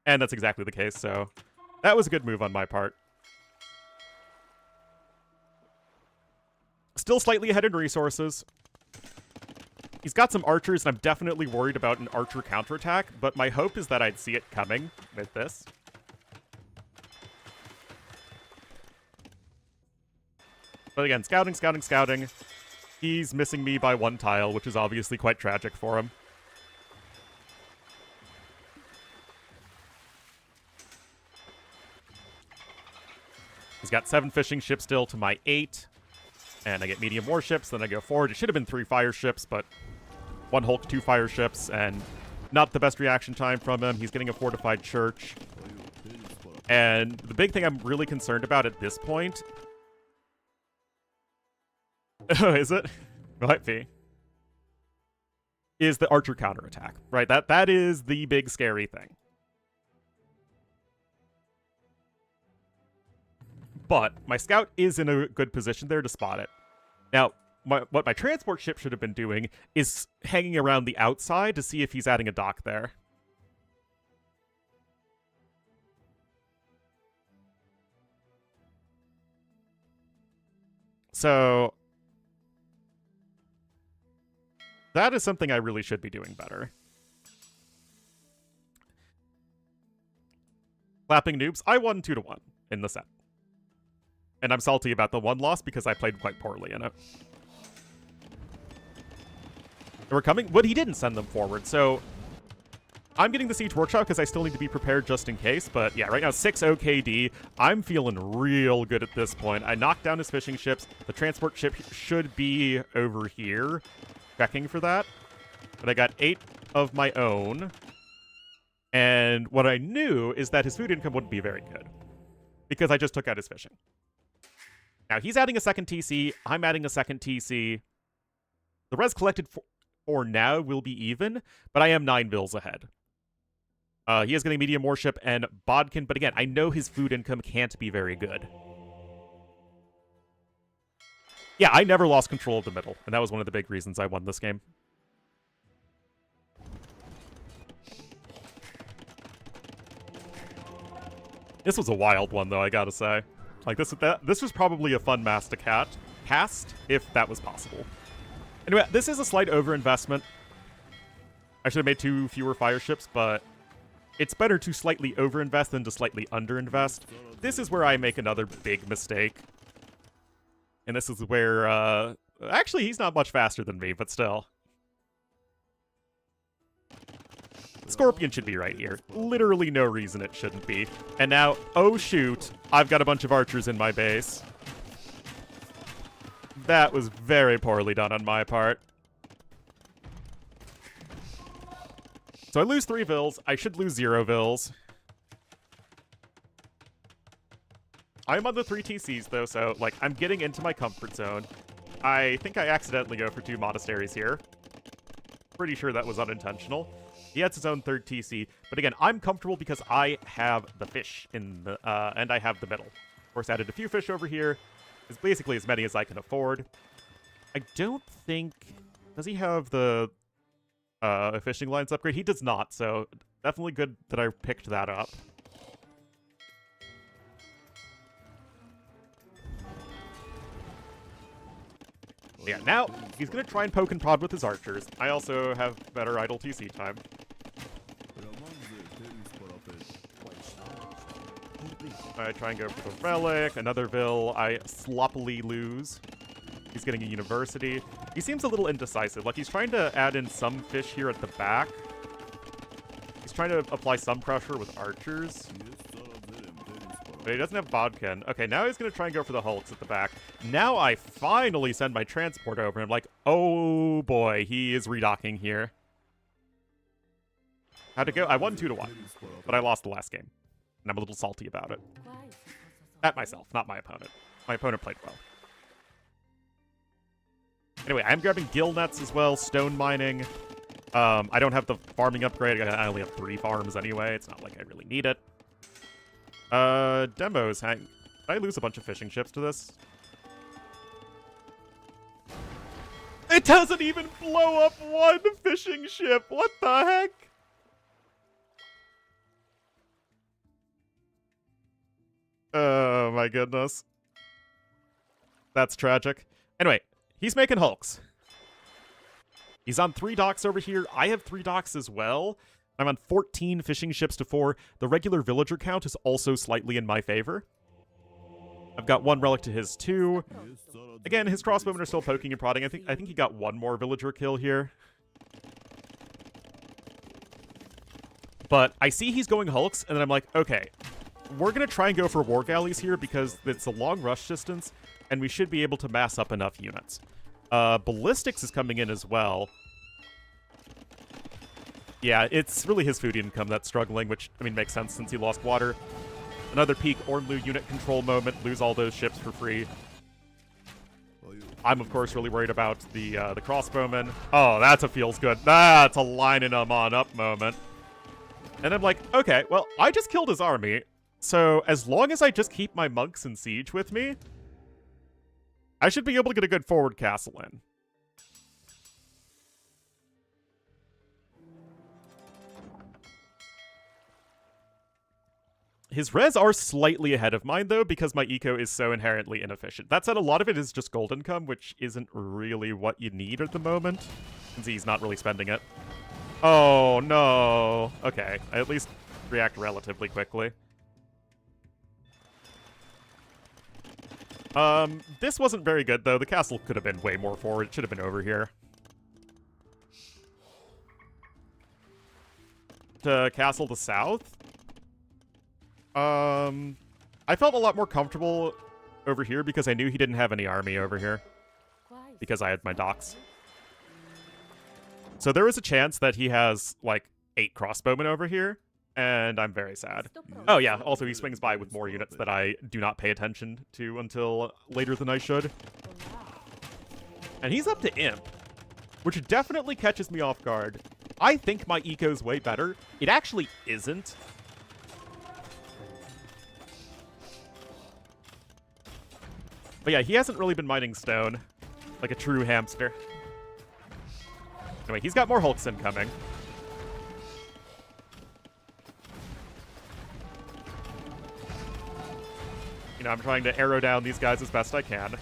And that's exactly the case, so that was a good move on my part. Still slightly ahead in resources. He's got some archers, and I'm definitely worried about an archer counterattack, but my hope is that I'd see it coming with this. But again, scouting, scouting, scouting. He's missing me by 1 tile, which is obviously quite tragic for him. He's got 7 fishing ships still to my 8. And I get medium warships, then I go forward. It should have been 3 fire ships, but 1 Hulk, 2 fire ships, and not the best reaction time from him. He's getting a fortified church. And the big thing I'm really concerned about at this point... is it? Might be. Is the archer counterattack, right? That is the big scary thing. But my scout is in a good position there to spot it. Now, what my transport ship should have been doing is hanging around the outside to see if he's adding a dock there. So that is something I really should be doing better. Clapping noobs, I won 2-1 in the set. And I'm salty about the 1 loss because I played quite poorly in it. And we're coming... But he didn't send them forward, so... I'm getting the Siege Workshop because I still need to be prepared just in case. But yeah, right now, 6 OKD. I'm feeling real good at this point. I knocked down his fishing ships. The transport ship should be over here, checking for that. But I got 8 of my own. And what I knew is that his food income wouldn't be very good, because I just took out his fishing. Now, he's adding a second TC. I'm adding a second TC. The res collected for now will be even, but I am 9 bills ahead. He is getting medium warship and bodkin, but again, I know his food income can't be very good. Yeah, I never lost control of the middle, and that was one of the big reasons I won this game. This was a wild one, though, I gotta say. Like, this was probably a fun mass to cast, if that was possible. Anyway, this is a slight overinvestment. I should have made 2 fewer fire ships, but it's better to slightly overinvest than to slightly underinvest. This is where I make another big mistake. And this is where, actually, he's not much faster than me, but still. Scorpion should be right here. Literally no reason it shouldn't be. And now, oh shoot, I've got a bunch of archers in my base. That was very poorly done on my part. So I lose 3 vills. I should lose 0 vills. I'm on the 3 TCs, though, so, like, I'm getting into my comfort zone. I think I accidentally go for 2 monasteries here. Pretty sure that was unintentional. He has his own 3rd TC, but again, I'm comfortable because I have the fish in the, and I have the middle. Of course, added a few fish over here. It's basically as many as I can afford. I don't think... Does he have the... a fishing lines upgrade. He does not, so definitely good that I picked that up. Yeah, now he's going to try and poke and prod with his archers. I also have better idle TC time. I try and go for the relic, another Vil. I sloppily lose. He's getting a university. He seems a little indecisive. Like, he's trying to add in some fish here at the back. He's trying to apply some pressure with archers. But he doesn't have Bodkin. Okay, now he's going to try and go for the hulks at the back. Now I finally send my transport over. I'm like, oh boy, he is redocking here. How'd it go? I won 2-1, but I lost the last game. And I'm a little salty about it. At myself, not my opponent. My opponent played well. Anyway, I'm grabbing gill nets as well, stone mining. I don't have the farming upgrade. I only have 3 farms anyway. It's not like I really need it. Demos. Did I lose a bunch of fishing ships to this? It doesn't even blow up 1 fishing ship. What the heck? Oh my goodness. That's tragic. Anyway, he's making hulks. He's on 3 docks over here. I have 3 docks as well. I'm on 14 fishing ships to 4. The regular villager count is also slightly in my favor. I've got 1 relic to his 2. Again, his crossbowmen are still poking and prodding. I think he got 1 more villager kill here. But I see he's going hulks, and then I'm like, okay, we're going to try and go for war galleys here because it's a long rush distance, and we should be able to mass up enough units. Ballistics is coming in as well. Yeah, it's really his food income that's struggling, which, I mean, makes sense since he lost water. Another peak Ornlu unit control moment, lose all those ships for free. I'm, of course, really worried about the crossbowmen. Oh, that's a feels good. That's a lining them on up moment. And I'm like, okay, well, I just killed his army, so as long as I just keep my monks in siege with me, I should be able to get a good forward castle in. His res are slightly ahead of mine, though, because my eco is so inherently inefficient. That said, a lot of it is just gold income, which isn't really what you need at the moment. You can see he's not really spending it. Oh, no. Okay, I at least react relatively quickly. This wasn't very good, though. The castle could have been way more forward. It should have been over here. To castle to south? I felt a lot more comfortable over here because I knew he didn't have any army over here. Because I had my docks. So there was a chance that he has, like, 8 crossbowmen over here, and I'm very sad. Oh yeah, also he swings by with more units that I do not pay attention to until later than I should. And he's up to Imp, which definitely catches me off guard. I think my eco's way better. It actually isn't. But yeah, he hasn't really been mining stone like a true hamster. Anyway, he's got more hulks incoming. You know, I'm trying to arrow down these guys as best I can.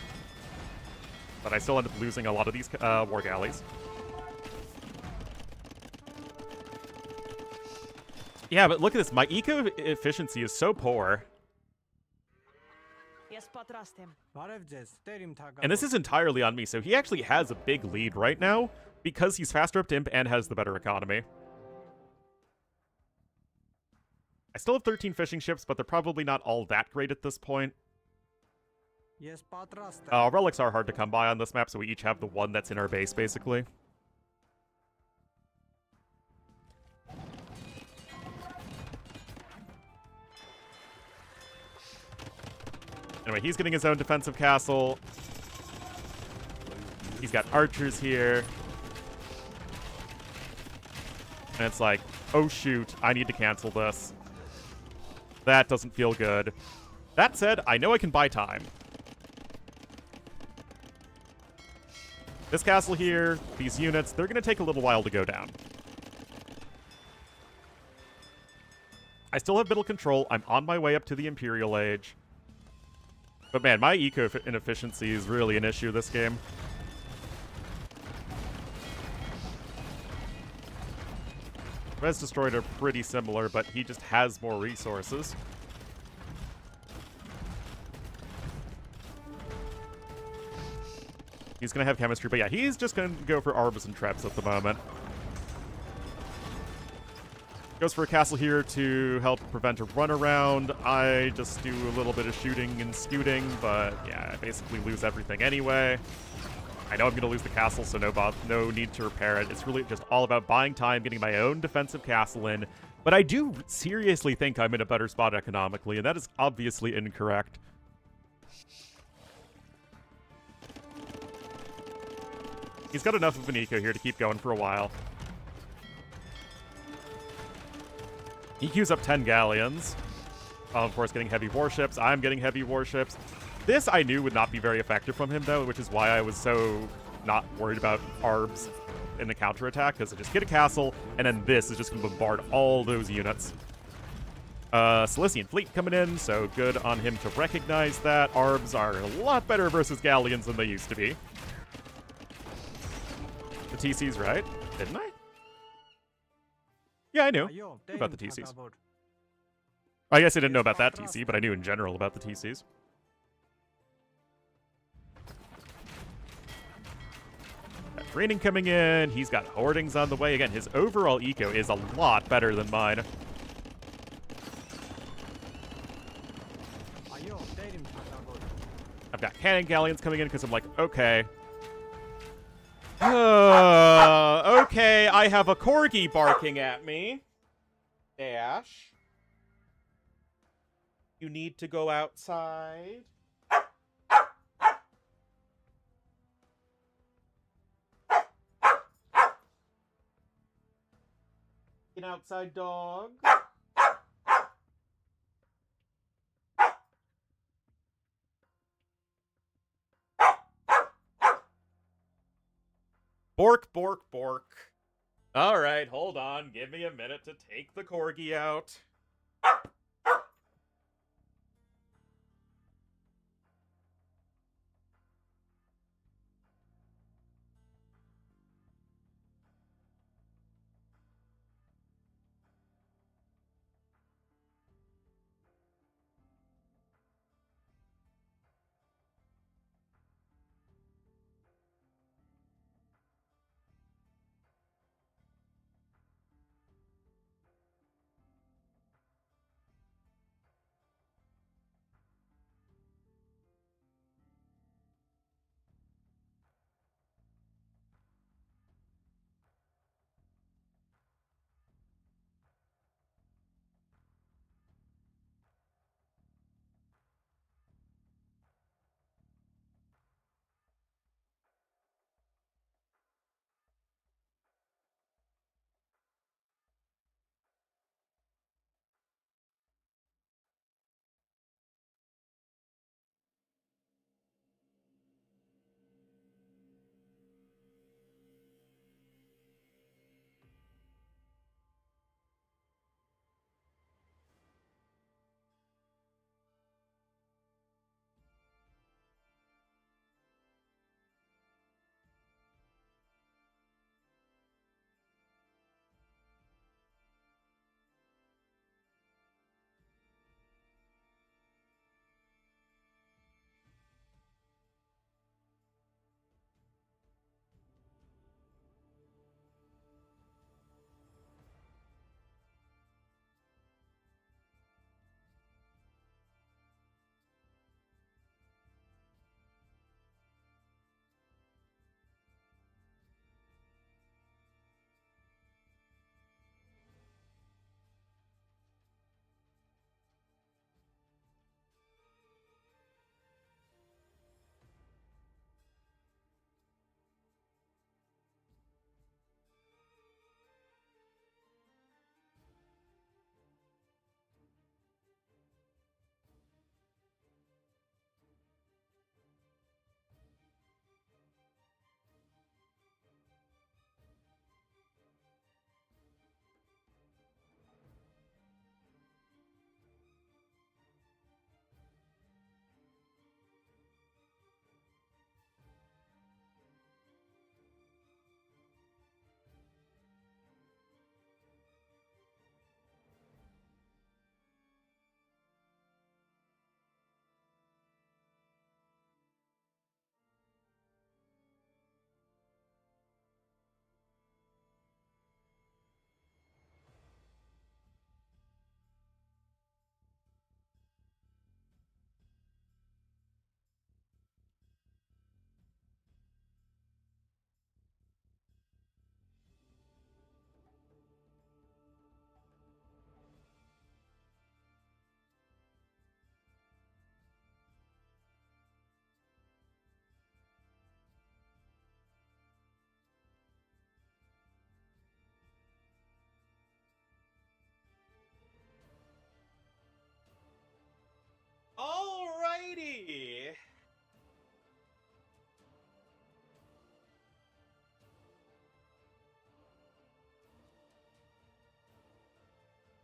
But I still end up losing a lot of these war galleys. Yeah, but look at this. My eco efficiency is so poor. And this is entirely on me, so he actually has a big lead right now because he's faster up to Imp and has the better economy. I still have 13 fishing ships, but they're probably not all that great at this point. Relics are hard to come by on this map, so we each have the one that's in our base, basically. Anyway, he's getting his own defensive castle. He's got archers here. And it's like, oh shoot, I need to cancel this. That doesn't feel good. That said, I know I can buy time. This castle here, these units, they're going to take a little while to go down. I still have middle control. I'm on my way up to the Imperial Age. But man, my eco inefficiency is really an issue this game. Res Destroyed are pretty similar, but he just has more resources. He's going to have chemistry, but yeah, he's just going to go for arbors and traps at the moment. Goes for a castle here to help prevent a runaround. I just do a little bit of shooting and scooting, but yeah, I basically lose everything anyway. I know I'm going to lose the castle, so no need to repair it. It's really just all about buying time, getting my own defensive castle in. But I do seriously think I'm in a better spot economically, and that is obviously incorrect. He's got enough of an eco here to keep going for a while. He queues up 10 galleons. Of course, getting heavy warships. I'm getting heavy warships. This I knew would not be very effective from him, though, which is why I was so not worried about arbs in the counterattack, because I just get a castle, and then this is just going to bombard all those units. Cilician fleet coming in, so good on him to recognize that. Arbs are a lot better versus galleons than they used to be. The TC's right, didn't I? Yeah, I knew about the TCs. I guess I didn't know about that TC, but I knew in general about the TCs. Got training coming in. He's got hoardings on the way. Again, his overall eco is a lot better than mine. I've got cannon galleons coming in because I'm like, okay. Okay, I have a corgi barking at me. Dash. You need to go outside. Get outside, dog. Bork, bork, bork. All right, hold on. Give me a minute to take the corgi out.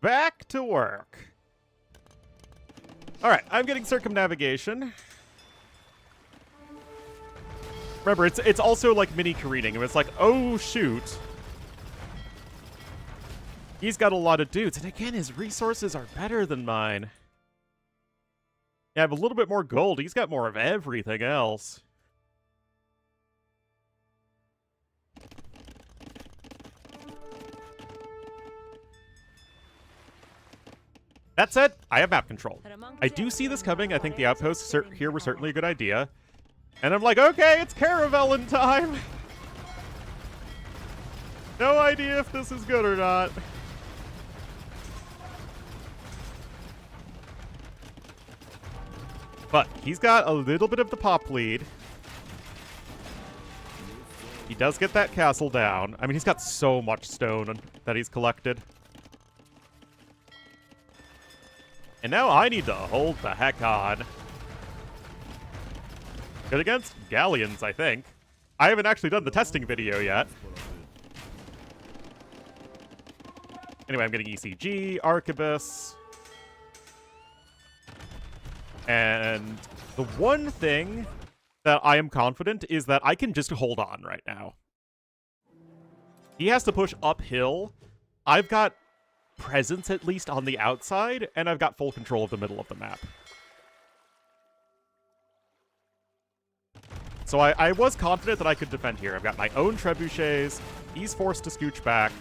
back to work. Alright, I'm getting circumnavigation. Remember, it's also like mini careening. It's like, oh shoot. He's got a lot of dudes, and again, his resources are better than mine. Yeah, I have a little bit more gold. He's got more of everything else. That said, I have map control. I do see this coming. I think the outposts here were certainly a good idea. And I'm like, okay, it's Caravelin time. No idea if this is good or not. But he's got a little bit of the pop lead. He does get that castle down. I mean, he's got so much stone that he's collected. And now I need to hold the heck on. Good against galleons, I think. I haven't actually done the testing video yet. Anyway, I'm getting ECG, Arquebus. And the one thing that I am confident is that I can just hold on right now. He has to push uphill. I've got presence, at least, on the outside, and I've got full control of the middle of the map. So I was confident that I could defend here. I've got my own trebuchets. He's forced to scooch back.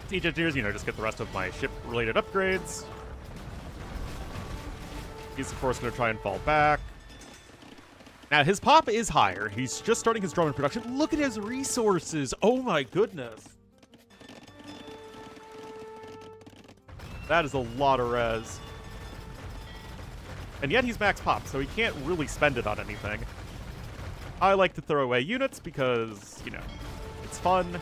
Siege engineers, just get the rest of my ship-related upgrades. He's, of course, going to try and fall back. Now, his pop is higher. He's just starting his drone production. Look at his resources. Oh, my goodness. That is a lot of res. And yet he's max pop, so he can't really spend it on anything. I like to throw away units because, it's fun.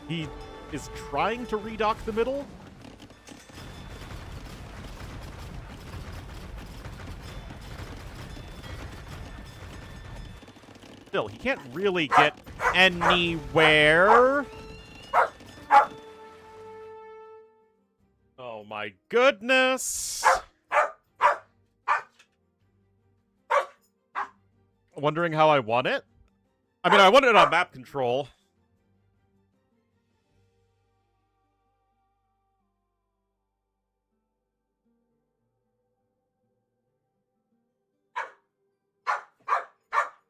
He is trying to redock the middle. Still, he can't really get anywhere. Oh my goodness. Wondering how I won it? I mean, I won it on map control.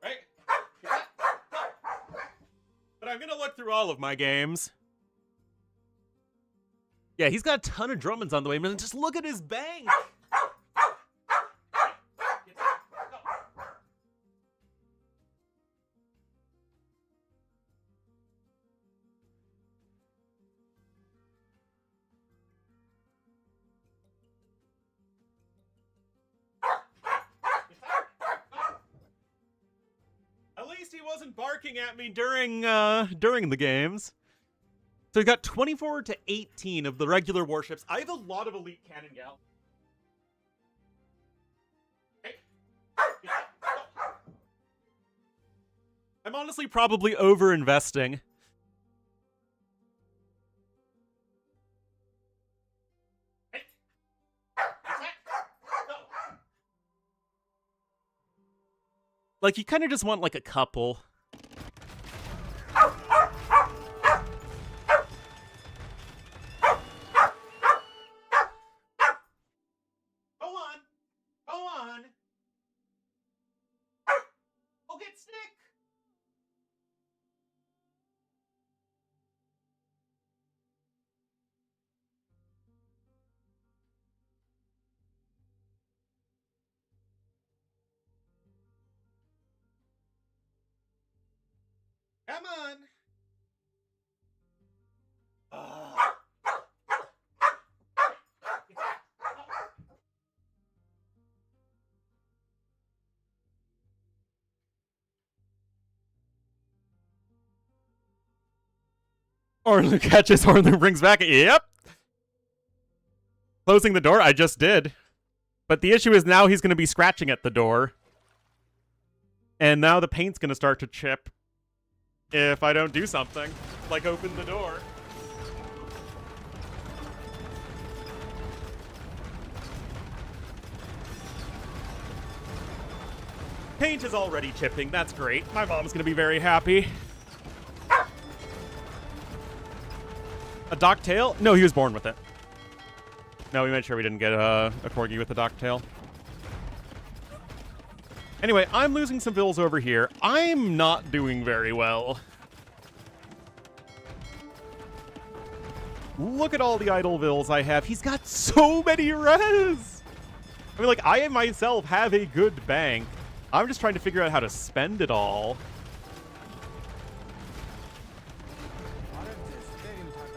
Right? But I'm gonna look through all of my games. Yeah, he's got a ton of Drummonds on the way, man. Just look at his bank. At least he wasn't barking at me during the games. So we got 24 to 18 of the regular warships. I have a lot of elite cannon gal. I'm honestly probably over-investing. Like, you kind of just want, like, a couple. Come on. Ornlu catches, Ornlu brings back. Yep. Closing the door, I just did. But the issue is now he's going to be scratching at the door. And now the paint's going to start to chip. if I don't do something, like open the door. Paint is already chipping. That's great. My mom's gonna be very happy. A docktail? No, he was born with it. No, we made sure we didn't get a corgi with a docktail. Anyway, I'm losing some vills over here. I'm not doing very well. Look at all the idle vills I have. He's got so many res! I mean, like, I myself have a good bank. I'm just trying to figure out how to spend it all.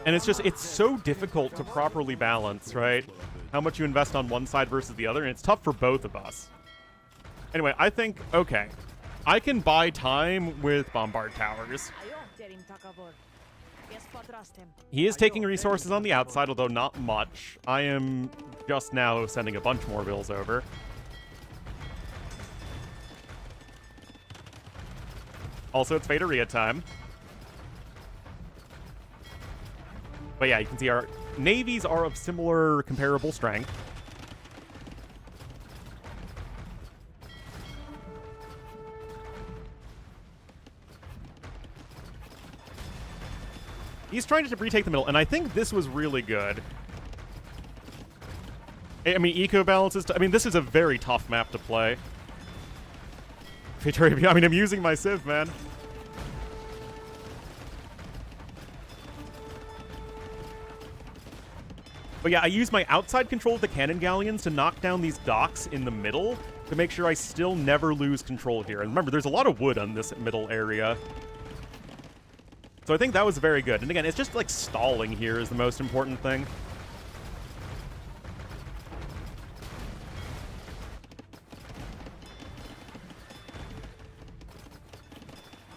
And it's so difficult to properly balance, right? How much you invest on one side versus the other, and it's tough for both of us. Anyway, I think, okay, I can buy time with Bombard Towers. He is taking resources on the outside, although not much. I am just now sending a bunch more bills over. Also, it's Faderia time. But yeah, you can see our navies are of similar comparable strength. He's trying to retake the middle, and I think this was really good. I mean, eco balances. I mean, this is a very tough map to play. I mean, I'm using my Civ, man. But yeah, I use my outside control of the cannon galleons to knock down these docks in the middle to make sure I still never lose control here. And remember, there's a lot of wood on this middle area. So I think that was very good. And again, it's just like stalling here is the most important thing.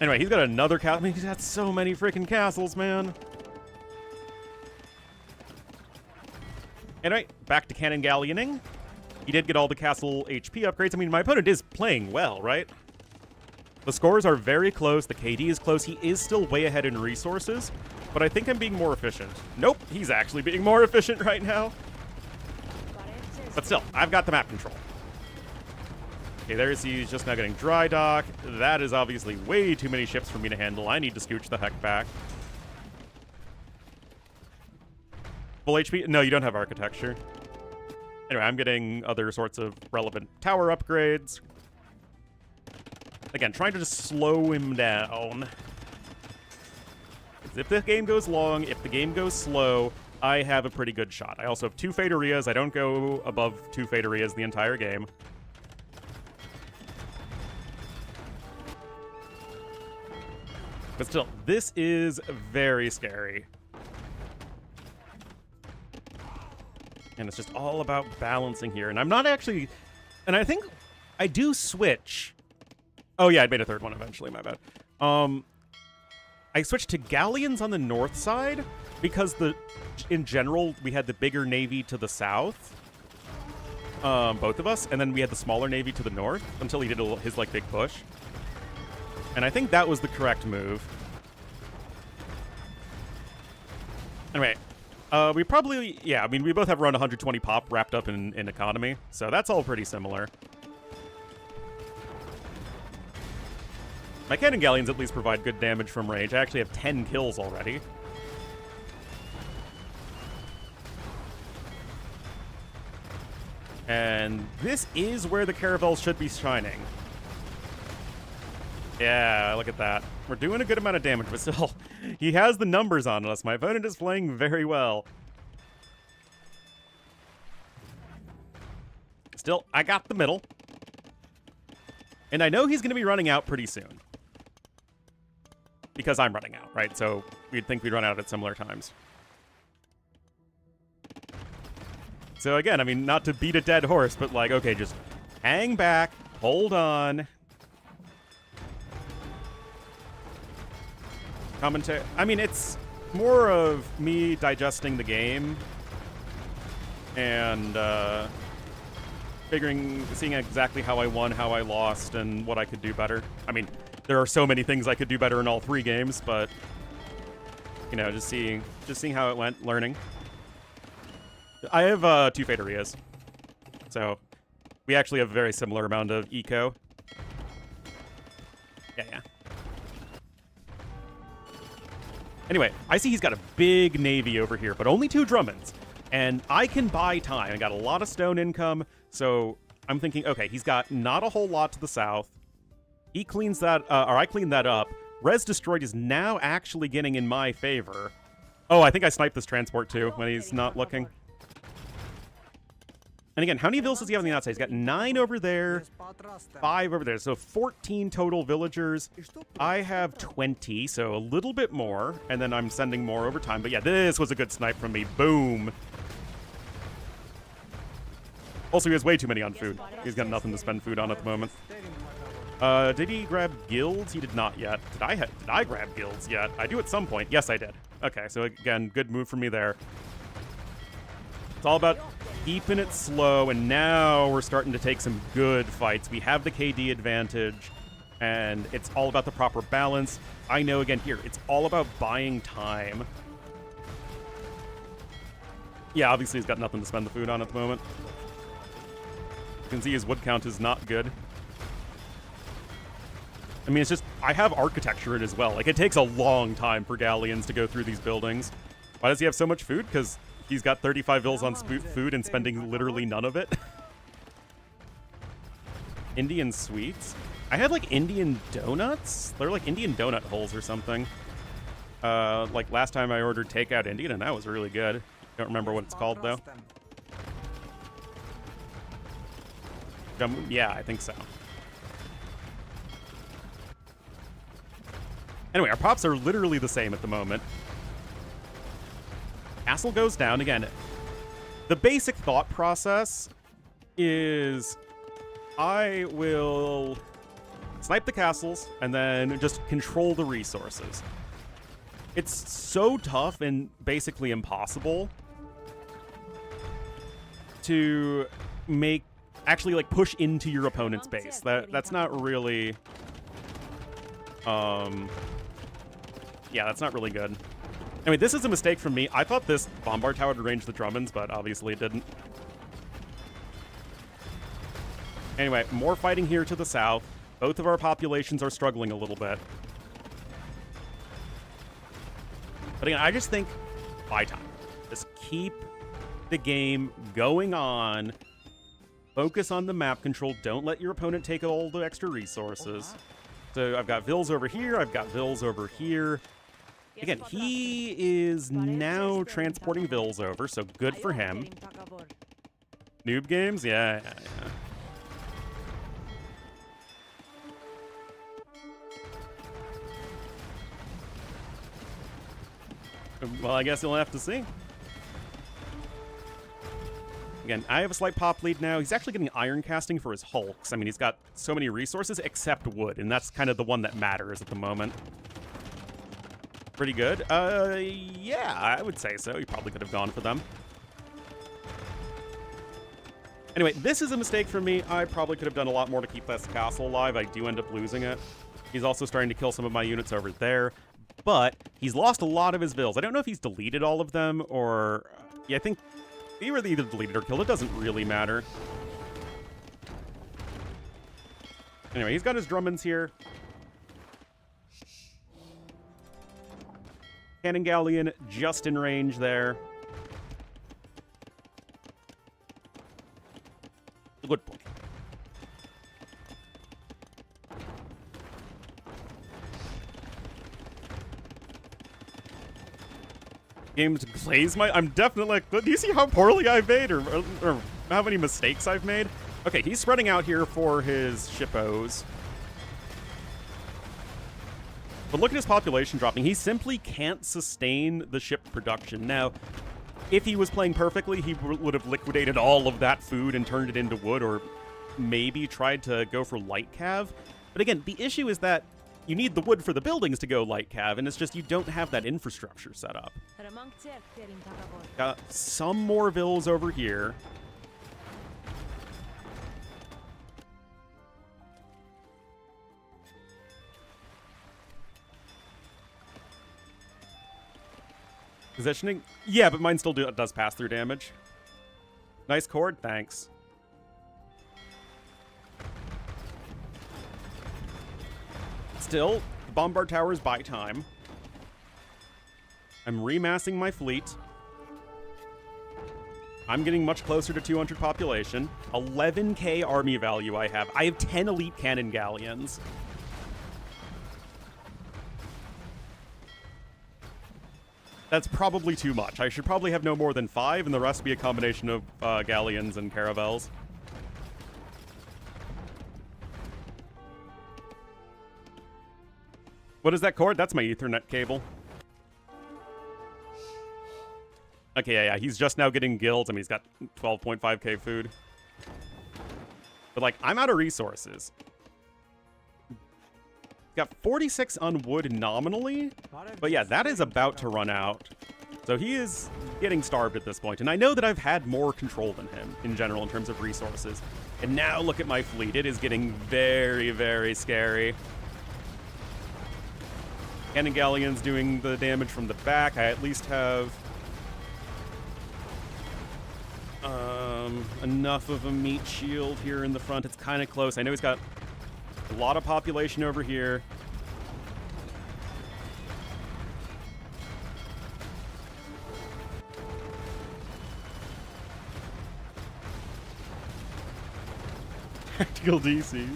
Anyway, he's got another castle. I mean, he's got so many freaking castles, man. Anyway, back to cannon galleoning. He did get all the castle HP upgrades. I mean, my opponent is playing well, right? The scores are very close. The KD is close. He is still way ahead in resources, but I think I'm being more efficient. Nope, he's actually being more efficient right now. But still, I've got the map control. Okay, there's he's just now getting dry dock. That is obviously way too many ships for me to handle. I need to scooch the heck back. Full HP? No, you don't have architecture. Anyway, I'm getting other sorts of relevant tower upgrades. Again, trying to just slow him down. If the game goes long, if the game goes slow, I have a pretty good shot. I also have 2 Faderias. I don't go above 2 Faderias the entire game. But still, this is very scary. And it's just all about balancing here. And I'm not actually... And I think I do switch. Oh, yeah, I made a third one eventually, my bad. I switched to galleons on the north side because in general, we had the bigger navy to the south. Both of us. And then we had the smaller navy to the north until he did his, like, big push. And I think that was the correct move. Anyway, we probably, yeah, I mean, we both have around 120 pop wrapped up in economy, so that's all pretty similar. My cannon galleons at least provide good damage from range. I actually have 10 kills already. And this is where the caravels should be shining. Yeah, look at that. We're doing a good amount of damage, but still, he has the numbers on us. My opponent is playing very well. Still, I got the middle. And I know he's going to be running out pretty soon. Because I'm running out, right? So we'd think we'd run out at similar times. So again, I mean, not to beat a dead horse, but like, okay, just hang back, hold on. Commentary. I mean, it's more of me digesting the game and seeing exactly how I won, how I lost, and what I could do better. I mean, there are so many things I could do better in all 3 games, but you know, just seeing how it went, learning. I have 2 Faderias, so we actually have a very similar amount of eco. Yeah. Anyway, I see he's got a big navy over here, but only 2 Drummonds. And I can buy time. I got a lot of stone income, so I'm thinking, okay, he's got not a whole lot to the south. He cleans that, or I clean that up. Res Destroyed is now actually getting in my favor. Oh, I think I sniped this transport too when he's not looking. And again, how many villas does he have on the outside? He's got 9 over there, 5 over there. So 14 total villagers. I have 20, so a little bit more. And then I'm sending more over time. But yeah, this was a good snipe from me. Boom. Also, he has way too many on food. He's got nothing to spend food on at the moment. Did he grab guilds? He did not yet. Did I grab guilds yet? I do at some point. Yes, I did. Okay, so again, good move for me there. It's all about keeping it slow, and now we're starting to take some good fights. We have the KD advantage, and it's all about the proper balance. I know, again, here, it's all about buying time. Yeah, obviously he's got nothing to spend the food on at the moment. You can see his wood count is not good. I mean, it's just, I have architecture in as well. Like, it takes a long time for Galleons to go through these buildings. Why does he have so much food? Because he's got 35 vills on food and spending literally none of it. Indian sweets? I had, like, Indian donuts? They're like Indian donut holes or something. Like, last time I ordered takeout Indian, and that was really good. Don't remember what it's called, though. Yeah, I think so. Anyway, our pops are literally the same at the moment. Castle goes down. Again, the basic thought process is I will snipe the castles and then just control the resources. It's so tough and basically impossible to actually like push into your opponent's base. That's not really yeah, that's not really good. Anyway, this is a mistake from me. I thought this bombard tower would range the Drummonds, but obviously it didn't. Anyway, more fighting here to the south. Both of our populations are struggling a little bit. But again, I just think buy time. Just keep the game going on. Focus on the map control. Don't let your opponent take all the extra resources. So I've got vills over here. I've got vills over here. Again, he is now transporting vills over, so good for him. Noob games? Yeah. Well, I guess you'll have to see. Again, I have a slight pop lead now. He's actually getting iron casting for his hulks. I mean, he's got so many resources except wood, and that's kind of the one that matters at the moment. Pretty good. Yeah, I would say so. He probably could have gone for them. Anyway, this is a mistake for me. I probably could have done a lot more to keep this castle alive. I do end up losing it. He's also starting to kill some of my units over there, but he's lost a lot of his vills. I don't know if he's deleted all of them or... yeah, I think he either deleted or killed. It doesn't really matter. Anyway, he's got his Drummonds here. Cannon Galleon just in range there. Good point. Game to glaze my... I'm definitely... do you see how poorly I've made or how many mistakes I've made? Okay, he's spreading out here for his shippos. But look at his population dropping. He simply can't sustain the ship production. Now, if he was playing perfectly, he would have liquidated all of that food and turned it into wood, or maybe tried to go for light cav. But again, the issue is that you need the wood for the buildings to go light cav, and it's just you don't have that infrastructure set up. Got some more vills over here. Positioning? Yeah, but mine still does pass through damage. Nice cord, thanks. Still, the Bombard Towers buy time. I'm remassing my fleet. I'm getting much closer to 200 population. 11k army value I have. I have 10 elite cannon galleons. That's probably too much. I should probably have no more than 5, and the rest be a combination of galleons and caravels. What is that cord? That's my Ethernet cable. Okay, yeah, he's just now getting guilds. I mean, he's got 12.5k food. But, like, I'm out of resources. Got 46 on wood nominally, but yeah, that is about to run out. So he is getting starved at this point, and I know that I've had more control than him in general in terms of resources. And now look at my fleet. It is getting very, very scary. Cannon Galleon's doing the damage from the back. I at least have enough of a meat shield here in the front. It's kind of close. I know he's got a lot of population over here. Tactical DCs.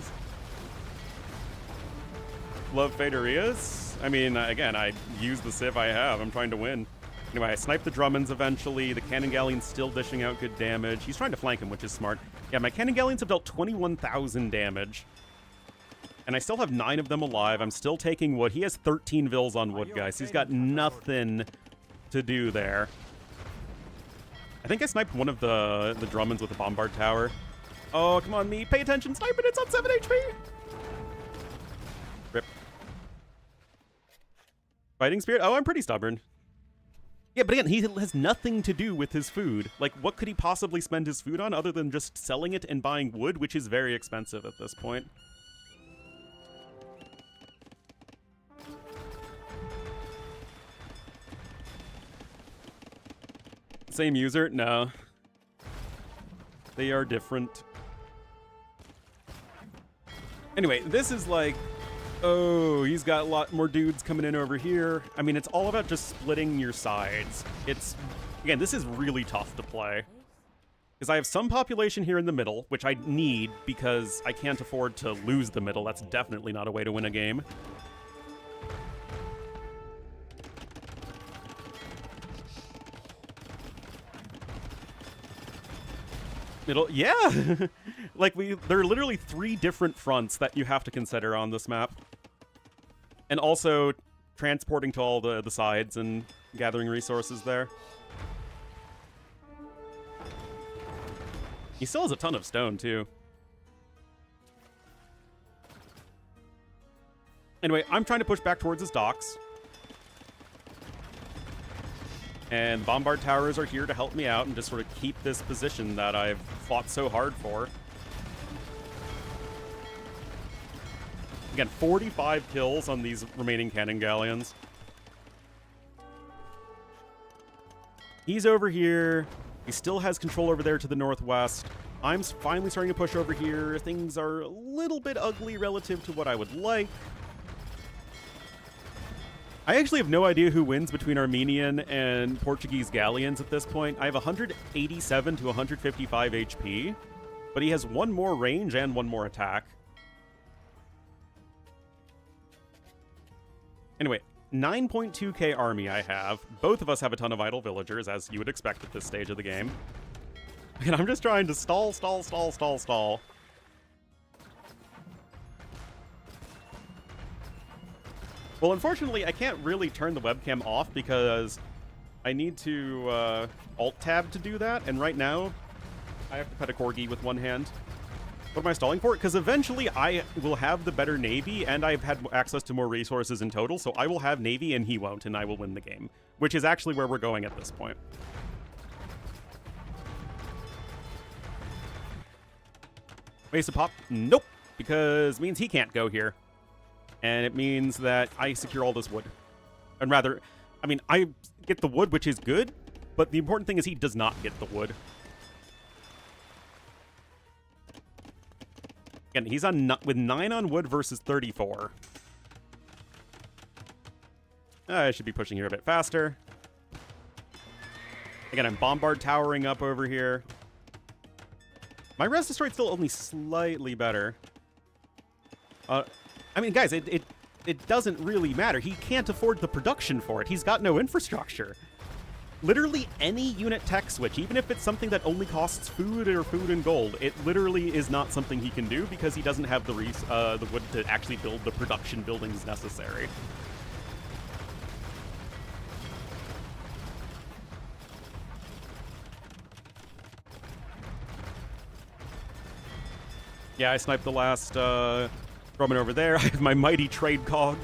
Love Faderias. I mean, again, I use the Civ I have. I'm trying to win. Anyway, I snipe the Drummonds eventually. The Cannon Galleon's still dishing out good damage. He's trying to flank him, which is smart. Yeah, my Cannon Galleons have dealt 21,000 damage. And I still have 9 of them alive. I'm still taking wood. He has 13 vills on wood, guys. He's got nothing to do there. I think I sniped one of the Drummonds with a Bombard Tower. Oh, come on, me. Pay attention. Snipe it. It's on 7 HP. Rip. Fighting Spirit? Oh, I'm pretty stubborn. Yeah, but again, he has nothing to do with his food. Like, what could he possibly spend his food on other than just selling it and buying wood, which is very expensive at this point? Same user? No. They are different. Anyway, this is like... Oh, he's got a lot more dudes coming in over here. I mean, it's all about just splitting your sides. It's... Again, this is really tough to play. Because I have some population here in the middle, which I need because I can't afford to lose the middle. That's definitely not a way to win a game. Middle, yeah! Like, there are literally 3 different fronts that you have to consider on this map. And also transporting to all the sides and gathering resources there. He still has a ton of stone, too. Anyway, I'm trying to push back towards his docks. And Bombard Towers are here to help me out and just sort of keep this position that I've fought so hard for. Again, 45 kills on these remaining Cannon Galleons. He's over here. He still has control over there to the northwest. I'm finally starting to push over here. Things are a little bit ugly relative to what I would like. I actually have no idea who wins between Armenian and Portuguese galleons at this point. I have 187 to 155 HP, but he has 1 more range and 1 more attack. Anyway, 9.2k army I have. Both of us have a ton of idle villagers, as you would expect at this stage of the game. And I'm just trying to stall. Well, unfortunately, I can't really turn the webcam off because I need to Alt-Tab to do that, and right now, I have to pet a corgi with one hand. What am I stalling for? Because eventually I will have the better navy, and I've had access to more resources in total, so I will have navy and he won't, and I will win the game. Which is actually where we're going at this point. Waste of pop? Nope. Because it means he can't go here. And it means that I secure all this wood. And rather, I mean, I get the wood, which is good, but the important thing is he does not get the wood. Again, he's on with 9 on wood versus 34. I should be pushing here a bit faster. Again, I'm bombard towering up over here. My res destroyed still only slightly better. I mean, guys, it doesn't really matter. He can't afford the production for it. He's got no infrastructure. Literally any unit tech switch, even if it's something that only costs food or food and gold, it literally is not something he can do because he doesn't have the wood to actually build the production buildings necessary. Yeah, I sniped the last Roman over there. I have my mighty trade cog.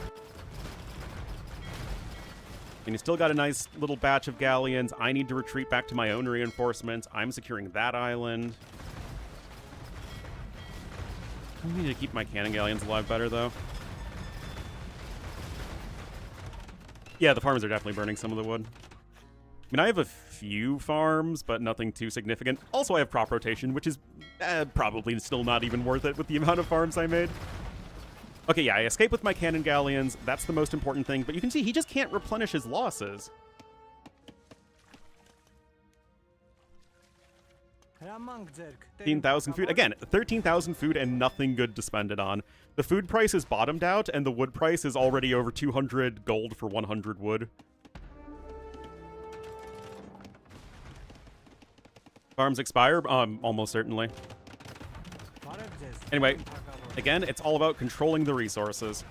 And you still got a nice little batch of galleons. I need to retreat back to my own reinforcements. I'm securing that island. I need to keep my cannon galleons alive better, though. Yeah, the farms are definitely burning some of the wood. I mean, I have a few farms, but nothing too significant. Also, I have crop rotation, which is probably still not even worth it with the amount of farms I made. Okay, yeah, I escape with my cannon galleons. That's the most important thing. But you can see he just can't replenish his losses. 13,000 food. Again, 13,000 food and nothing good to spend it on. The food price is bottomed out, and the wood price is already over 200 gold for 100 wood. Farms expire? Almost certainly. Anyway, again, it's all about controlling the resources.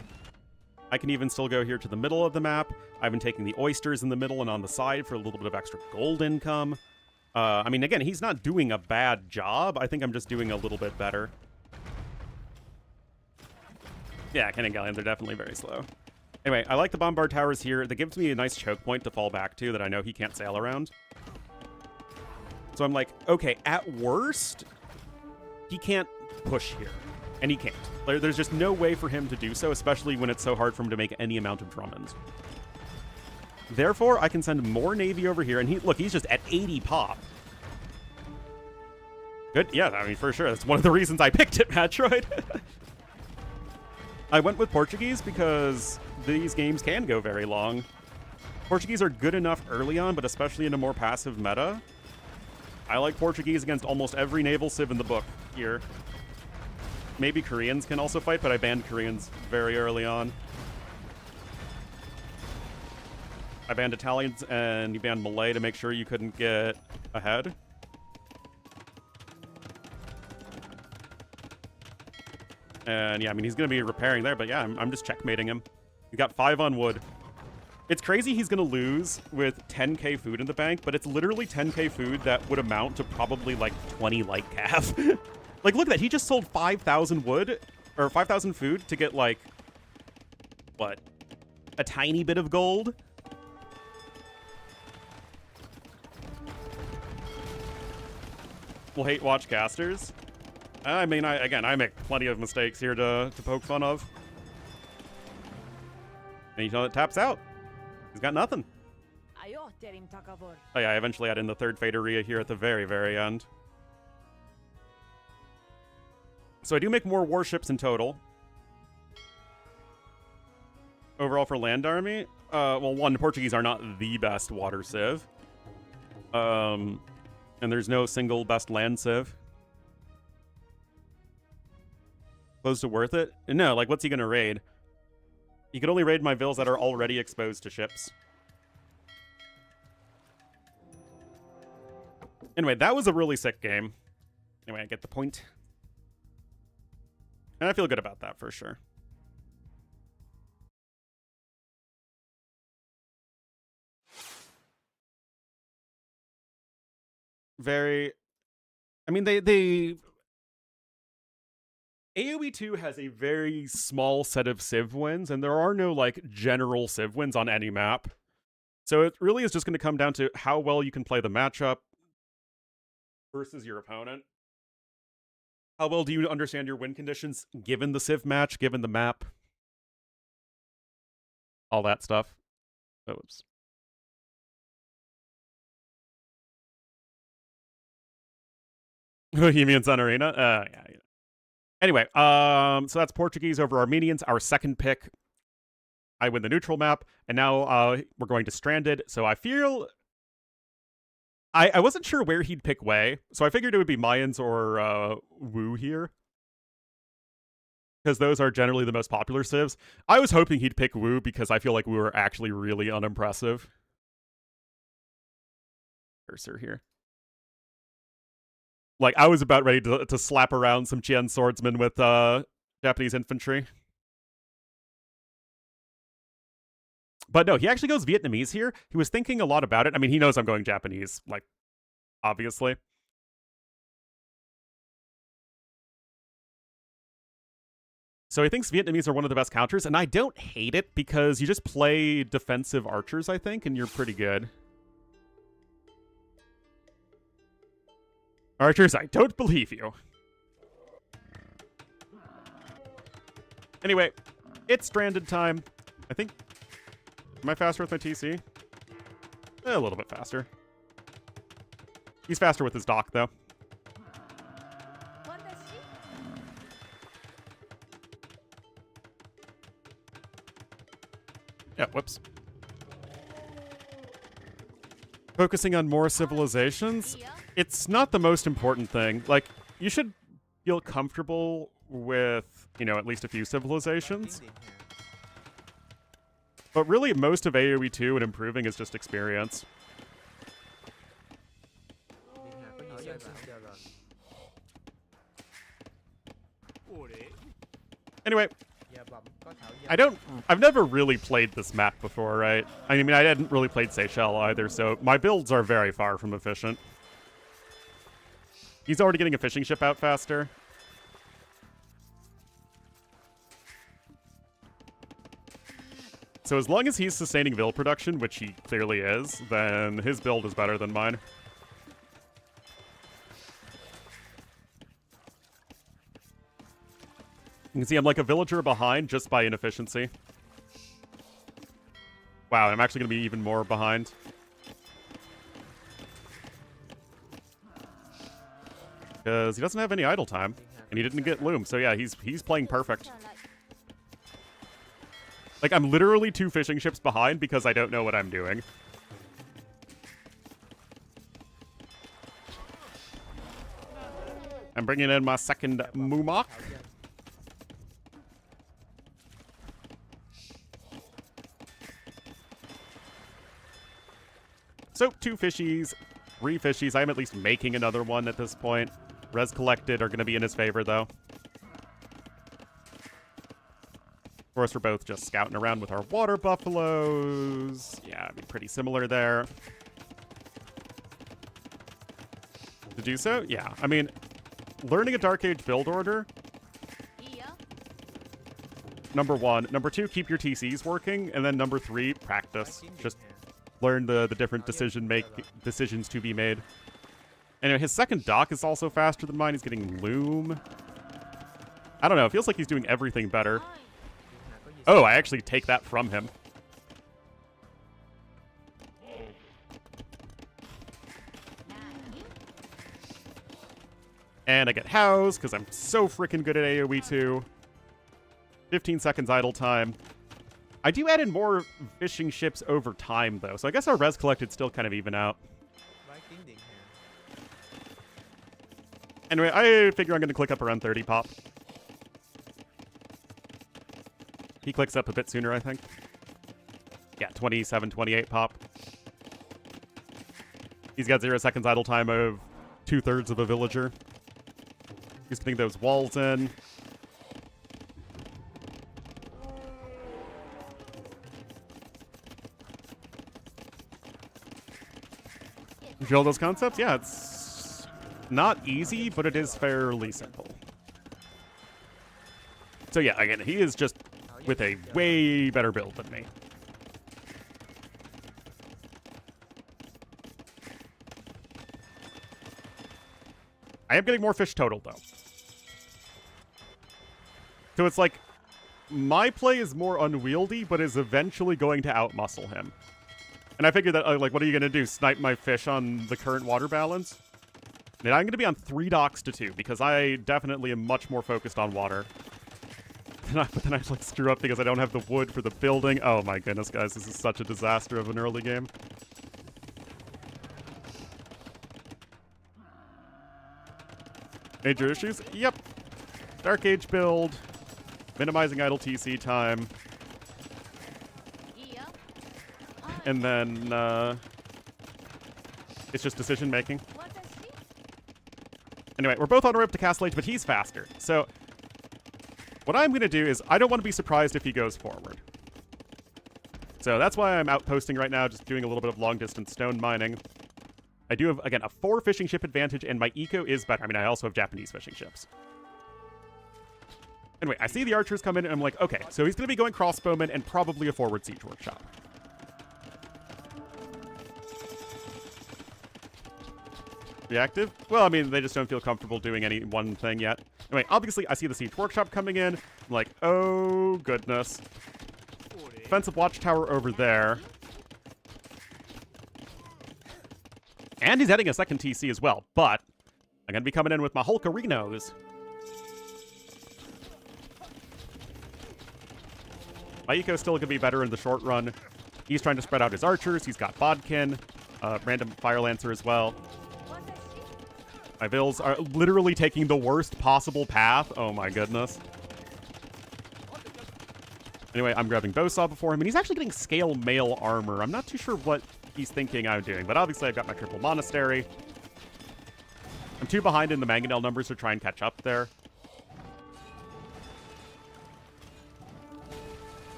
I can even still go here to the middle of the map. I've been taking the oysters in the middle and on the side for a little bit of extra gold income. I mean, again, he's not doing a bad job. I think I'm just doing a little bit better. Yeah, cannon galleons are definitely very slow. Anyway, I like the bombard towers here. That gives me a nice choke point to fall back to that I know he can't sail around. So I'm like, okay, at worst, he can't push here. And he can't. There's just no way for him to do so, especially when it's so hard for him to make any amount of Drummonds. Therefore, I can send more Navy over here, and he's just at 80 pop. Good, yeah, I mean, for sure. That's one of the reasons I picked it, Matroid. I went with Portuguese because these games can go very long. Portuguese are good enough early on, but especially in a more passive meta. I like Portuguese against almost every naval civ in the book here. Maybe Koreans can also fight, but I banned Koreans very early on. I banned Italians and you banned Malay to make sure you couldn't get ahead. And yeah, I mean, he's going to be repairing there, but yeah, I'm just checkmating him. He got 5 on wood. It's crazy he's going to lose with 10k food in the bank, but it's literally 10k food that would amount to probably like 20 light cav. Like, look at that. He just sold 5,000 wood, or 5,000 food to get like, what, a tiny bit of gold? Will hate watch casters. I mean, I make plenty of mistakes here to poke fun of. And you know, it taps out. He's got nothing. Oh yeah, I eventually add in the 3rd Faderia here at the very, very end. So I do make more warships in total. Overall for land army, well, one, the Portuguese are not the best water civ. And there's no single best land civ. Close to worth it? No, like, what's he gonna raid? He could only raid my villas that are already exposed to ships. Anyway, that was a really sick game. Anyway, I get the point. And I feel good about that for sure. Very... I mean, they AoE 2 has a very small set of civ wins, and there are no, like, general civ wins on any map. So it really is just going to come down to how well you can play the matchup versus your opponent. How well do you understand your win conditions, given the civ match, given the map? All that stuff. Oops. Bohemians on Arena? Yeah. Anyway, so that's Portuguese over Armenians, our second pick. I win the neutral map, and now we're going to Stranded. So I feel... I wasn't sure where he'd pick Wei, so I figured it would be Mayans or Wu here. Because those are generally the most popular civs. I was hoping he'd pick Wu because I feel like Wu are actually really unimpressive. Cursor here. Like, I was about ready to slap around some Qian swordsmen with Japanese infantry. But no, he actually goes Vietnamese here. He was thinking a lot about it. I mean, he knows I'm going Japanese, like, obviously. So he thinks Vietnamese are one of the best counters, and I don't hate it because you just play defensive archers, I think, and you're pretty good. Archers, I don't believe you. Anyway, it's Stranded time. I think... Am I faster with my TC? A little bit faster. He's faster with his dock, though. Yeah, whoops. Focusing on more civilizations? It's not the most important thing. Like, you should feel comfortable with, you know, at least a few civilizations. But really, most of AoE 2 and improving is just experience. Anyway, I've never really played this map before, right? I mean, I hadn't really played Seychelles either, so my builds are very far from efficient. He's already getting a fishing ship out faster. So as long as he's sustaining Vil production, which he clearly is, then his build is better than mine. You can see I'm like a villager behind just by inefficiency. Wow, I'm actually going to be even more behind. Because he doesn't have any idle time, and he didn't get Loom, so yeah, he's playing perfect. Like, I'm literally 2 fishing ships behind because I don't know what I'm doing. I'm bringing in my second Mumak. So, 2 fishies, 3 fishies. I'm at least making another one at this point. Res collected are going to be in his favor, though. Of course, we're both just scouting around with our water buffaloes. Yeah, I mean, pretty similar there. To do so? Yeah, I mean, learning a Dark Age build order. Number 1. Number 2, keep your TCs working. And then number 3, practice. Just learn the different decisions to be made. Anyway, his second dock is also faster than mine. He's getting Loom. I don't know. It feels like he's doing everything better. Oh, I actually take that from him. And I get House, because I'm so freaking good at AoE 2. 15 seconds idle time. I do add in more fishing ships over time, though, so I guess our res collected still kind of even out. Anyway, I figure I'm going to click up around 30 pop. He clicks up a bit sooner, I think. Yeah, 27, 28 pop. He's got 0 seconds idle time of 2/3 of a villager. He's putting those walls in. Drill those concepts? Yeah, it's not easy, but it is fairly simple. So yeah, again, he is just with a way better build than me. I am getting more fish total, though. So it's like, my play is more unwieldy, but is eventually going to outmuscle him. And I figured that, like, what are you going to do? Snipe my fish on the current water balance? And I'm going to be on 3 docks to 2 because I definitely am much more focused on water. But then I like screw up because I don't have the wood for the building. Oh my goodness, guys, this is such a disaster of an early game. Major issues? Yep. Dark Age build. Minimizing idle TC time. And then, it's just decision making. Anyway, we're both on a rope to Castle Age, but he's faster. So, what I'm going to do is, I don't want to be surprised if he goes forward. So that's why I'm outposting right now, just doing a little bit of long-distance stone mining. I do have, again, a 4 fishing ship advantage, and my eco is better. I mean, I also have Japanese fishing ships. Anyway, I see the archers come in, and I'm like, okay, so he's going to be going crossbowman and probably a forward siege workshop. Reactive? Well, I mean, they just don't feel comfortable doing any one thing yet. Anyway, obviously, I see the siege workshop coming in. I'm like, oh, goodness. Defensive watchtower over there. And he's adding a second TC as well, but I'm going to be coming in with my Hulkarinos. My eco's still going to be better in the short run. He's trying to spread out his archers. He's got Bodkin, random Fire Lancer as well. My Vills are literally taking the worst possible path. Oh my goodness. Anyway, I'm grabbing Bowsaw before him, and he's actually getting scale mail armor. I'm not too sure what he's thinking I'm doing, but obviously I've got my triple monastery. I'm 2 behind in the mangonel numbers to try and catch up there.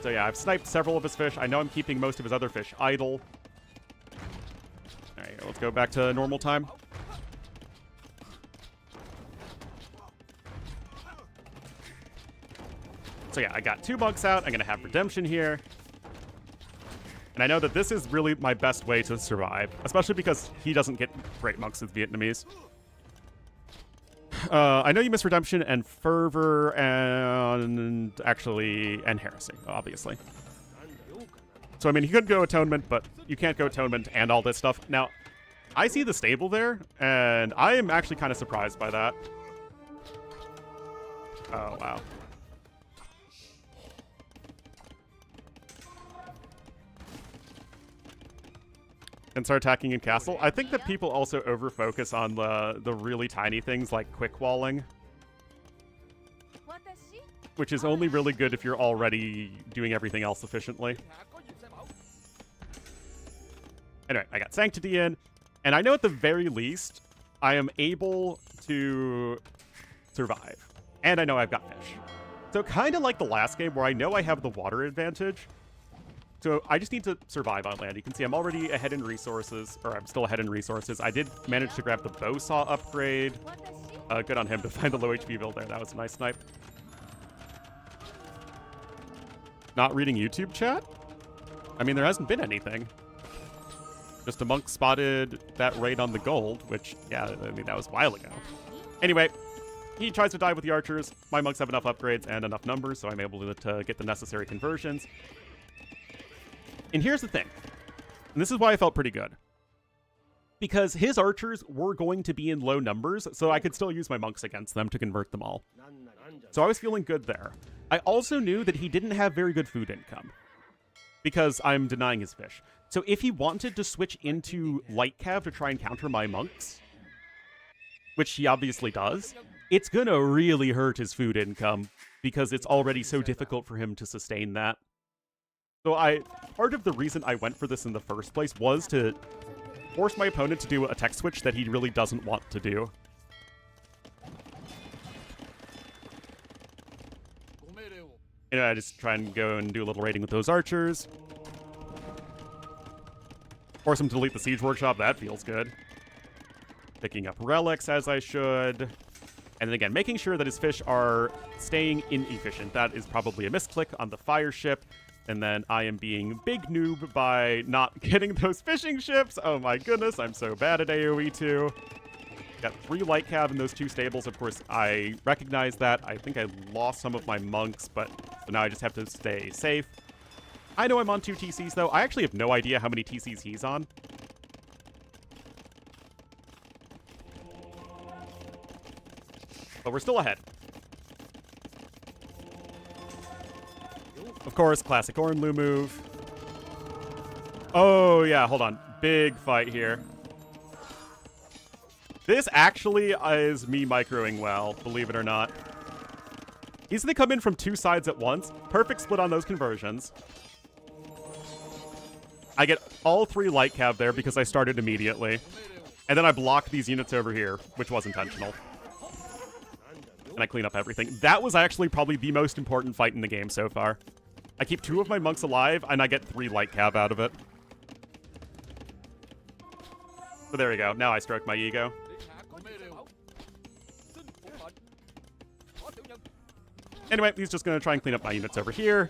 So yeah, I've sniped several of his fish. I know I'm keeping most of his other fish idle. Alright, let's go back to normal time. So yeah, I got 2 monks out. I'm going to have redemption here. And I know that this is really my best way to survive, especially because he doesn't get great monks with Vietnamese. I know you miss redemption and fervor and heresy, obviously. So I mean, he could go atonement, but you can't go atonement and all this stuff. Now, I see the stable there, and I am actually kind of surprised by that. Oh wow. And start attacking in castle. I think that people also over-focus on the really tiny things like quick walling, which is only really good if you're already doing everything else efficiently. Anyway, I got Sanctity in, and I know at the very least I am able to survive. And I know I've got fish. So kind of like the last game where I know I have the water advantage. So I just need to survive on land. You can see I'm already ahead in resources, or I'm still ahead in resources. I did manage to grab the Bowsaw upgrade. Good on him to find the low HP build there. That was a nice snipe. Not reading YouTube chat? I mean, there hasn't been anything. Just a monk spotted that raid on the gold, which, yeah, I mean, that was a while ago. Anyway, he tries to die with the archers. My monks have enough upgrades and enough numbers, so I'm able to get the necessary conversions. And here's the thing, and this is why I felt pretty good. Because his archers were going to be in low numbers, so I could still use my monks against them to convert them all. So I was feeling good there. I also knew that he didn't have very good food income, because I'm denying his fish. So if he wanted to switch into light cav to try and counter my monks, which he obviously does, it's gonna really hurt his food income, because it's already so difficult for him to sustain that. So part of the reason I went for this in the first place was to force my opponent to do a tech switch that he really doesn't want to do. And I just try and go and do a little raiding with those archers. Force him to delete the siege workshop, that feels good. Picking up relics as I should. And then again, making sure that his fish are staying inefficient. That is probably a misclick on the fire ship. And then I am being big noob by not getting those fishing ships. Oh my goodness, I'm so bad at AoE 2. Got 3 light cav in those 2 stables. Of course, I recognize that. I think I lost some of my monks, but so now I just have to stay safe. I know I'm on 2 TCs, though. I actually have no idea how many TCs he's on. But we're still ahead. Of course, classic Ornlu move. Oh, yeah, hold on. Big fight here. This actually is me microing well, believe it or not. Easily come in from two sides at once. Perfect split on those conversions. I get all 3 light cav there because I started immediately. And then I block these units over here, which was intentional. And I clean up everything. That was actually probably the most important fight in the game so far. I keep 2 of my monks alive, and I get 3 light cav out of it. So there we go. Now I stroke my ego. Anyway, he's just going to try and clean up my units over here.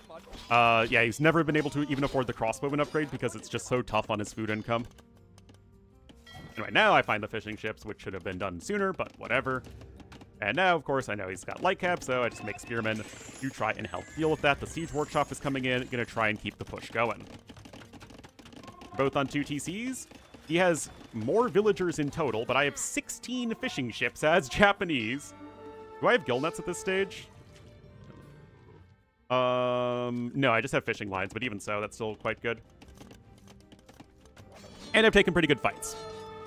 Yeah, he's never been able to even afford the crossbowman upgrade because it's just so tough on his food income. Anyway, now I find the fishing ships, which should have been done sooner, but whatever. And now, of course, I know he's got light cap, so I just make spearmen to try and help deal with that. The siege workshop is coming in, going to try and keep the push going. Both on 2 TCs. He has more villagers in total, but I have 16 fishing ships as Japanese. Do I have gill nets at this stage? No, I just have fishing lines, but even so, that's still quite good. And I've taken pretty good fights.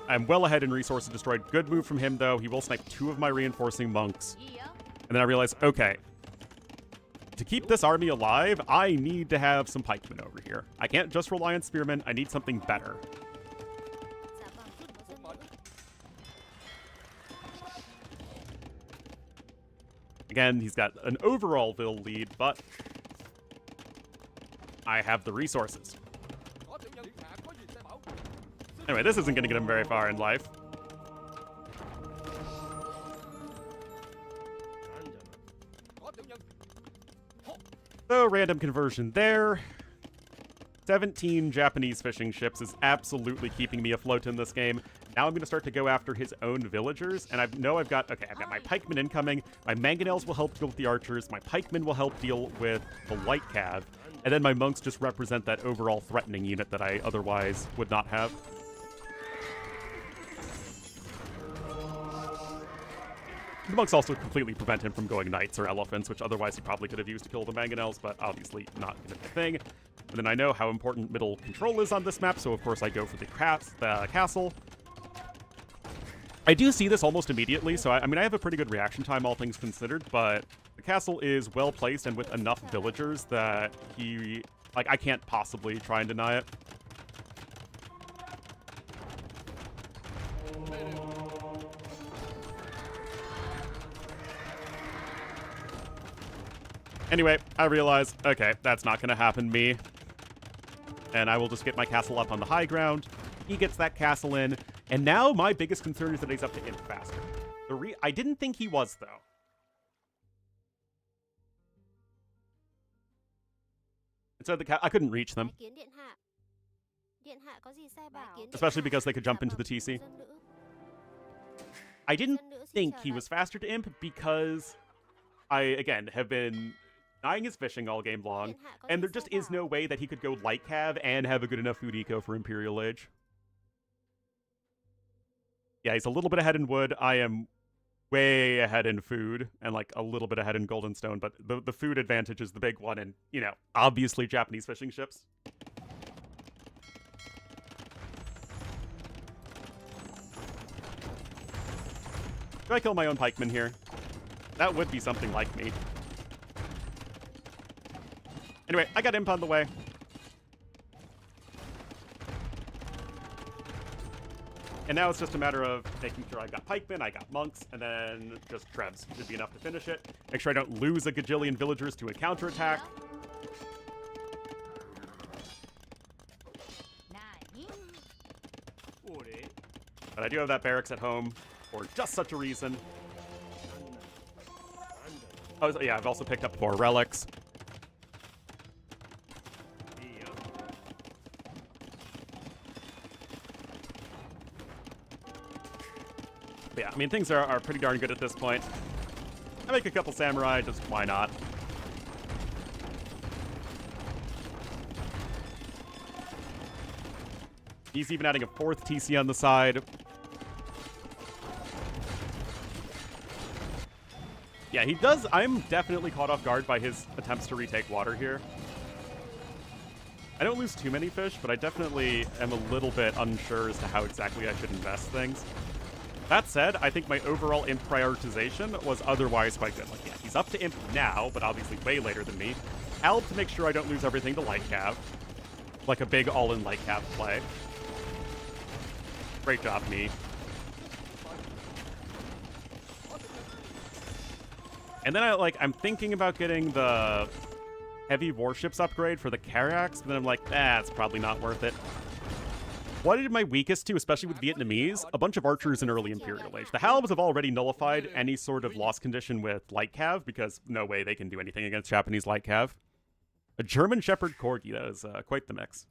I'm well ahead in resources destroyed. Good move from him, though. He will snipe 2 of my reinforcing monks. And then I realize, okay, to keep this army alive, I need to have some pikemen over here. I can't just rely on spearmen. I need something better. Again, he's got an overall Vil lead, but I have the resources. Anyway, this isn't going to get him very far in life. So, random conversion there. 17 Japanese fishing ships is absolutely keeping me afloat in this game. Now I'm going to start to go after his own villagers, and I've got my pikemen incoming, my mangonels will help deal with the archers, my pikemen will help deal with the light cav, and then my monks just represent that overall threatening unit that I otherwise would not have. The monks also completely prevent him from going knights or elephants, which otherwise he probably could have used to kill the mangonels, but obviously not going to be a thing. And then I know how important middle control is on this map, so of course I go for the castle. I do see this almost immediately, so I mean, I have a pretty good reaction time, all things considered, but the castle is well placed and with enough villagers that I can't possibly try and deny it. Anyway, I realize, okay, that's not going to happen to me. And I will just get my castle up on the high ground. He gets that castle in. And now my biggest concern is that he's up to imp faster. I didn't think he was, though. It said I couldn't reach them. Especially because they could jump into the TC. I didn't think he was faster to imp because I, again, have been denying his fishing all game long, and there just is no way that he could go light cav and have a good enough food eco for Imperial Age. Yeah, he's a little bit ahead in wood. I am way ahead in food, and like a little bit ahead in gold and stone, but the food advantage is the big one, and, you know, obviously Japanese fishing ships. Do I kill my own pikeman here? That would be something like me. Anyway, I got imp on the way. And now it's just a matter of making sure I got pikemen, I got monks, and then just trebs should be enough to finish it. Make sure I don't lose a gajillion villagers to a counterattack. But I do have that barracks at home for just such a reason. Oh, yeah, I've also picked up 4 relics. But yeah, I mean, things are pretty darn good at this point. I make a couple samurai, just why not? He's even adding a 4th TC on the side. Yeah, he does. I'm definitely caught off guard by his attempts to retake water here. I don't lose too many fish, but I definitely am a little bit unsure as to how exactly I should invest things. That said, I think my overall imp prioritization was otherwise quite good. Like, yeah, he's up to imp now, but obviously way later than me. Alb to make sure I don't lose everything to light cav. Like a big all-in light cav play. Great job, me. And then I'm thinking about getting the heavy warships upgrade for the Carax, but then I'm like, it's probably not worth it. What is my weakest to, especially with Vietnamese? A bunch of archers in early Imperial Age. The Halbs have already nullified any sort of loss condition with light cav, because no way they can do anything against Japanese light cav. A German Shepherd Corgi, that is quite the mix.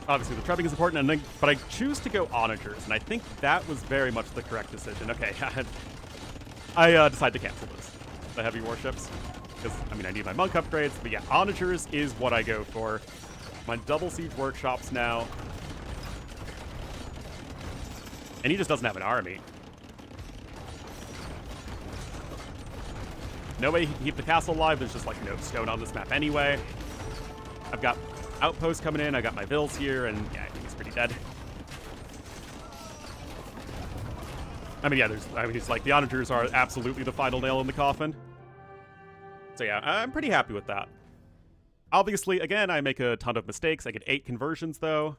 Obviously, the trubbing is important, but I choose to go onagers, and I think that was very much the correct decision. Okay, I decided to cancel this, the heavy warships, because, I mean, I need my monk upgrades, but yeah, onagers is what I go for. My double siege workshops now. And he just doesn't have an army. No way he can keep the castle alive. There's just, like, no stone on this map anyway. I've got outposts coming in. I got my vills here, and yeah, he's pretty dead. I mean, yeah, it's like the onagers are absolutely the final nail in the coffin. So yeah, I'm pretty happy with that. Obviously, again, I make a ton of mistakes. I get 8 conversions, though.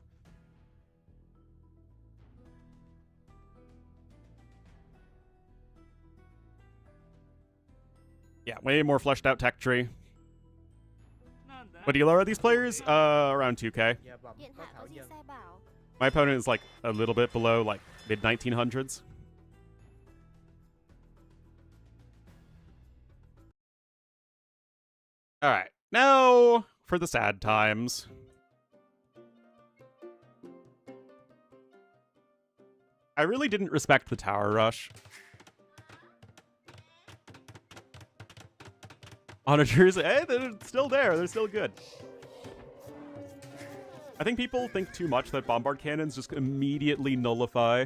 Yeah, way more fleshed out tech tree. What do you lower these players? Around 2K. My opponent is like a little bit below, like mid-1900s. All right, now for the sad times. I really didn't respect the tower rush. Onagers, hey, they're still there. They're still good. I think people think too much that bombard cannons just immediately nullify.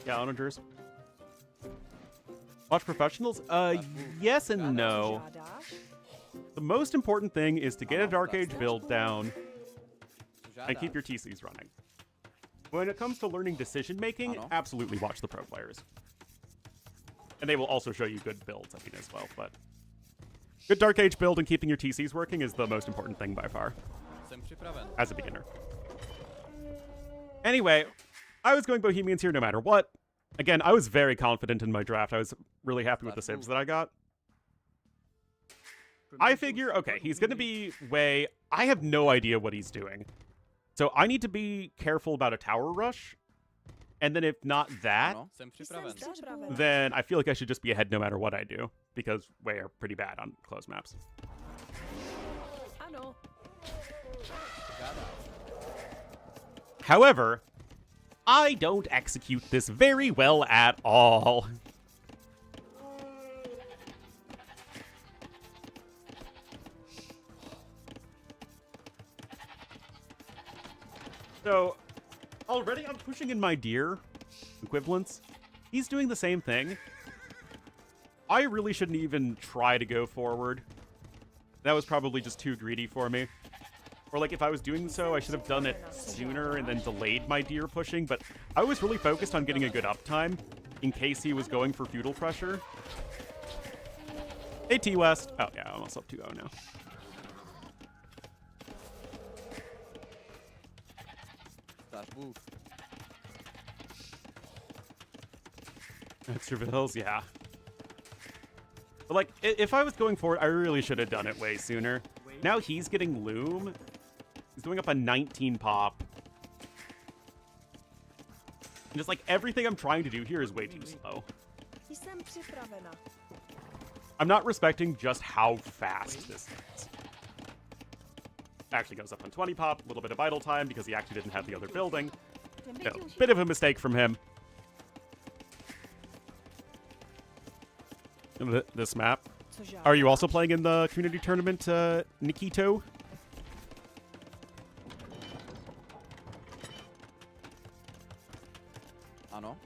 Yeah, onagers. Watch professionals? Yes and no. The most important thing is to get a Dark Age build down and keep your TCs running. When it comes to learning decision making, absolutely watch the pro players. And they will also show you good builds, I mean, as well, but good Dark Age build and keeping your TCs working is the most important thing by far. As a beginner. Anyway, I was going Bohemians here no matter what. Again, I was very confident in my draft. I was really happy with the civs that I got. I figure, okay, he's going to be way... I have no idea what he's doing. So I need to be careful about a tower rush. And then if not that, then I feel like I should just be ahead no matter what I do. Because we are pretty bad on closed maps. However, I don't execute this very well at all. So, already I'm pushing in my deer equivalents. He's doing the same thing. I really shouldn't even try to go forward. That was probably just too greedy for me. Or like if I was doing so, I should have done it sooner and then delayed my deer pushing, but I was really focused on getting a good uptime in case he was going for feudal pressure. Hey, T-West. Oh, yeah, I'm almost up 2-0 now. Extra vills, yeah. But like, if I was going forward, I really should have done it way sooner. Now he's getting Loom. He's doing up a 19 pop. And just like everything I'm trying to do here is way too slow. I'm not respecting just how fast this is. Actually goes up on 20 pop, a little bit of idle time because he actually didn't have the other building. So, bit of a mistake from him. This map. Co žádáš? Are you also playing in the community tournament, Nikito? Ano.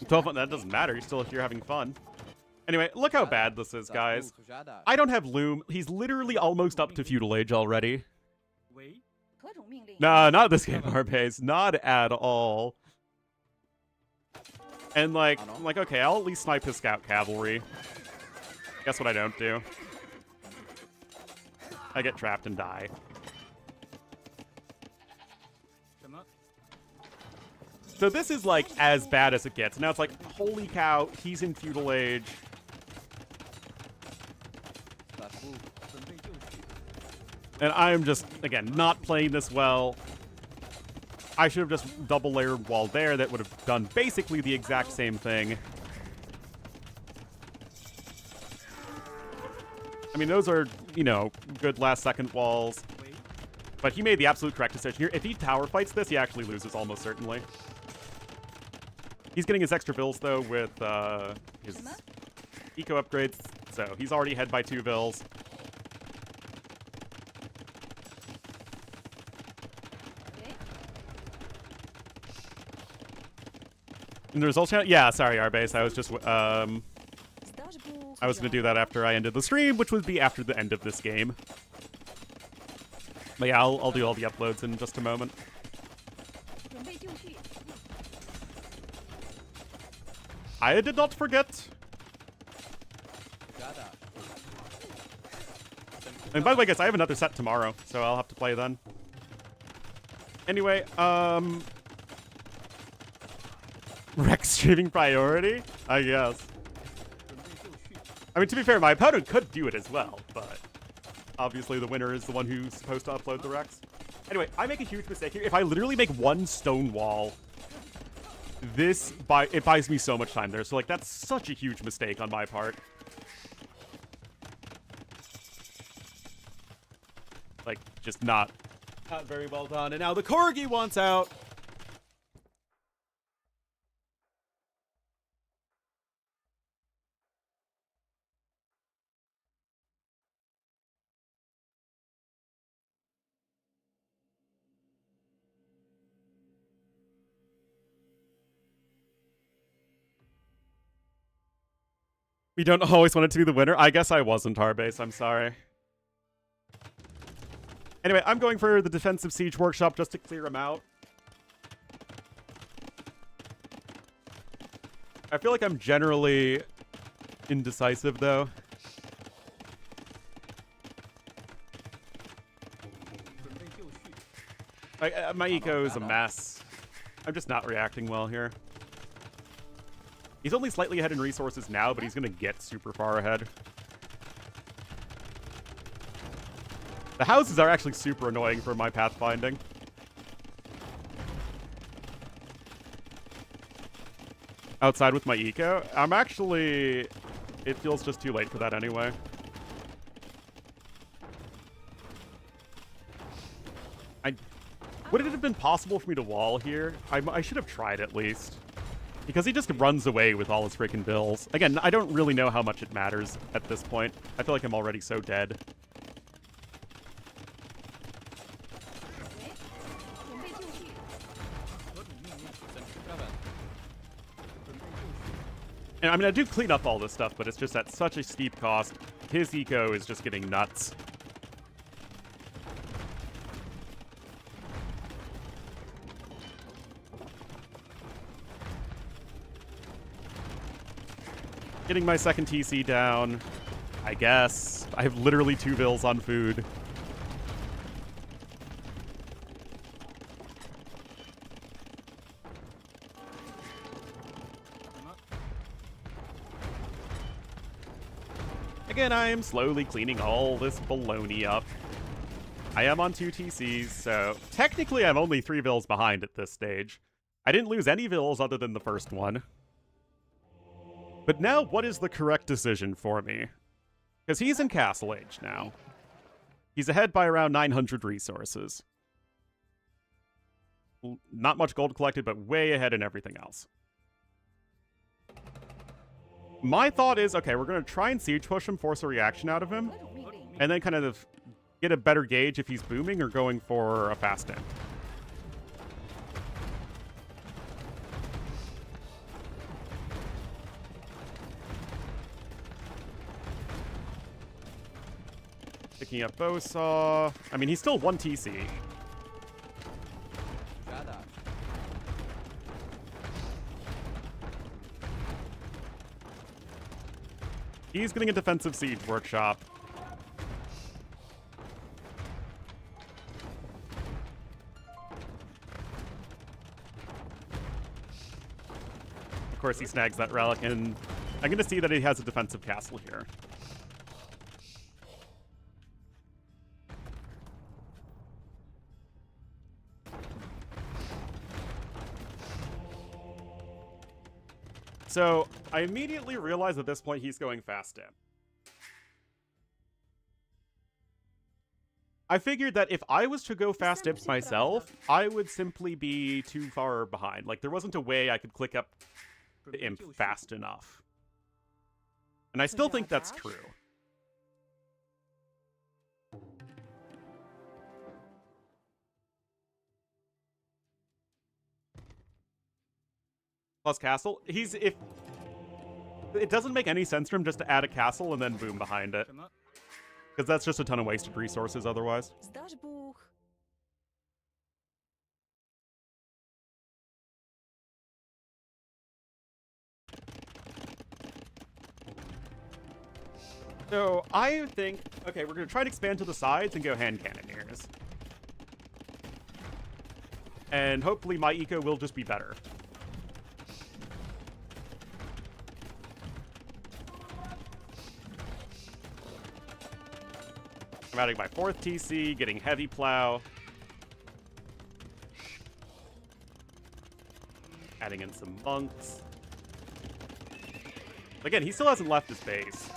12, that doesn't matter. You're still here having fun. Anyway, look how bad this is, guys. Co žádáš? I don't have Loom. He's literally almost up to feudal age already. 喂， Nah, not this game, Arbase. Not at all. And like, I'm like, okay, I'll at least snipe his scout cavalry. Guess what I don't do? I get trapped and die. 什么？ So this is like as bad as it gets. Now it's like, holy cow, he's in feudal age. Slash boo. 准备就绪。 And I'm just, again, not playing this well. I should have just double layered wall there. That would have done basically the exact same thing. I mean, those are, you know, good last second walls. 喂， But he made the absolute correct decision here. If he tower fights this, he actually loses almost certainly. He's getting his extra bills, though, with his eco upgrades. So he's already ahead by 2 bills. And the results channel? Yeah, sorry, Arbase. I was just, I was going to do that after I ended the stream, which would be after the end of this game. But yeah, I'll do all the uploads in just a moment. 准备就绪。 I did not forget. Co žádáš? And by the way, guys, I have another set tomorrow, so I'll have to play then. Anyway, Rex streaming priority? I guess. 准备就绪。 I mean, to be fair, my opponent could do it as well, but obviously the winner is the one who's supposed to upload the Rex. Anyway, I make a huge mistake here. If I literally make one stone wall, it buys me so much time there. So, like, that's such a huge mistake on my part. Like, just not very well done. And now the Corgi wants out. We don't always want it to be the winner. I guess I wasn't, Arbase. I'm sorry. Anyway, I'm going for the defensive siege workshop just to clear him out. I feel like I'm generally indecisive, though. 准备就绪。 My eco is a mess. I'm just not reacting well here. He's only slightly ahead in resources now, but he's going to get super far ahead. The houses are actually super annoying for my pathfinding. Outside with my eco, I'm actually... It feels just too late for that anyway. Would it have been possible for me to wall here? I should have tried at least. Because he just runs away with all his freaking bills. Again, I don't really know how much it matters at this point. I feel like I'm already so dead. 准备就绪。 合理命令。 Jsem připraven. 准备就绪。 And I mean, I do clean up all this stuff, but it's just at such a steep cost. His eco is just getting nuts. Getting my second TC down, I guess. I have literally 2 bills on food. Again, I am slowly cleaning all this baloney up. I am on 2 TCs, so technically I'm only 3 bills behind at this stage. I didn't lose any bills other than the first one. But now, what is the correct decision for me? Because he's in Castle Age now. He's ahead by around 900 resources. Not much gold collected, but way ahead in everything else. my thought is, okay, we're going to try and siege push him, force a reaction out of him, and then kind of get a better gauge if he's booming or going for a fast in. Picking up Bowsaw. I mean, he's still 1 TC. Jada. He's getting a defensive siege workshop. Of course, he snags that relic, and I'm going to see that he has a defensive castle here. So I immediately realized at this point he's going fast in. I figured that if I was to go fast in myself, I would simply be too far behind. Like, there wasn't a way I could click up the imp fast enough. And I still think that's true. Plus castle. If it doesn't make any sense for him just to add a castle and then boom behind it. Because that's just a ton of wasted resources otherwise. So I think, okay, we're going to try to expand to the sides and go hand cannoneers. And hopefully my eco will just be better. I'm adding my 4th TC, getting heavy plow. Adding in some monks. Again, he still hasn't left his base.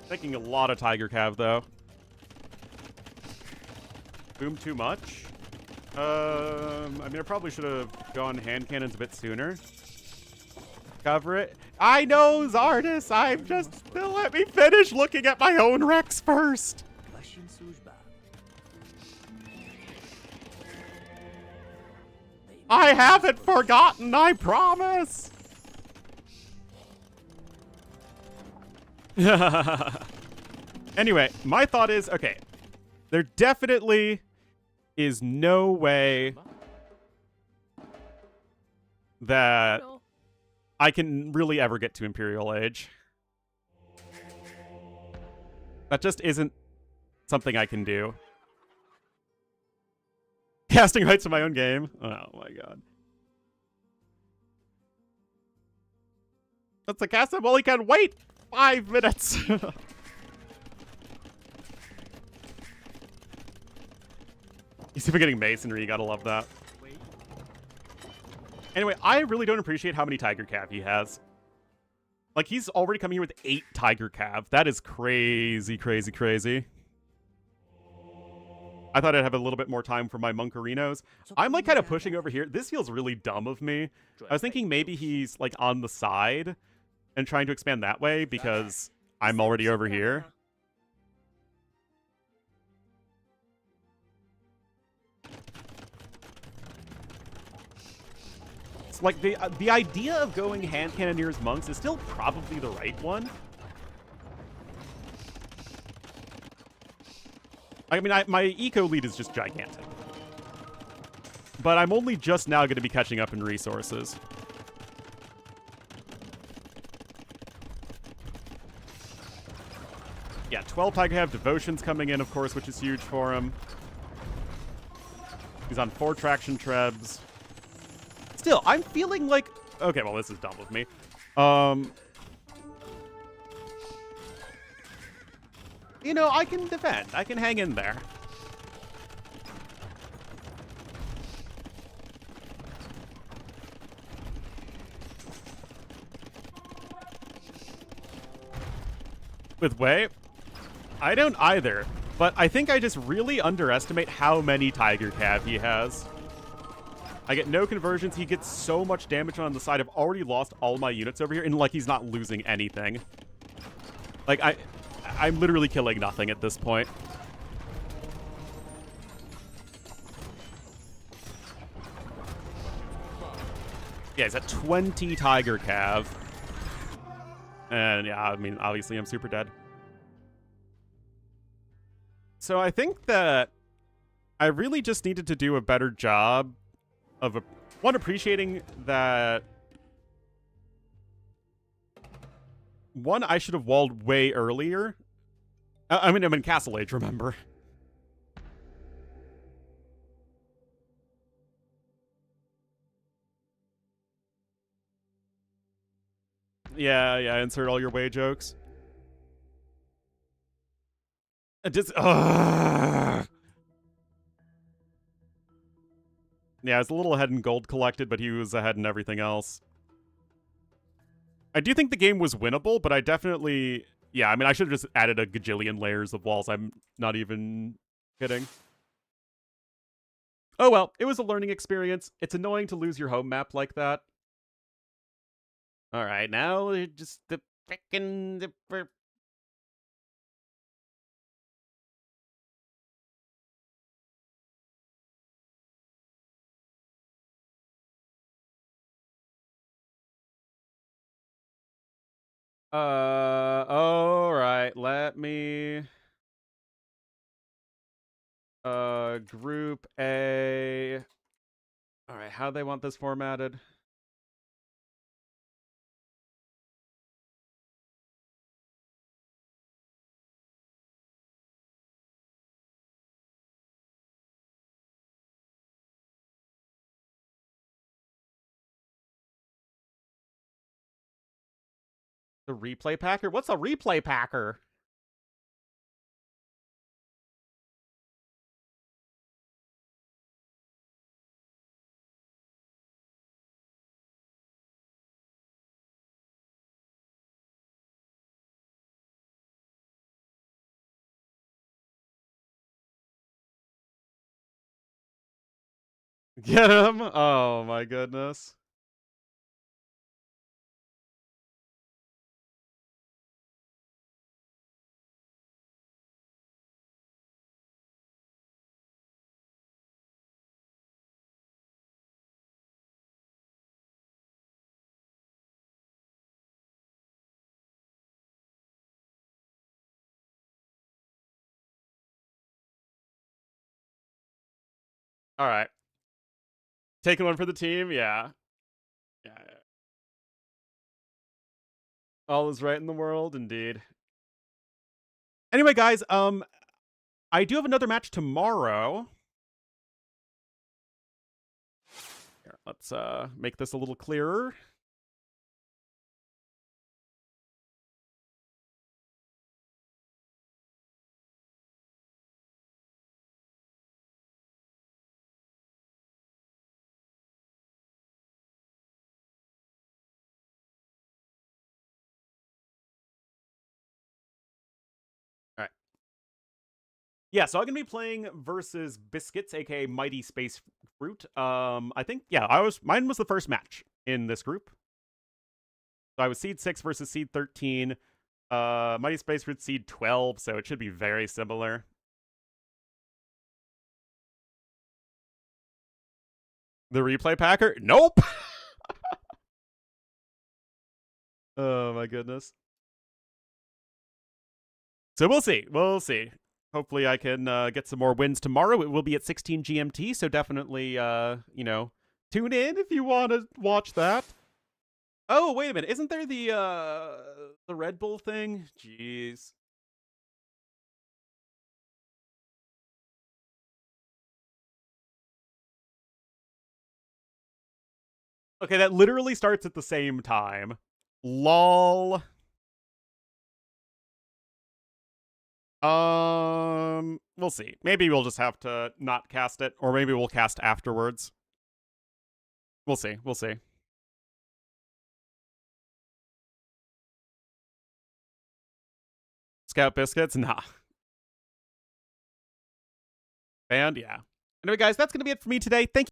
Taking a lot of Tiger Cav, though. Boom too much. I mean, I probably should have gone hand cannons a bit sooner. Cover it. I know, Zardis. I'm just... Let me finish looking at my own Rex first. I haven't forgotten, I promise. Anyway, my thought is, okay, there definitely is no way that I can really ever get to Imperial Age. That just isn't something I can do. Casting rights to my own game? Oh my god. That's a cast that only can wait 5 minutes. He's even getting masonry, you gotta love that. Anyway, I really don't appreciate how many Tiger Cav he has. Like, he's already coming here with 8 Tiger Cav. That is crazy, crazy, crazy. I thought I'd have a little bit more time for my Monkarinos. I'm, like, kind of pushing over here. This feels really dumb of me. I was thinking maybe he's, like, on the side and trying to expand that way because I'm already over here. It's like, the idea of going hand cannoneers monks is still probably the right one. I mean, my eco lead is just gigantic. But I'm only just now going to be catching up in resources. Yeah, 12 Tiger have devotions coming in, of course, which is huge for him. He's on 4 traction trebs. Still, I'm feeling like... Okay, well, this is dumb of me. You know, I can defend. I can hang in there. With Wei? I don't either. But I think I just really underestimate how many Tiger Cav he has. I get no conversions. He gets so much damage on the side. I've already lost all my units over here, and like he's not losing anything. Like I'm literally killing nothing at this point. Yeah, he's at 20 Tiger Cav. And yeah, I mean, obviously I'm super dead. So I think that I really just needed to do a better job of appreciating that. One, I should have walled way earlier. I mean, I'm in Castle Age, remember? Yeah, insert all your way jokes. Yeah, it's a little ahead in gold collected, but he was ahead in everything else. I do think the game was winnable, but I definitely... Yeah, I mean, I should have just added a gajillion layers of walls. I'm not even kidding. Oh well, it was a learning experience. It's annoying to lose your home map like that. Alright, now just the frickin'... Alright, let me... Group A... Alright, how do they want this formatted? The replay packer? What's a replay packer? Get him? Oh my goodness. All right. Taking one for the team? Yeah. Yeah. All is right in the world, indeed. Anyway, guys, I do have another match tomorrow. Here, let's make this a little clearer. All right. Yeah, so I'm gonna be playing versus Biscuits, aka Mighty Space Fruit. I think mine was the first match in this group. So I was seed 6 versus seed 13. Mighty Space Fruit seed 12, so it should be very similar. The replay packer? Nope. Oh my goodness. So we'll see. We'll see. Hopefully I can get some more wins tomorrow. It will be at 16 GMT, so definitely, you know, tune in if you want to watch that. Oh, wait a minute. Isn't there the Red Bull thing? Jeez. Okay, that literally starts at the same time. LOL. We'll see. Maybe we'll just have to not cast it, or maybe we'll cast afterwards. We'll see. We'll see. Scout Biscuits? Nah. And yeah. Anyway, guys, that's going to be it for me today. Thank you.